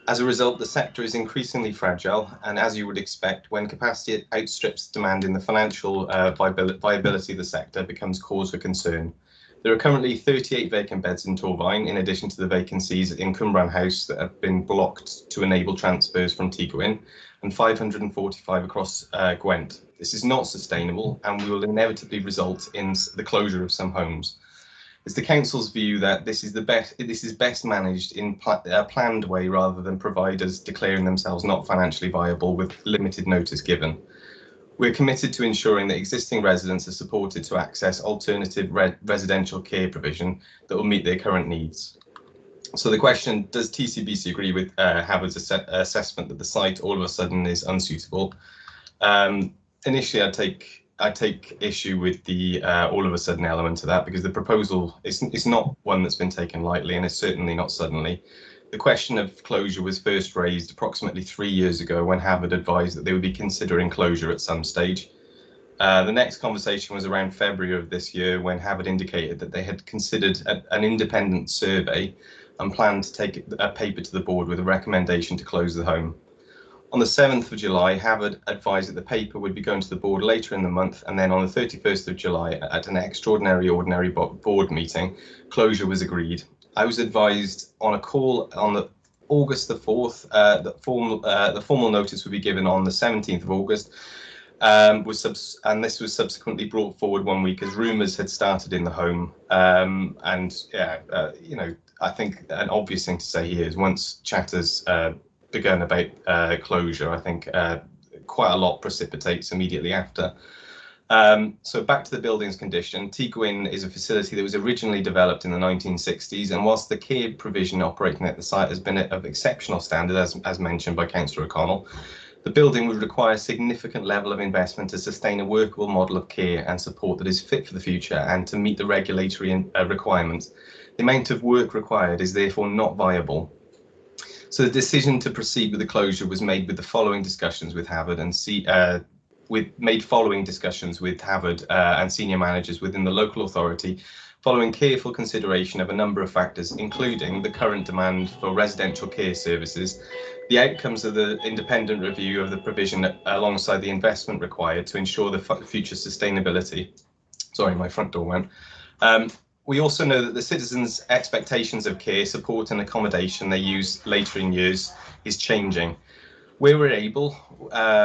As a result, the sector is increasingly fragile, and as you would expect, when capacity outstrips demand in the financial viability of the sector becomes cause for concern. There are currently 38 vacant beds in Torfaen, in addition to the vacancies in Cwmbran House that have been blocked to enable transfers from Tŷ Gwyn, and 545 across Gwent. This is not sustainable and will inevitably result in the closure of some homes. It's the council's view that this is best managed in a planned way rather than providers declaring themselves not financially viable with limited notice given. We're committed to ensuring that existing residents are supported to access alternative residential care provision that will meet their current needs. So the question, does TCBC agree with Hafod's assessment that the site all of a sudden is unsuitable? Initially, I'd take issue with the all of a sudden element to that, because the proposal is not one that's been taken lightly, and it's certainly not suddenly. The question of closure was first raised approximately 3 years ago when Hafod advised that they would be considering closure at some stage. The next conversation was around February of this year, when Hafod indicated that they had considered an independent survey and planned to take a paper to the board with a recommendation to close the home. On the 7th of July, Hafod advised that the paper would be going to the board later in the month, and then on the 31st of July, at an extraordinary ordinary board meeting, closure was agreed. I was advised on a call on the August the 4th that the formal notice would be given on the 17th of August, and this was subsequently brought forward 1 week as rumours had started in the home. You know, I think an obvious thing to say here is once chatters begun about closure, I think quite a lot precipitates immediately after. So back to the building's condition. Tŷ Gwyn is a facility that was originally developed in the 1960s, and whilst the care provision operating at the site has been of exceptional standard, as mentioned by Councillor O'Connell, the building would require a significant level of investment to sustain a workable model of care and support that is fit for the future and to meet the regulatory requirements. The amount of work required is therefore not viable. So the decision to proceed with the closure was made with the following discussions with Hafod and and senior managers within the local authority, following careful consideration of a number of factors, including the current demand for residential care services, the outcomes of the independent review of the provision alongside the investment required to ensure the future sustainability. Sorry, my front door went. We also know that the citizens' expectations of care, support and accommodation they use later in years is changing. Where we're able,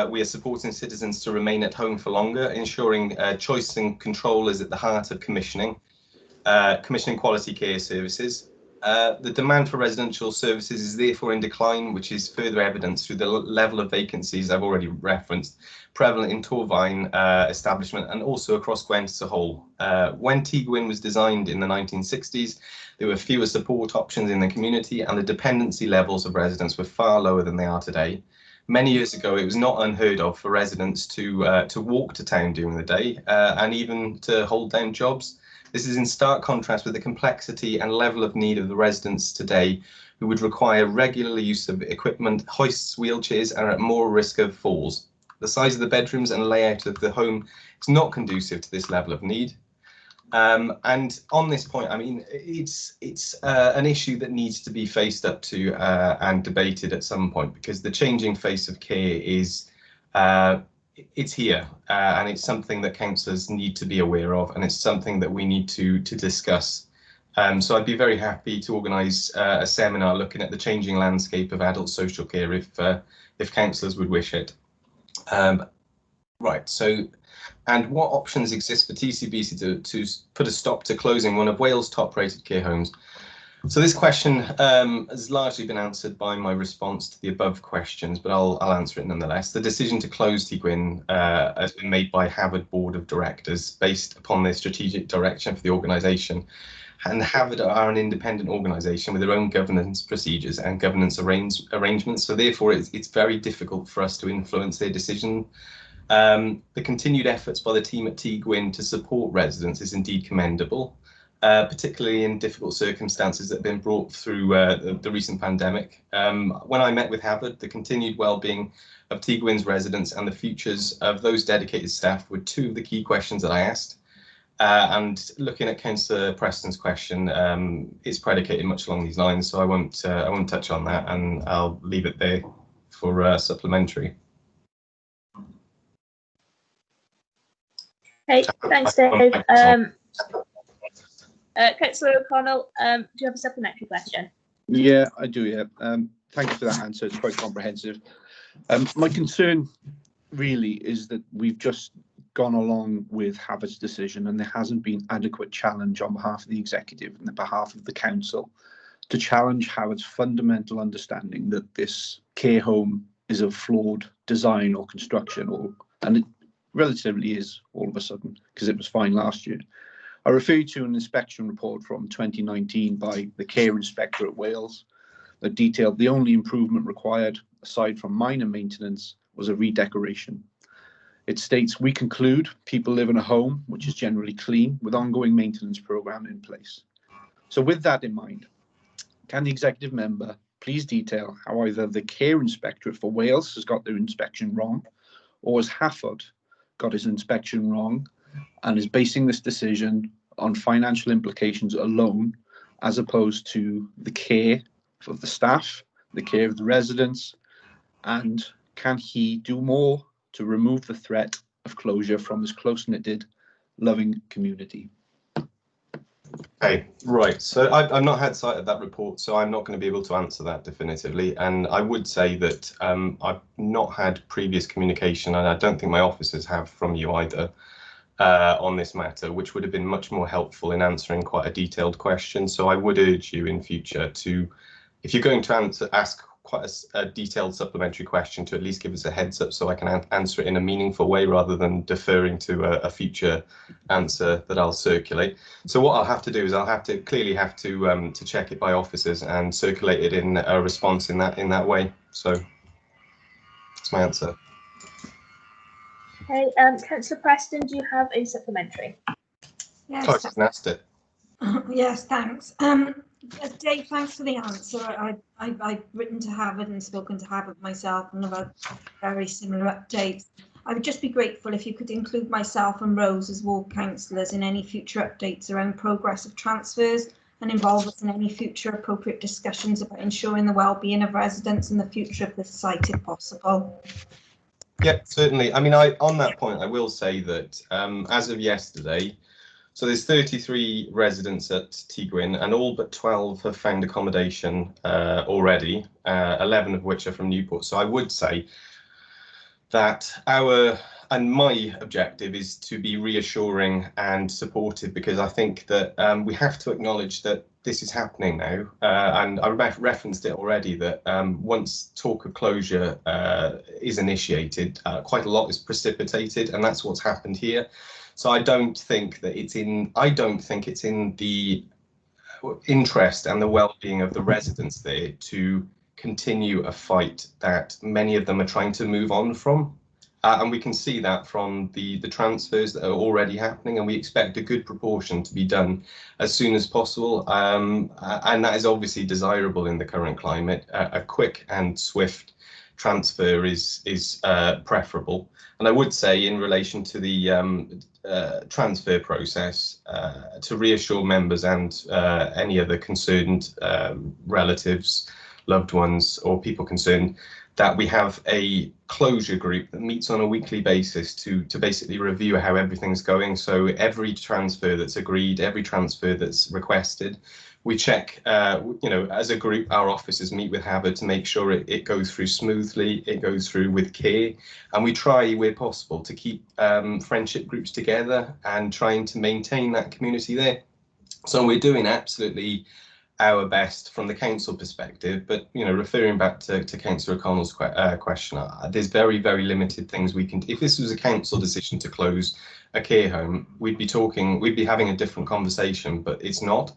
we are supporting citizens to remain at home for longer, ensuring choice and control is at the heart of commissioning quality care services. The demand for residential services is therefore in decline, which is further evidenced through the level of vacancies I've already referenced, prevalent in Torfaen establishment and also across Gwent as a whole. When Tŷ Gwyn was designed in the 1960s, there were fewer support options in the community and the dependency levels of residents were far lower than they are today. Many years ago, it was not unheard of for residents to walk to town during the day and even to hold down jobs. This is in stark contrast with the complexity and level of need of the residents today, who would require regular use of equipment, hoists, wheelchairs, and are at more risk of falls. The size of the bedrooms and layout of the home is not conducive to this level of need. And on this point, I mean, it's an issue that needs to be faced up to and debated at some point, because the changing face of care is it's here and it's something that councillors need to be aware of, and it's something that we need to discuss. So I'd be very happy to organise a seminar looking at the changing landscape of adult social care if councillors would wish it. Right, so, and what options exist for TCBC to put a stop to closing one of Wales' top-rated care homes? So this question has largely been answered by my response to the above questions, but I'll answer it nonetheless. The decision to close Tŷ Gwyn has been made by Harvard Board of Directors based upon their strategic direction for the organisation. And Harvard are an independent organisation with their own governance procedures and governance arrangements. So therefore, it's very difficult for us to influence their decision. The continued efforts by the team at Tŷ Gwyn to support residents is indeed commendable. Particularly in difficult circumstances that have been brought through the recent pandemic. When I met with Harvard, the continued well-being of Tŷ Gwyn's residents and the futures of those dedicated staff were two of the key questions that I asked. And looking at Councillor Preston's question, it's predicated much along these lines, so I won't touch on that, and I'll leave it there for supplementary. Okay, thanks, Dave. Councillor O'Connell, do you have a supplementary question? Yeah, I do. Yeah. Thank you for that answer. It's quite comprehensive. My concern really is that we've just gone along with Harvard's decision, and there hasn't been adequate challenge on behalf of the executive and on behalf of the council to challenge Harvard's fundamental understanding that this care home is a flawed design or construction, and it relatively is all of a sudden, because it was fine last year. I refer you to an inspection report from 2019 by the care inspector at Wales that detailed the only improvement required, aside from minor maintenance, was a redecoration. It states, we conclude people live in a home which is generally clean with ongoing maintenance program in place. So with that in mind, can the executive member please detail how either the care inspectorate for Wales has got their inspection wrong, or has Harvard got his inspection wrong and is basing this decision on financial implications alone, as opposed to the care of the staff, the care of the residents, and can he do more to remove the threat of closure from this close-knitted, loving community? Okay, right. So I've not had sight of that report, so I'm not going to be able to answer that definitively. And I would say that I've not had previous communication, and I don't think my officers have from you either, on this matter, which would have been much more helpful in answering quite a detailed question. So I would urge you in future to, if you're going to ask quite a detailed supplementary question, to at least give us a heads up so I can answer it in a meaningful way rather than deferring to a future answer that I'll circulate. So what I'll have to do is I'll have to to check it by officers and circulate it in a response in that way. So that's my answer. Okay, Councillor Preston, do you have a supplementary? Yes. I just asked it. Yes, thanks. Dave, thanks for the answer. I've written to Harvard and spoken to Harvard myself, and I've had very similar updates. I would just be grateful if you could include myself and Rose as ward councillors in any future updates around progress of transfers, and involve us in any future appropriate discussions about ensuring the well-being of residents and the future of this site if possible. Yeah, certainly. I mean, on that point, I will say that as of yesterday, so there's 33 residents at Tŷ Gwyn, and all but 12 have found accommodation already, 11 of which are from Newport. So I would say that my objective is to be reassuring and supportive, because I think that we have to acknowledge that this is happening now, and I referenced it already, that once talk of closure is initiated, quite a lot is precipitated, and that's what's happened here. So I don't think it's in the interest and the well-being of the residents there to continue a fight that many of them are trying to move on from. And we can see that from the transfers that are already happening, and we expect a good proportion to be done as soon as possible. And that is obviously desirable in the current climate. A quick and swift transfer is preferable. And I would say, in relation to the transfer process, to reassure members and any other concerned relatives, loved ones, or people concerned, that we have a closure group that meets on a weekly basis to basically review how everything's going. So every transfer that's agreed, every transfer that's requested, we check, as a group, our officers meet with Harvard to make sure it goes through smoothly, it goes through with care, and we try, where possible, to keep friendship groups together and trying to maintain that community there. So we're doing absolutely our best from the council perspective, but referring back to Councillor O'Connell's question, there's very, very limited things we can. If this was a council decision to close a care home, we'd be having a different conversation, but it's not.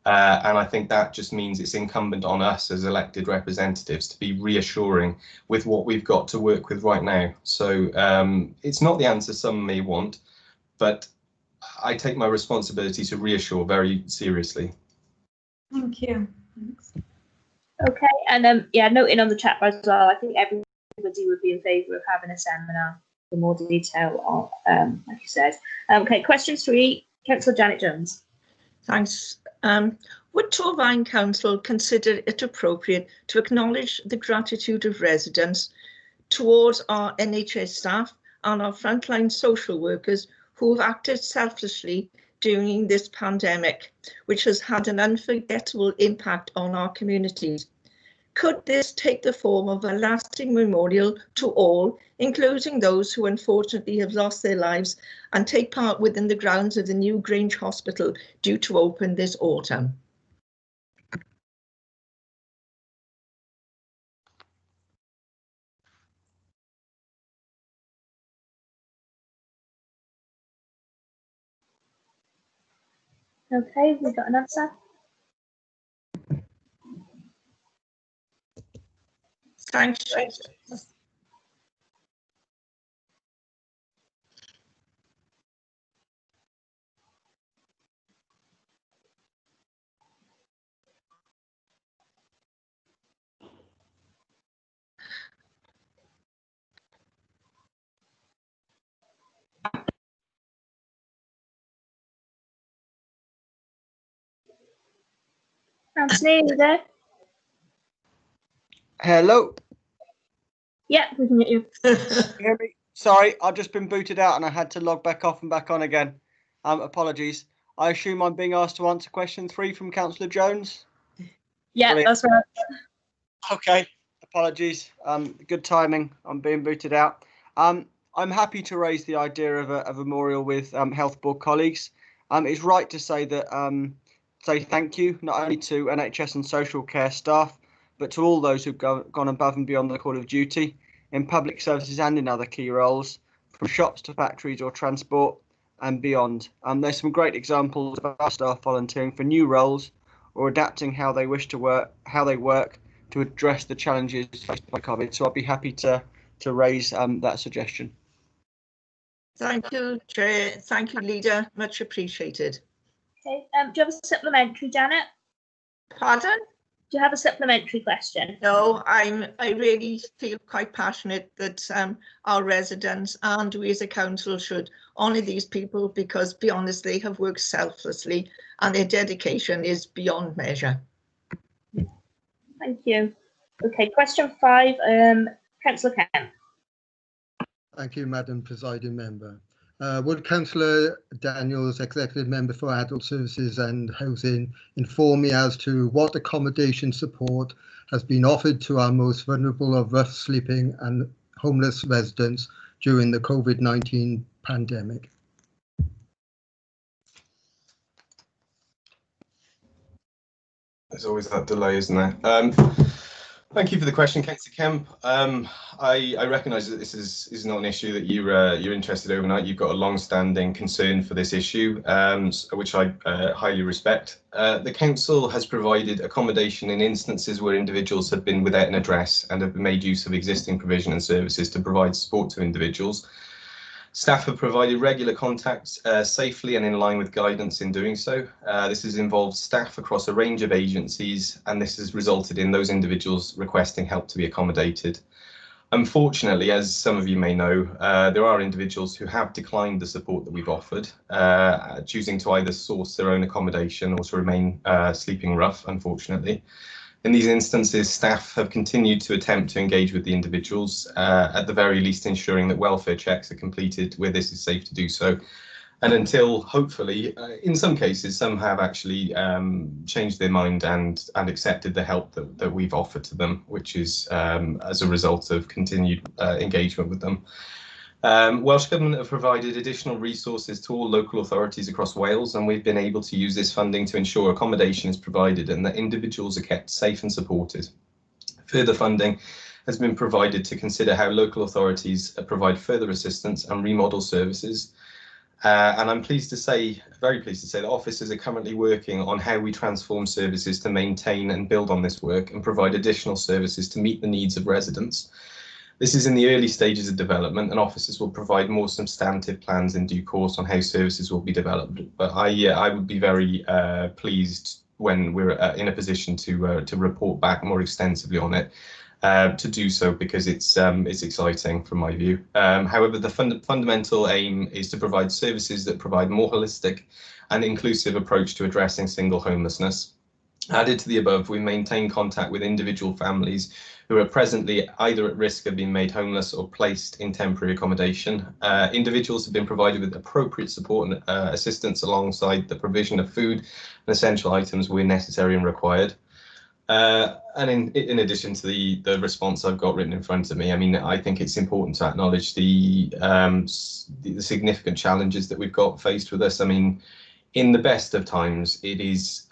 And I think that just means it's incumbent on us as elected representatives to be reassuring with what we've got to work with right now. So it's not the answer some may want, but I take my responsibility to reassure very seriously. Thank you. Thanks. Okay, and yeah, noting on the chat as well, I think everybody would be in favour of having a seminar for more detail on, like you said. Okay, question 3, Councillor Janet Jones. Thanks. Would Torfaen Council consider it appropriate to acknowledge the gratitude of residents towards our NHS staff and our frontline social workers who have acted selflessly during this pandemic, which has had an unforgettable impact on our communities? Could this take the form of a lasting memorial to all, including those who unfortunately have lost their lives, and take part within the grounds of the new Grange Hospital due to open this autumn? Okay, we got an answer. Thanks. Anthony, are you there? Hello. Yeah, we can get you. Hear me? Sorry, I've just been booted out and I had to log back off and back on again. Apologies. I assume I'm being asked to answer question 3 from Councillor Jones. Yeah, Brilliant. that's right. Okay, apologies. Good timing. I'm being booted out. I'm happy to raise the idea of a memorial with Health Board colleagues. It's right to say that say thank you not only to NHS and social care staff, but to all those who've gone above and beyond the call of duty in public services and in other key roles, from shops to factories or transport and beyond. There's some great examples of our staff volunteering for new roles or adapting how they wish to work, to address the challenges faced by COVID. So I'd be happy to raise that suggestion. Thank you, Chair. Thank you, Leader. Much appreciated. Okay, do you have a supplementary, Janet? Pardon? Do you have a supplementary question? No, I really feel quite passionate that our residents and we as a council should honour these people because, to be honest, they have worked selflessly and their dedication is beyond measure. Thank you. Okay, question 5, Councillor Kemp. Thank you, Madam Presiding Member. Would Councillor Daniels, Executive Member for Adult Services and Housing, inform me as to what accommodation support has been offered to our most vulnerable of rough sleeping and homeless residents during the COVID-19 pandemic? There's always that delay, isn't there? Thank you for the question, Councillor Kemp. I recognise that this is not an issue that you're interested overnight. You've got a long-standing concern for this issue, which I highly respect. The council has provided accommodation in instances where individuals have been without an address and have made use of existing provision and services to provide support to individuals. Staff have provided regular contacts safely and in line with guidance in doing so. This has involved staff across a range of agencies, and this has resulted in those individuals requesting help to be accommodated. Unfortunately, as some of you may know, there are individuals who have declined the support that we've offered, choosing to either source their own accommodation or to remain sleeping rough, unfortunately. In these instances, staff have continued to attempt to engage with the individuals, at the very least ensuring that welfare checks are completed where this is safe to do so. And until, hopefully, in some cases, some have actually changed their mind and accepted the help that we've offered to them, which is as a result of continued engagement with them. Welsh Government have provided additional resources to all local authorities across Wales, and we've been able to use this funding to ensure accommodation is provided and that individuals are kept safe and supported. Further funding has been provided to consider how local authorities provide further assistance and remodel services. And I'm pleased to say, very pleased to say, that officers are currently working on how we transform services to maintain and build on this work and provide additional services to meet the needs of residents. This is in the early stages of development, and officers will provide more substantive plans in due course on how services will be developed. But I would be very pleased when we're in a position to report back more extensively on it. To do so, because it's exciting from my view. However, the fundamental aim is to provide services that provide more holistic and inclusive approach to addressing single homelessness. Added to the above, we maintain contact with individual families who are presently either at risk of being made homeless or placed in temporary accommodation. Individuals have been provided with appropriate support and assistance alongside the provision of food and essential items where necessary and required. And in addition to the response I've got written in front of me, I mean, I think it's important to acknowledge the significant challenges that we've got faced with us. I mean, in the best of times, it is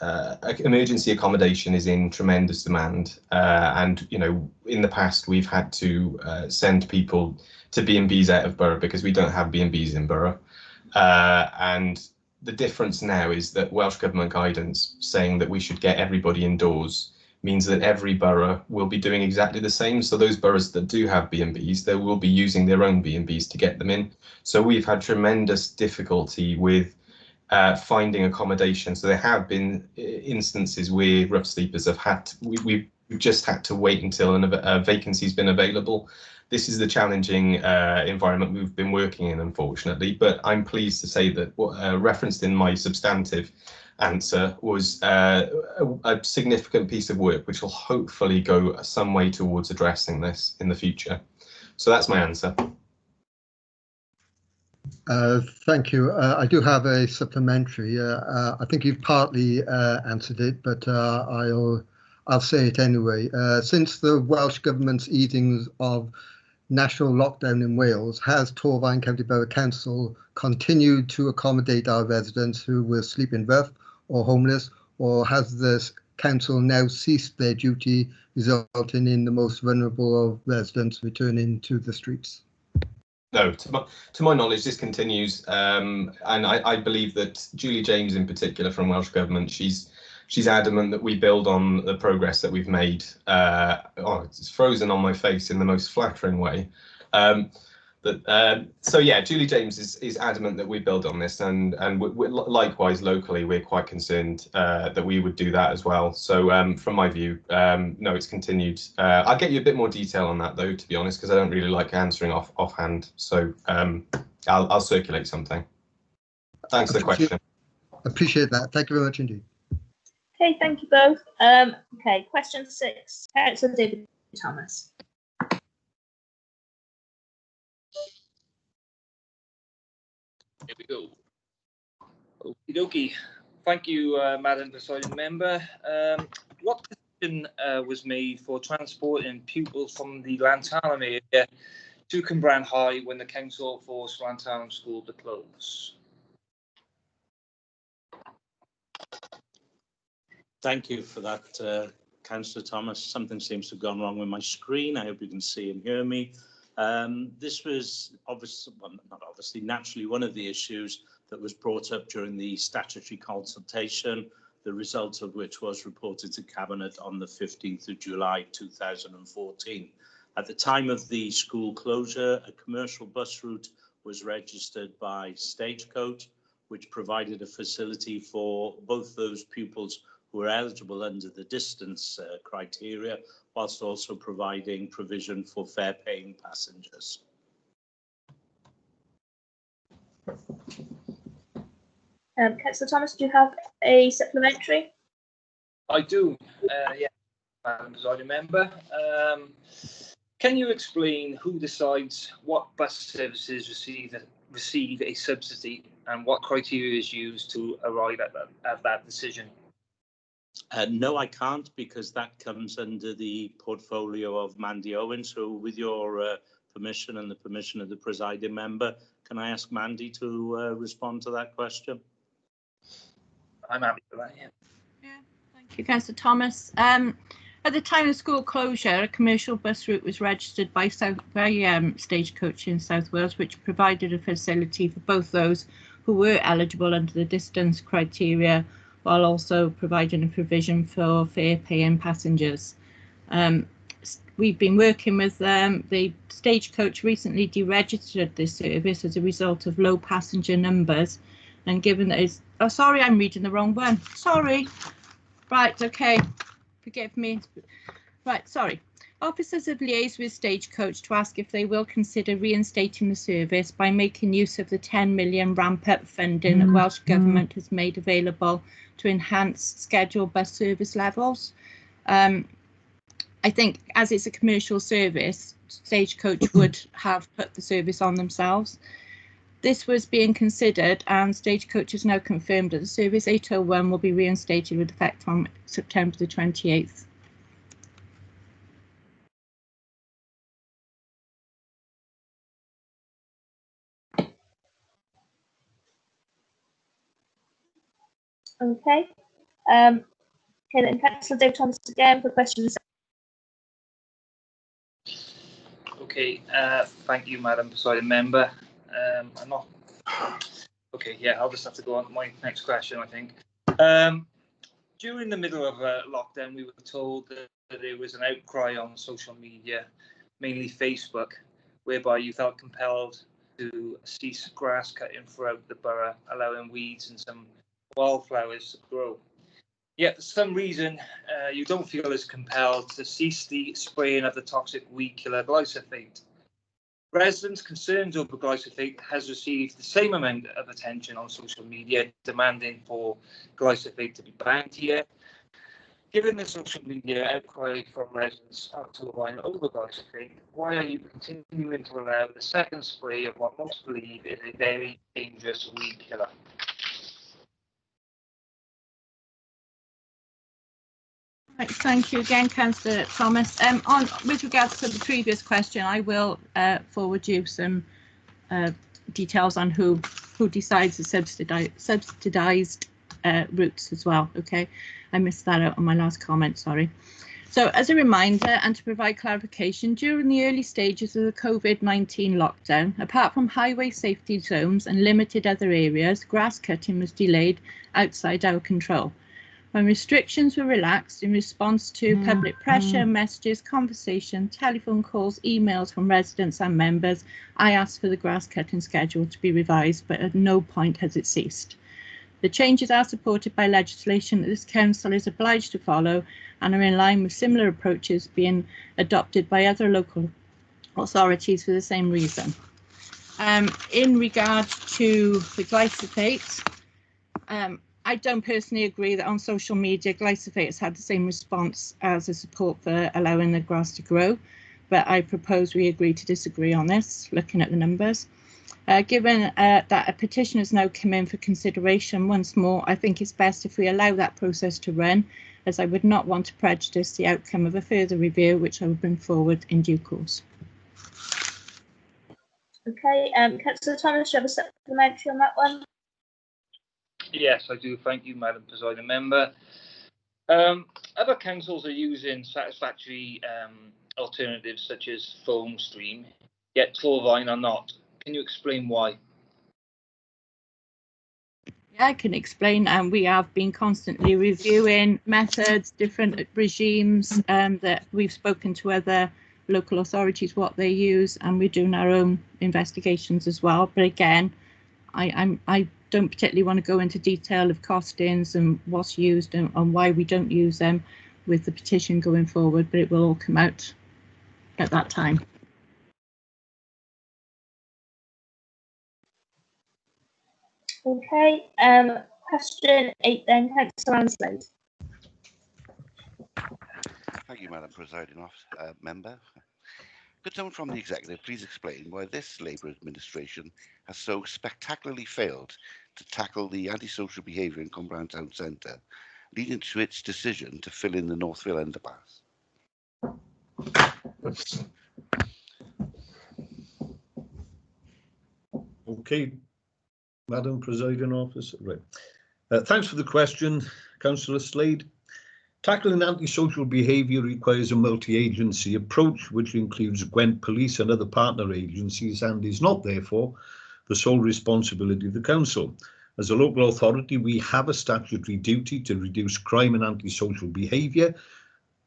emergency accommodation is in tremendous demand, and you know, in the past we've had to send people to B&Bs out of borough because we don't have B&Bs in borough, and the difference now is that Welsh Government guidance saying that we should get everybody indoors means that every borough will be doing exactly the same. So those boroughs that do have B&Bs, they will be using their own B&Bs to get them in. So we've had tremendous difficulty with finding accommodation. So there have been instances where rough sleepers have had to, we've just had to wait until a vacancy's been available. This is the challenging environment we've been working in, unfortunately, but I'm pleased to say that what referenced in my substantive answer was a significant piece of work which will hopefully go some way towards addressing this in the future. So that's my answer. Thank you. I do have a supplementary. I think you've partly answered it, but I'll say it anyway. Since the Welsh Government's easing of national lockdown in Wales, has Torfaen County Borough Council continued to accommodate our residents who were sleeping rough or homeless, or has the council now ceased their duty, resulting in the most vulnerable of residents returning to the streets? No, to my knowledge, this continues, and I believe that Julie James, in particular, from Welsh Government, she's adamant that we build on the progress that we've made. Oh, it's frozen on my face in the most flattering way. So yeah, Julie James is adamant that we build on this, and likewise locally, we're quite concerned that we would do that as well. So from my view, no, it's continued. I'll get you a bit more detail on that though, to be honest, because I don't really like answering offhand. So I'll circulate something. Thanks for the question. Appreciate that. Thank you very much indeed. Okay, thank you both. Okay, question 6, Councillor David Thomas. Here we go. Okie dokie. Thank you, Madam Presiding Member. What decision was made for transporting pupils from the Llantarnam area to Cwmbran High when the council forced Llantarnam School to close? Thank you for that, Councillor Thomas. Something seems to have gone wrong with my screen. I hope you can see and hear me. This was obviously, well, not obviously, naturally one of the issues that was brought up during the statutory consultation, the result of which was reported to Cabinet on the 15th of July 2014. At the time of the school closure, a commercial bus route was registered by Stagecoach, which provided a facility for both those pupils who were eligible under the distance criteria, whilst also providing provision for fare-paying passengers. Councillor Thomas, do you have a supplementary? I do, yeah, Madam Presiding Member. Can you explain who decides what bus services receive a subsidy and what criteria is used to arrive at that decision? No, I can't, because that comes under the portfolio of Mandy Owens, who, with your permission and the permission of the presiding member. Can I ask Mandy to respond to that question? I'm happy for that, yeah. Thank you, Councillor Thomas. At the time of school closure, a commercial bus route was registered by Stagecoach in South Wales, which provided a facility for both those who were eligible under the distance criteria, while also providing a provision for fare paying passengers. We've been working with them. The Stagecoach recently deregistered this service as a result of low passenger numbers, and given that it's, oh sorry, I'm reading the wrong one. Sorry. Right, okay. Forgive me. Right, sorry. Officers have liaised with Stagecoach to ask if they will consider reinstating the service by making use of the 10 million ramp-up funding that Welsh Government has made available to enhance scheduled bus service levels. I think as it's a commercial service, Stagecoach would have put the service on themselves. This was being considered, and Stagecoach has now confirmed that the service 801 will be reinstated with effect from September the 28th. Okay. Okay, then Councillor Dave Thomas again for questions. Okay, thank you, Madam Presiding Member. I'm not. Okay, yeah, I'll just have to go on to my next question, I think. During the middle of lockdown, we were told that there was an outcry on social media, mainly Facebook, whereby you felt compelled to cease grass cutting throughout the borough, allowing weeds and some wildflowers to grow. Yet for some reason, you don't feel as compelled to cease the spraying of the toxic weed killer glyphosate. Residents' concerns over glyphosate has received the same amount of attention on social media, demanding for glyphosate to be banned here. Given the social media outcry from residents to line over glyphosate, why are you continuing to allow the second spray of what most believe is a very dangerous weed killer? Right, thank you again, Councillor Thomas. With regards to the previous question, I will forward you some details on who decides the subsidised routes as well. Okay, I missed that out on my last comment. Sorry. So, as a reminder and to provide clarification, during the early stages of the COVID-19 lockdown, apart from highway safety zones and limited other areas, grass cutting was delayed outside our control. When restrictions were relaxed in response to public pressure, messages, conversation, telephone calls, emails from residents and members, I asked for the grass cutting schedule to be revised, but at no point has it ceased. The changes are supported by legislation that this council is obliged to follow and are in line with similar approaches being adopted by other local authorities for the same reason. In regard to the glyphosate, I don't personally agree that on social media glyphosate has had the same response as the support for allowing the grass to grow, but I propose we agree to disagree on this, looking at the numbers. Given that a petition has now come in for consideration once more, I think it's best if we allow that process to run, as I would not want to prejudice the outcome of a further review, which I will bring forward in due course. Okay, Councillor Thomas, do you have a supplementary on that one? Yes, I do. Thank you, Madam Presiding Member. Other councils are using satisfactory alternatives such as foam stream, yet Torvine are not. Can you explain why? Yeah, I can explain. We have been constantly reviewing methods, different regimes, that we've spoken to other local authorities what they use, and we're doing our own investigations as well. But again, I don't particularly want to go into detail of costings and what's used and why we don't use them with the petition going forward, but it will all come out at that time. Okay, question 8 then, Councillor Ansley. Thank you, Madam Presiding Member. Could someone from the Executive please explain why this Labour administration has so spectacularly failed to tackle the antisocial behaviour in Cwmbran Town Centre, leading to its decision to fill in the Northville underpass? Okay, Madam Presiding Officer. Right. Thanks for the question, Councillor Slade. Tackling antisocial behaviour requires a multi-agency approach which includes Gwent Police and other partner agencies and is not therefore the sole responsibility of the Council. As a local authority, we have a statutory duty to reduce crime and antisocial behaviour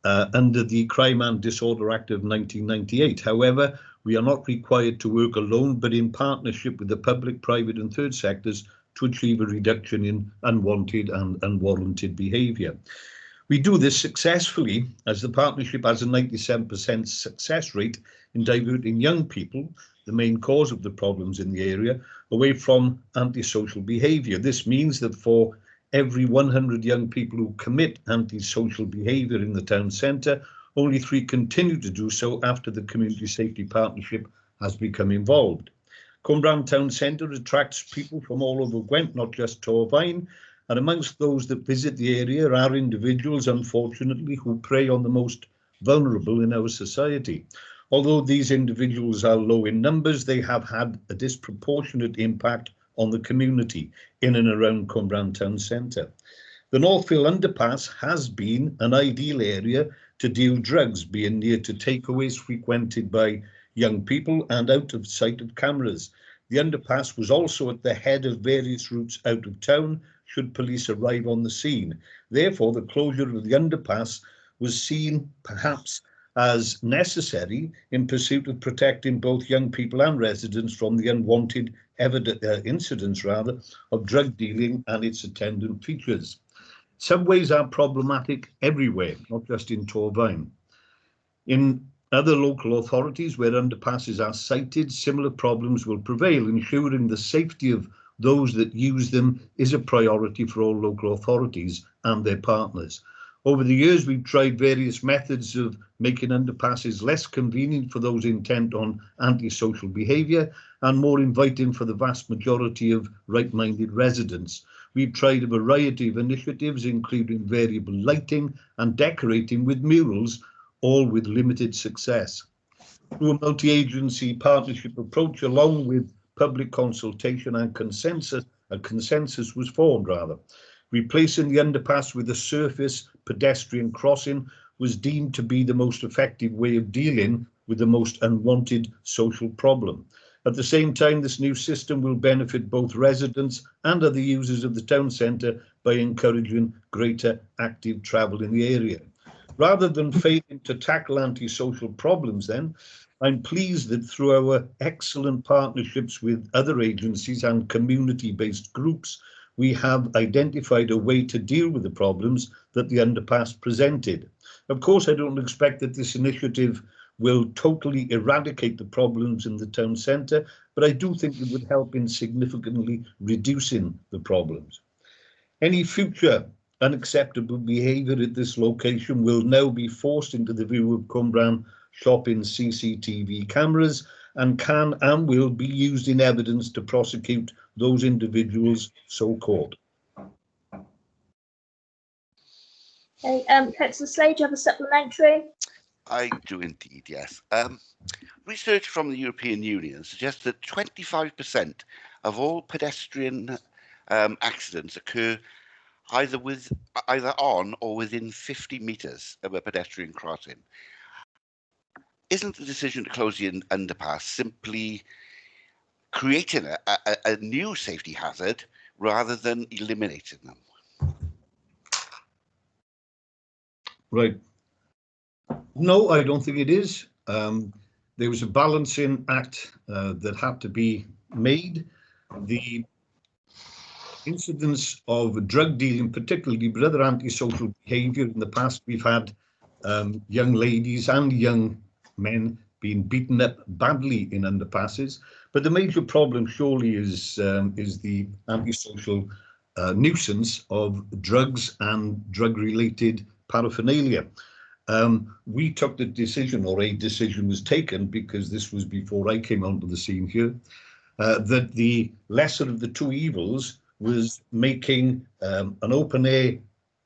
under the Crime and Disorder Act of 1998. However, we are not required to work alone, but in partnership with the public, private and third sectors to achieve a reduction in unwanted and unwarranted behaviour. We do this successfully as the partnership has a 97% success rate in diverting young people, the main cause of the problems in the area, away from antisocial behaviour. This means that for every 100 young people who commit antisocial behaviour in the town centre, only 3 continue to do so after the Community Safety Partnership has become involved. Cwmbran Town Centre attracts people from all over Gwent, not just Torfaen, and amongst those that visit the area are individuals, unfortunately, who prey on the most vulnerable in our society. Although these individuals are low in numbers, they have had a disproportionate impact on the community in and around Cwmbran Town Centre. The Northfield Underpass has been an ideal area to deal drugs, being near to takeaways frequented by young people and out of sight of cameras. The underpass was also at the head of various routes out of town should police arrive on the scene. Therefore, the closure of the underpass was seen perhaps as necessary in pursuit of protecting both young people and residents from the unwanted incidents of drug dealing and its attendant features. Subways are problematic everywhere, not just in Torfaen. In other local authorities where underpasses are sited, similar problems will prevail. Ensuring the safety of those that use them is a priority for all local authorities and their partners. Over the years, we've tried various methods of making underpasses less convenient for those intent on antisocial behaviour and more inviting for the vast majority of right-minded residents. We've tried a variety of initiatives, including variable lighting and decorating with murals, all with limited success. Through a multi-agency partnership approach, along with public consultation and a consensus was formed. Replacing the underpass with a surface pedestrian crossing was deemed to be the most effective way of dealing with the most unwanted social problem. At the same time, this new system will benefit both residents and other users of the town centre by encouraging greater active travel in the area. Rather than failing to tackle antisocial problems then, I'm pleased that through our excellent partnerships with other agencies and community-based groups, we have identified a way to deal with the problems that the underpass presented. Of course, I don't expect that this initiative will totally eradicate the problems in the town centre, but I do think it would help in significantly reducing the problems. Any future unacceptable behaviour at this location will now be forced into the view of Cwmbran Shopping CCTV cameras and can and will be used in evidence to prosecute those individuals so caught. Okay, Councillor Slade, do you have a supplementary? I do indeed, yes. Research from the European Union suggests that 25% of all pedestrian accidents occur either on or within 50 metres of a pedestrian crossing. Isn't the decision to close the underpass simply creating a new safety hazard rather than eliminating them? Right. No, I don't think it is. There was a balancing act that had to be made. The incidents of drug dealing, particularly, but other antisocial behaviour in the past, we've had young ladies and young men being beaten up badly in underpasses. But the major problem surely is the antisocial nuisance of drugs and drug-related paraphernalia. We took the decision, or a decision was taken, because this was before I came onto the scene here, that the lesser of the two evils was making an open-air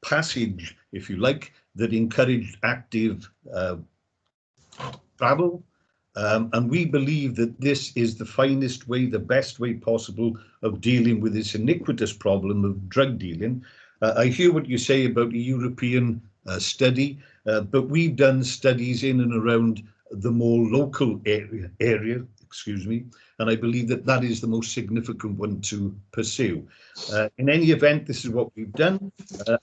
passage, if you like, that encouraged active travel And we believe that this is the finest way, the best way possible of dealing with this iniquitous problem of drug dealing. I hear what you say about a European study, but we've done studies in and around the more local area, excuse me, and I believe that that is the most significant one to pursue. In any event, this is what we've done.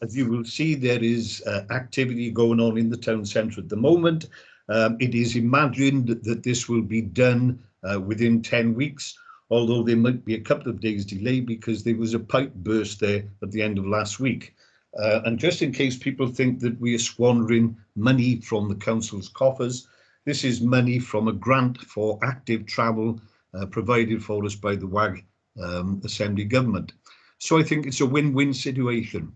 As you will see, there is activity going on in the town centre at the moment. It is imagined that this will be done within 10 weeks, although there might be a couple of days delay because there was a pipe burst there at the end of last week. And just in case people think that we are squandering money from the council's coffers, this is money from a grant for active travel provided for us by the WAG Assembly Government. So I think it's a win-win situation.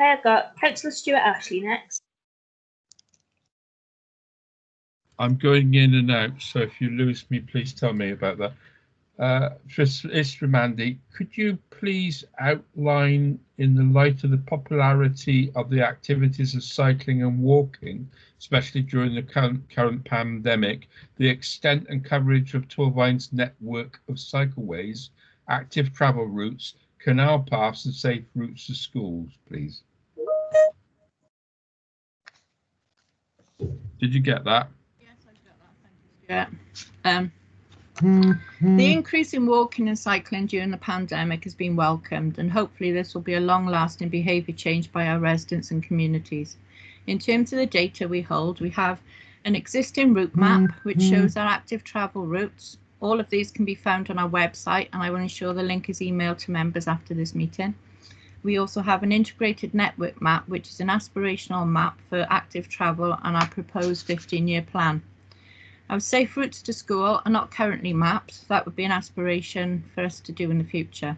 Okay, I've got Councillor Stuart Ashley next. I'm going in and out, so if you lose me, please tell me about that. Mr. Mandy, could you please outline, in the light of the popularity of the activities of cycling and walking, especially during the current pandemic, the extent and coverage of Torvine's network of cycleways, active travel routes, canal paths and safe routes to schools, please? Did you get that? Yes, I got that. Thank you, Stuart. The increase in walking and cycling during the pandemic has been welcomed, and hopefully this will be a long-lasting behaviour change by our residents and communities. In terms of the data we hold, we have an existing route map which shows our active travel routes. All of these can be found on our website, and I will ensure the link is emailed to members after this meeting. We also have an integrated network map, which is an aspirational map for active travel and our proposed 15-year plan. Our safe routes to school are not currently mapped. That would be an aspiration for us to do in the future.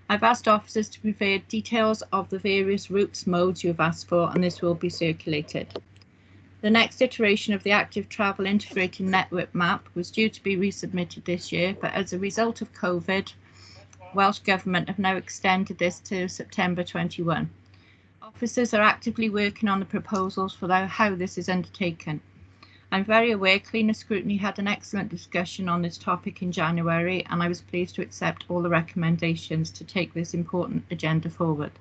I've asked officers to prepare details of the various routes modes you have asked for, and this will be circulated. The next iteration of the active travel integrated network map was due to be resubmitted this year, but as a result of COVID, Welsh Government have now extended this to September 21. Officers are actively working on the proposals for how this is undertaken. I'm very aware Cleaner Scrutiny had an excellent discussion on this topic in January, and I was pleased to accept all the recommendations to take this important agenda forward.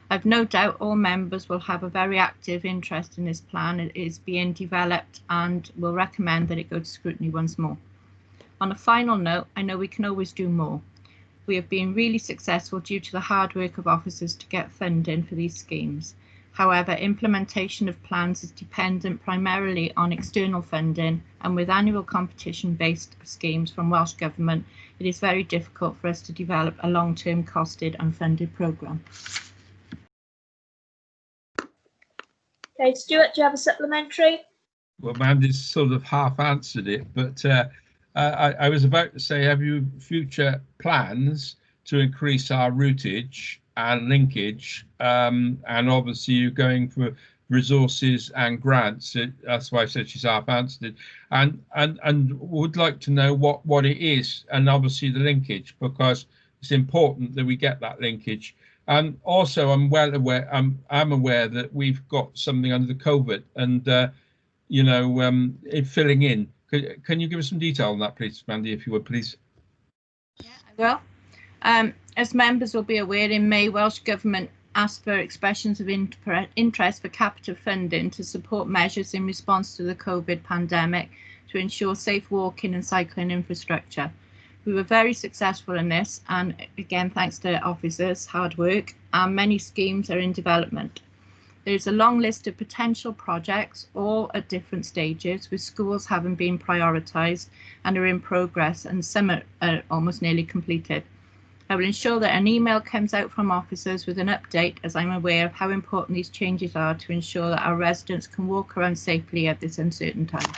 I've no doubt all members will have a very active interest in this plan. It is being developed and will recommend that it go to scrutiny once more. On a final note, I know we can always do more. We have been really successful due to the hard work of officers to get funding for these schemes. However, implementation of plans is dependent primarily on external funding, and with annual competition-based schemes from Welsh Government, it is very difficult for us to develop a long-term costed and funded programme. Okay, Stuart, do you have a supplementary? Well, Mandy's sort of half answered it, but I was about to say, have you future plans to increase our routage and linkage, and obviously you're going for resources and grants. That's why I said she's half answered it, and would like to know what it is, and obviously the linkage, because it's important that we get that linkage. And also, I'm well aware, I'm aware that we've got something under the COVID, and you know, it filling in. Can you give us some detail on that, please, Mandy, if you would, please? Yeah, I will. As members will be aware, in May, Welsh Government asked for expressions of interest for capital funding to support measures in response to the COVID pandemic to ensure safe walking and cycling infrastructure. We were very successful in this, and again, thanks to officers' hard work, and many schemes are in development. There is a long list of potential projects, all at different stages, with schools having been prioritised and are in progress, and some are almost nearly completed. I will ensure that an email comes out from officers with an update, as I'm aware of how important these changes are to ensure that our residents can walk around safely at this uncertain time.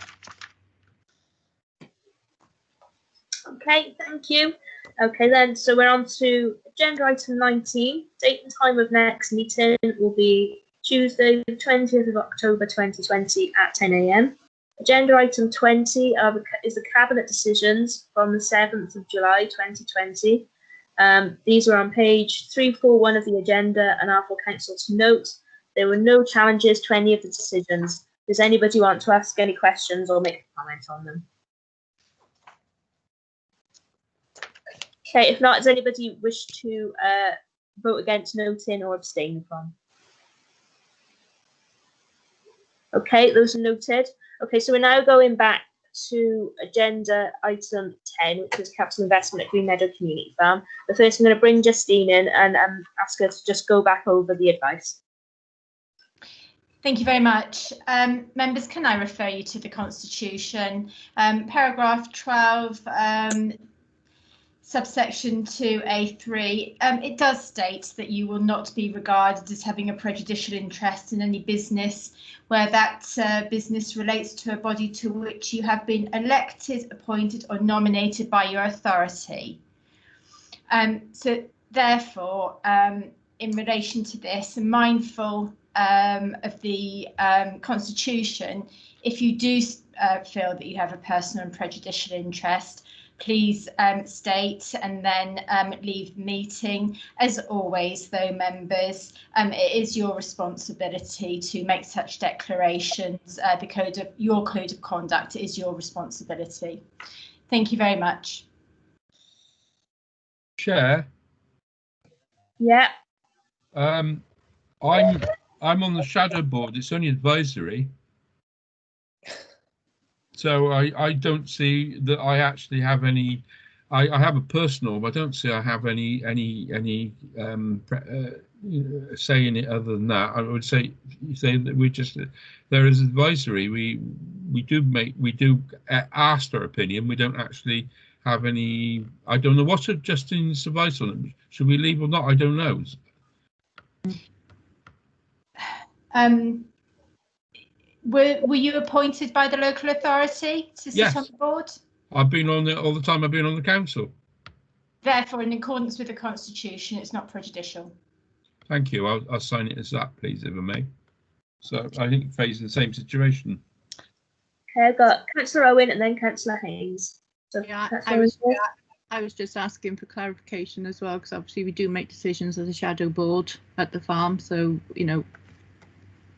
Okay, thank you. Okay then, so we're on to agenda item 19. Date and time of next meeting will be Tuesday, the 20th of October 2020 at 10 AM. Agenda item 20 is the Cabinet decisions from the 7th of July 2020. These are on page 341 of the agenda, and are for Council to note there were no challenges to any of the decisions. Does anybody want to ask any questions or make a comment on them? Okay, if not, does anybody wish to vote against noting or abstain from? Okay, those are noted. Okay, so we're now going back to agenda item 10, which is capital investment at Green Meadow Community Farm. But first, I'm going to bring Justine in and ask her to just go back over the advice. Thank you very much. Members, can I refer you to the Constitution? Paragraph 12, subsection 2A3, it does state that you will not be regarded as having a prejudicial interest in any business where that business relates to a body to which you have been elected, appointed or nominated by your authority. So therefore, in relation to this, and mindful of the Constitution, if you do feel that you have a personal and prejudicial interest, please state and then leave the meeting. As always, though, members, it is your responsibility to make such declarations. Your code of conduct is your responsibility. Thank you very much. Chair. Yeah. I'm on the shadow board. It's only advisory. So I don't see that I actually have any. I have a personal, but I don't see I have any say in it other than that. I would say that we just there is advisory. We do ask their opinion. We don't actually have any. I don't know what's Justine's advice on it. Should we leave or not? I don't know. Were you appointed by the local authority to sit on the board? I've been on it all the time. I've been on the council. Therefore, in accordance with the Constitution, it's not prejudicial. Thank you. I'll sign it as that, please, if I may. So I think Faye's in the same situation. Okay, I've got Councillor Owen and then Councillor Haynes. So Yeah, Councillor I was just asking for clarification as well, because obviously we do make decisions as a shadow board at the farm. So, you know,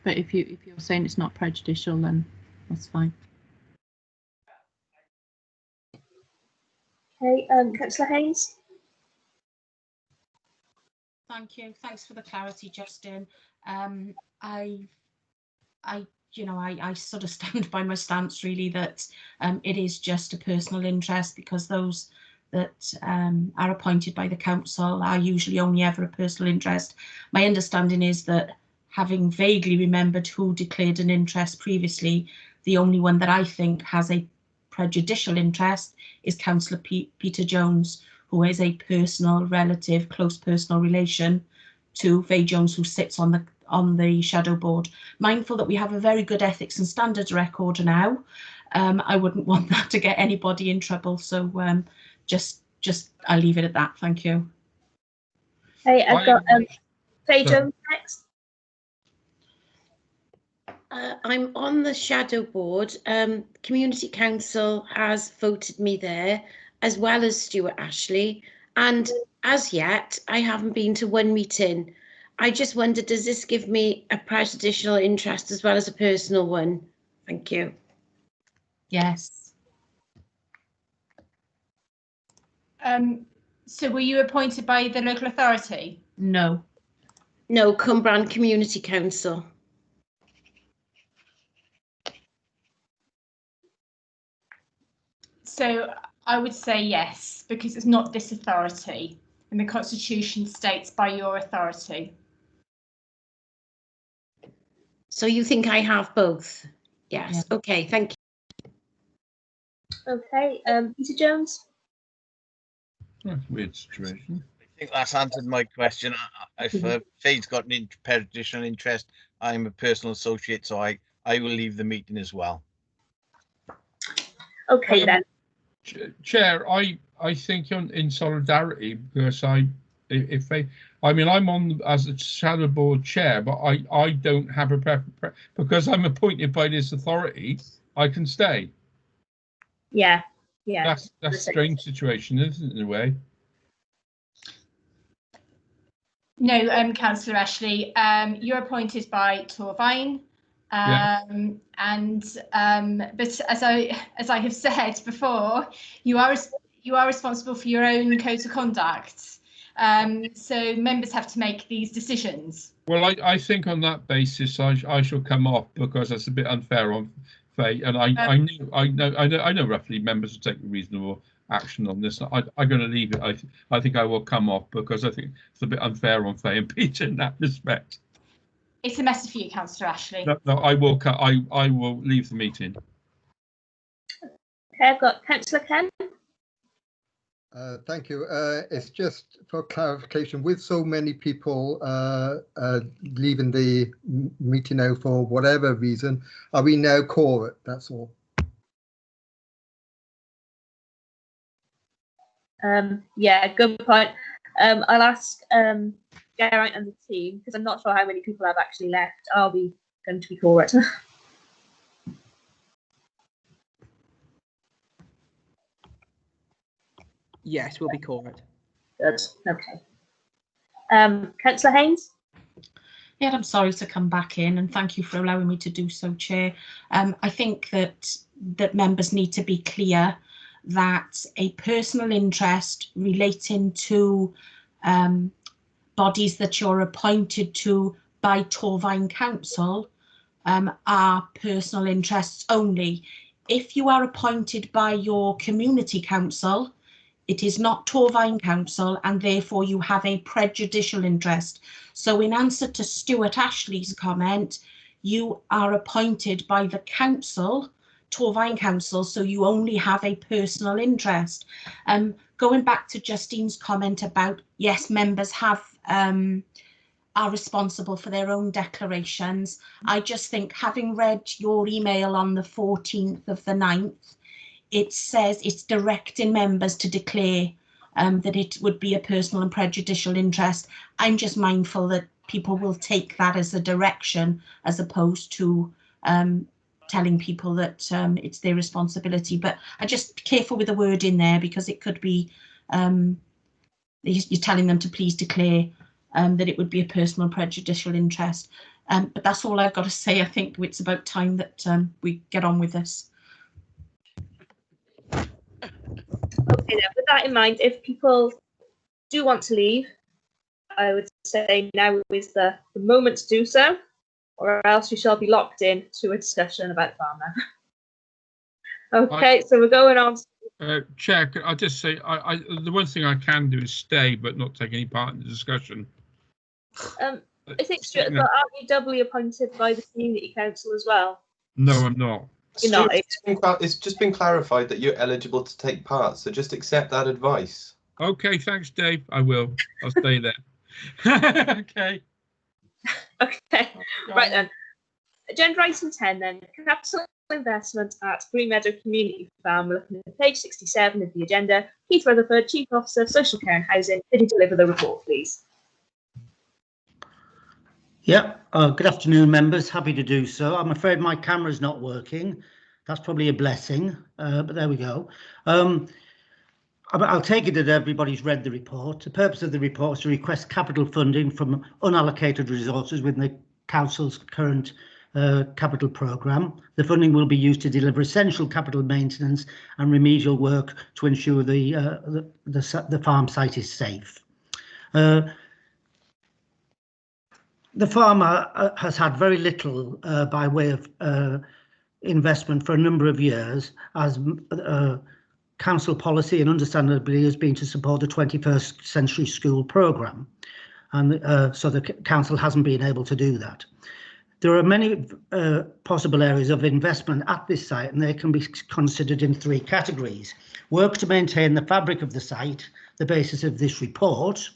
but if you're saying it's not prejudicial, then that's fine. Okay, Councillor Haynes. Thank you. Thanks for the clarity, Justin. I sort of stand by my stance really that it is just a personal interest, because those that are appointed by the council are usually only ever a personal interest. My understanding is that, having vaguely remembered who declared an interest previously, the only one that I think has a prejudicial interest is Councillor Peter Jones, who is a personal relative, close personal relation to Faye Jones, who sits on the shadow board. Mindful that we have a very good ethics and standards record now, I wouldn't want that to get anybody in trouble. So just I'll leave it at that. Thank you. Hey, I've got Faye Jones next. I'm on the shadow board. Community Council has voted me there, as well as Stuart Ashley, and as yet I haven't been to one meeting. I just wondered, does this give me a prejudicial interest as well as a personal one? Thank you. Yes. So were you appointed by the local authority? No. No, Cumbrian Community Council. So I would say yes, because it's not this authority, and the Constitution states by your authority. So you think I have both? Yes. Yeah. Okay, thank you. Okay, Peter Jones. That's a weird situation. I think that's answered my question. If Faye's got an prejudicial interest, I'm a personal associate, so I will leave the meeting as well. Okay then. Chair, I think in solidarity, because I'm on as a shadow board chair, but I don't have a preference because I'm appointed by this authority. I can stay. Yeah. That's a strange situation, isn't it, in a way? No, Councillor Ashley, you're appointed by Torvine. but as I have said before, you are responsible for your own code of conduct. So members have to make these decisions. Well, I think on that basis, I shall come off because that's a bit unfair on Faye, and I know roughly members will take reasonable action on this. I'm going to leave it. I think I will come off because I think it's a bit unfair on Faye and Peter in that respect. It's a message for you, Councillor Ashley. No, I will cut. I will leave the meeting. Okay, I've got Councillor Ken. Thank you. It's just for clarification, with so many people leaving the meeting now for whatever reason, are we now quorate? That's all. Yeah, good point. I'll ask Geraint and the team, because I'm not sure how many people have actually left. Are we going to be quorate? Yes, we'll be quorate. Good. Okay. Councillor Haynes. Yeah, I'm sorry to come back in, and thank you for allowing me to do so, Chair. I think that members need to be clear that a personal interest relating to bodies that you're appointed to by Torfaen Council are personal interests only. If you are appointed by your community council, it is not Torfaen Council, and therefore you have a prejudicial interest. So in answer to Stuart Ashley's comment, you are appointed by the council, Torfaen Council, so you only have a personal interest. Going back to Justine's comment about, yes, members have are responsible for their own declarations. I just think, having read your email on the 14th of the 9th, it says it's directing members to declare that it would be a personal and prejudicial interest. I'm just mindful that people will take that as a direction as opposed to telling people that it's their responsibility. But I just be careful with the word in there, because it could be you're telling them to please declare that it would be a personal and prejudicial interest. But that's all I've got to say. I think it's about time that we get on with this. Okay, then, with that in mind, if people do want to leave, I would say now is the moment to do so, or else we shall be locked in to a discussion about farmland. Okay, so we're going on. Chair, I'll just say the one thing I can do is stay but not take any part in the discussion. I think, Stuart, but aren't you doubly appointed by the Community Council as well? No, I'm not. You're not. It's just been clarified that you're eligible to take part, so just accept that advice. Okay, thanks, Dave. I will. I'll stay there. Okay. Okay, right then. Agenda item 10 then. Capital investment at Green Meadow Community Farm. We're looking at page 67 of the agenda. Keith Rutherford, Chief Officer, Social Care and Housing. Could you deliver the report, please? Yeah, good afternoon, members. Happy to do so. I'm afraid my camera's not working. That's probably a blessing, but there we go. I'll take it that everybody's read the report. The purpose of the report is to request capital funding from unallocated resources within the Council's current capital programme. The funding will be used to deliver essential capital maintenance and remedial work to ensure the farm site is safe. The farmer has had very little by way of investment for a number of years, as council policy and understandably has been to support the 21st century school programme, and so the council hasn't been able to do that. There are many possible areas of investment at this site, and they can be considered in three categories: work to maintain the fabric of the site, the basis of this report;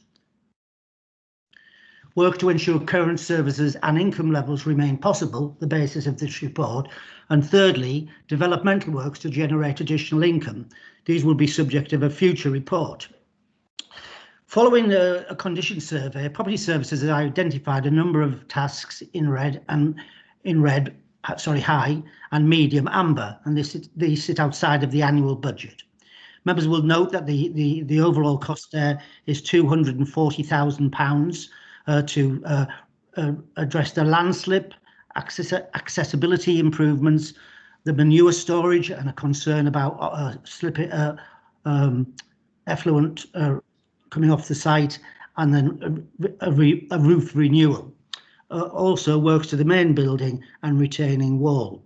work to ensure current services and income levels remain possible, the basis of this report; and thirdly, developmental works to generate additional income. These will be subject of a future report. Following a condition survey, Property Services has identified a number of tasks in high and medium amber, and these sit outside of the annual budget. Members will note that the overall cost there is £240,000 to address the landslip accessibility improvements, the manure storage and a concern about effluent coming off the site, and then a roof renewal. Also works to the main building and retaining wall.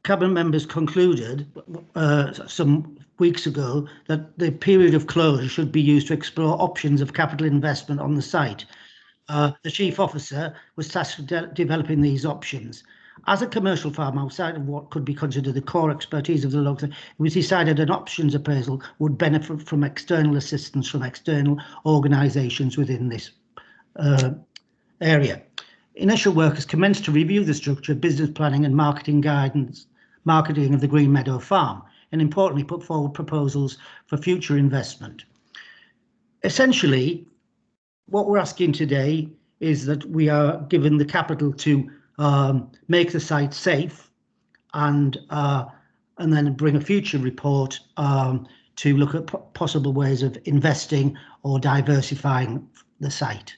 Cabinet members concluded some weeks ago that the period of closure should be used to explore options of capital investment on the site. The chief officer was tasked with developing these options. As a commercial farm outside of what could be considered the core expertise of the local, it was decided an options appraisal would benefit from external assistance from external organisations within this area. Initial work has commenced to review the structure, business planning and marketing guidance, marketing of the Green Meadow Farm, and importantly put forward proposals for future investment. Essentially, what we're asking today is that we are given the capital to make the site safe, and then bring a future report to look at possible ways of investing or diversifying the site.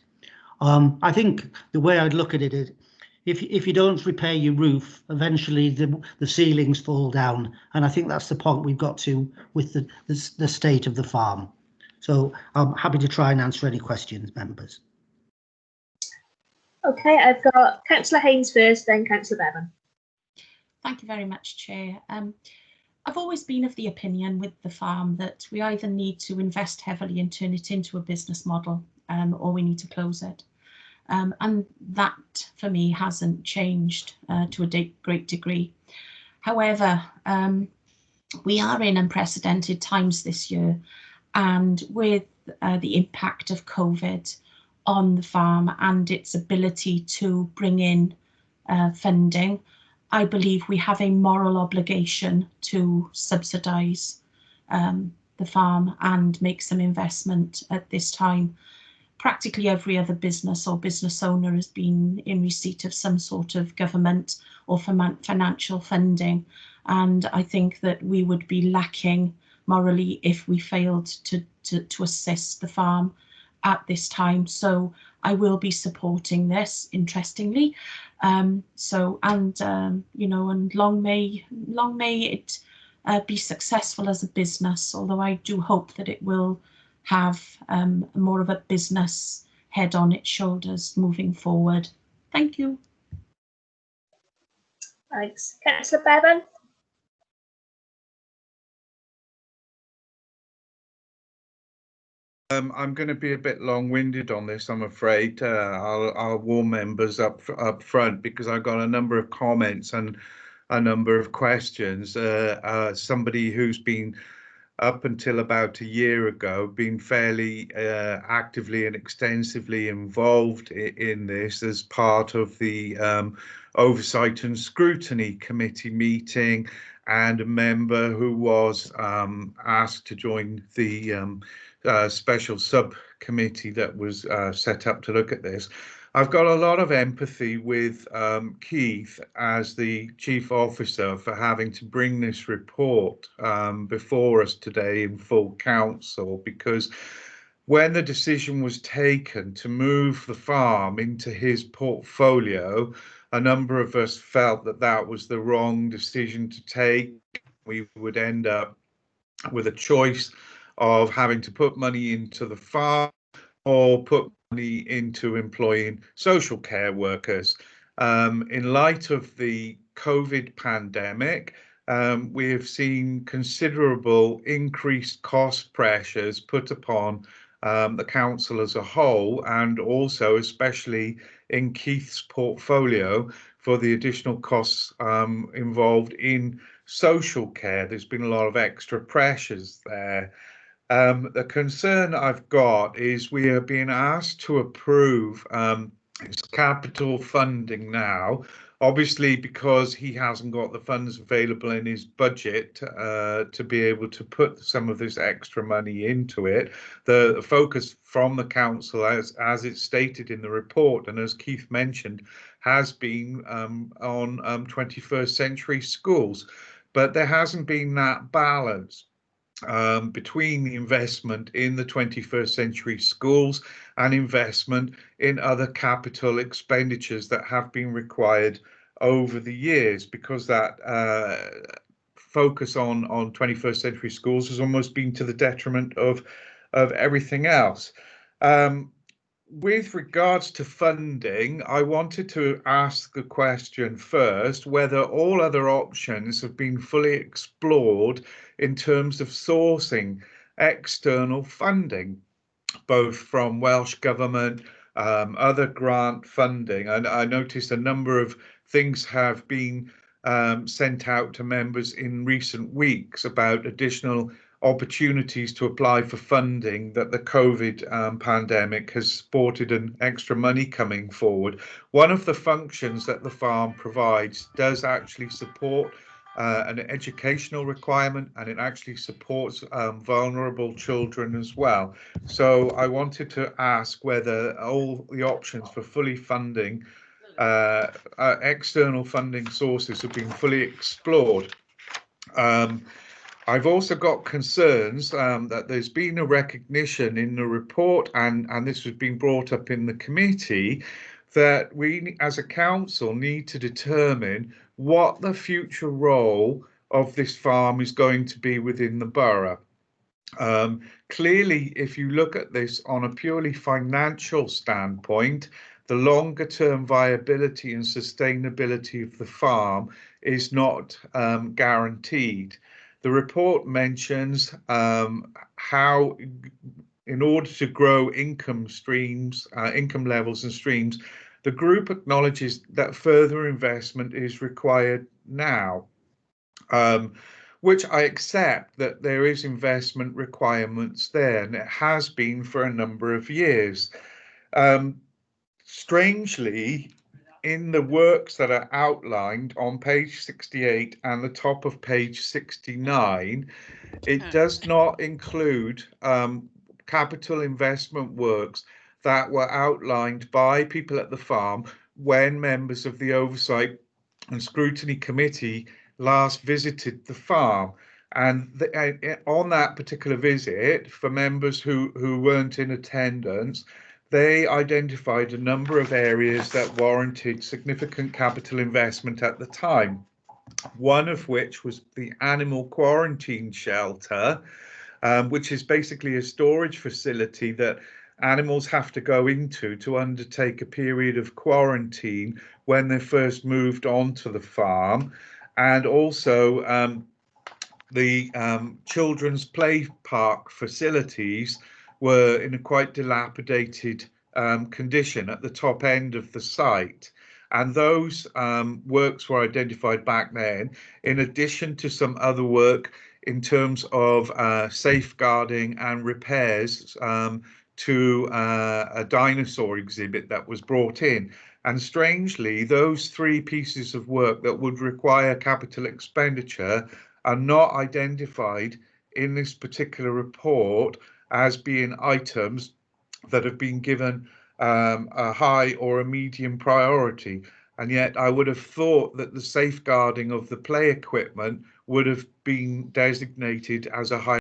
I think the way I'd look at it is, if you don't repair your roof, eventually the ceilings fall down, and I think that's the point we've got to with the state of the farm. So I'm happy to try and answer any questions, members. Okay, I've got Councillor Haynes first, then Councillor Bevan. Thank you very much, Chair. I've always been of the opinion with the farm that we either need to invest heavily and turn it into a business model, or we need to close it. And that, for me, hasn't changed to a great degree. However, we are in unprecedented times this year, and with the impact of COVID on the farm and its ability to bring in funding, I believe we have a moral obligation to subsidise the farm and make some investment at this time. Practically every other business or business owner has been in receipt of some sort of government or financial funding, and I think that we would be lacking morally if we failed to assist the farm at this time. So I will be supporting this, interestingly. You know, and long may it be successful as a business, although I do hope that it will have more of a business head on its shoulders moving forward. Thank you. Thanks. Councillor Bevan. I'm going to be a bit long-winded on this, I'm afraid. I'll warn members up front because I've got a number of comments and a number of questions. Somebody who's been up until about a year ago, been fairly actively and extensively involved in this as part of the Oversight and Scrutiny Committee meeting, and a member who was asked to join the special subcommittee that was set up to look at this. I've got a lot of empathy with Keith as the chief officer for having to bring this report before us today in full council, because when the decision was taken to move the farm into his portfolio, a number of us felt that that was the wrong decision to take. We would end up with a choice of having to put money into the farm or put money into employing social care workers. In light of the COVID pandemic, we have seen considerable increased cost pressures put upon the council as a whole, and also especially in Keith's portfolio for the additional costs involved in social care. There's been a lot of extra pressures there. The concern I've got is we are being asked to approve capital funding now, obviously because he hasn't got the funds available in his budget to be able to put some of this extra money into it. The focus from the council, as it's stated in the report and as Keith mentioned, has been on 21st century schools, but there hasn't been that balance. between the investment in the 21st century schools and investment in other capital expenditures that have been required over the years, because that focus on 21st century schools has almost been to the detriment of everything else. With regards to funding, I wanted to ask the question first whether all other options have been fully explored in terms of sourcing external funding, both from Welsh Government, other grant funding. And I noticed a number of things have been sent out to members in recent weeks about additional opportunities to apply for funding, that the COVID pandemic has supported an extra money coming forward. One of the functions that the farm provides does actually support an educational requirement, and it actually supports vulnerable children as well. So I wanted to ask whether all the options for fully funding external funding sources have been fully explored. I've also got concerns that there's been a recognition in the report, and this has been brought up in the committee, that we as a council need to determine what the future role of this farm is going to be within the borough. Clearly, if you look at this on a purely financial standpoint, the longer term viability and sustainability of the farm is not guaranteed. The report mentions how, in order to grow income streams, income levels and streams, the group acknowledges that further investment is required now, which I accept that there is investment requirements there, and it has been for a number of years. Strangely, in the works that are outlined on page 68 and the top of page 69, it does not include capital investment works that were outlined by people at the farm when members of the Oversight and Scrutiny Committee last visited the farm. And on that particular visit, for members who weren't in attendance, they identified a number of areas that warranted significant capital investment at the time, one of which was the animal quarantine shelter, which is basically a storage facility that animals have to go into to undertake a period of quarantine when they're first moved onto the farm, and also the children's play park facilities were in a quite dilapidated condition at the top end of the site. And those works were identified back then, in addition to some other work in terms of safeguarding and repairs to a dinosaur exhibit that was brought in. And strangely, those three pieces of work that would require capital expenditure are not identified in this particular report as being items that have been given a high or a medium priority. And yet I would have thought that the safeguarding of the play equipment would have been designated as a high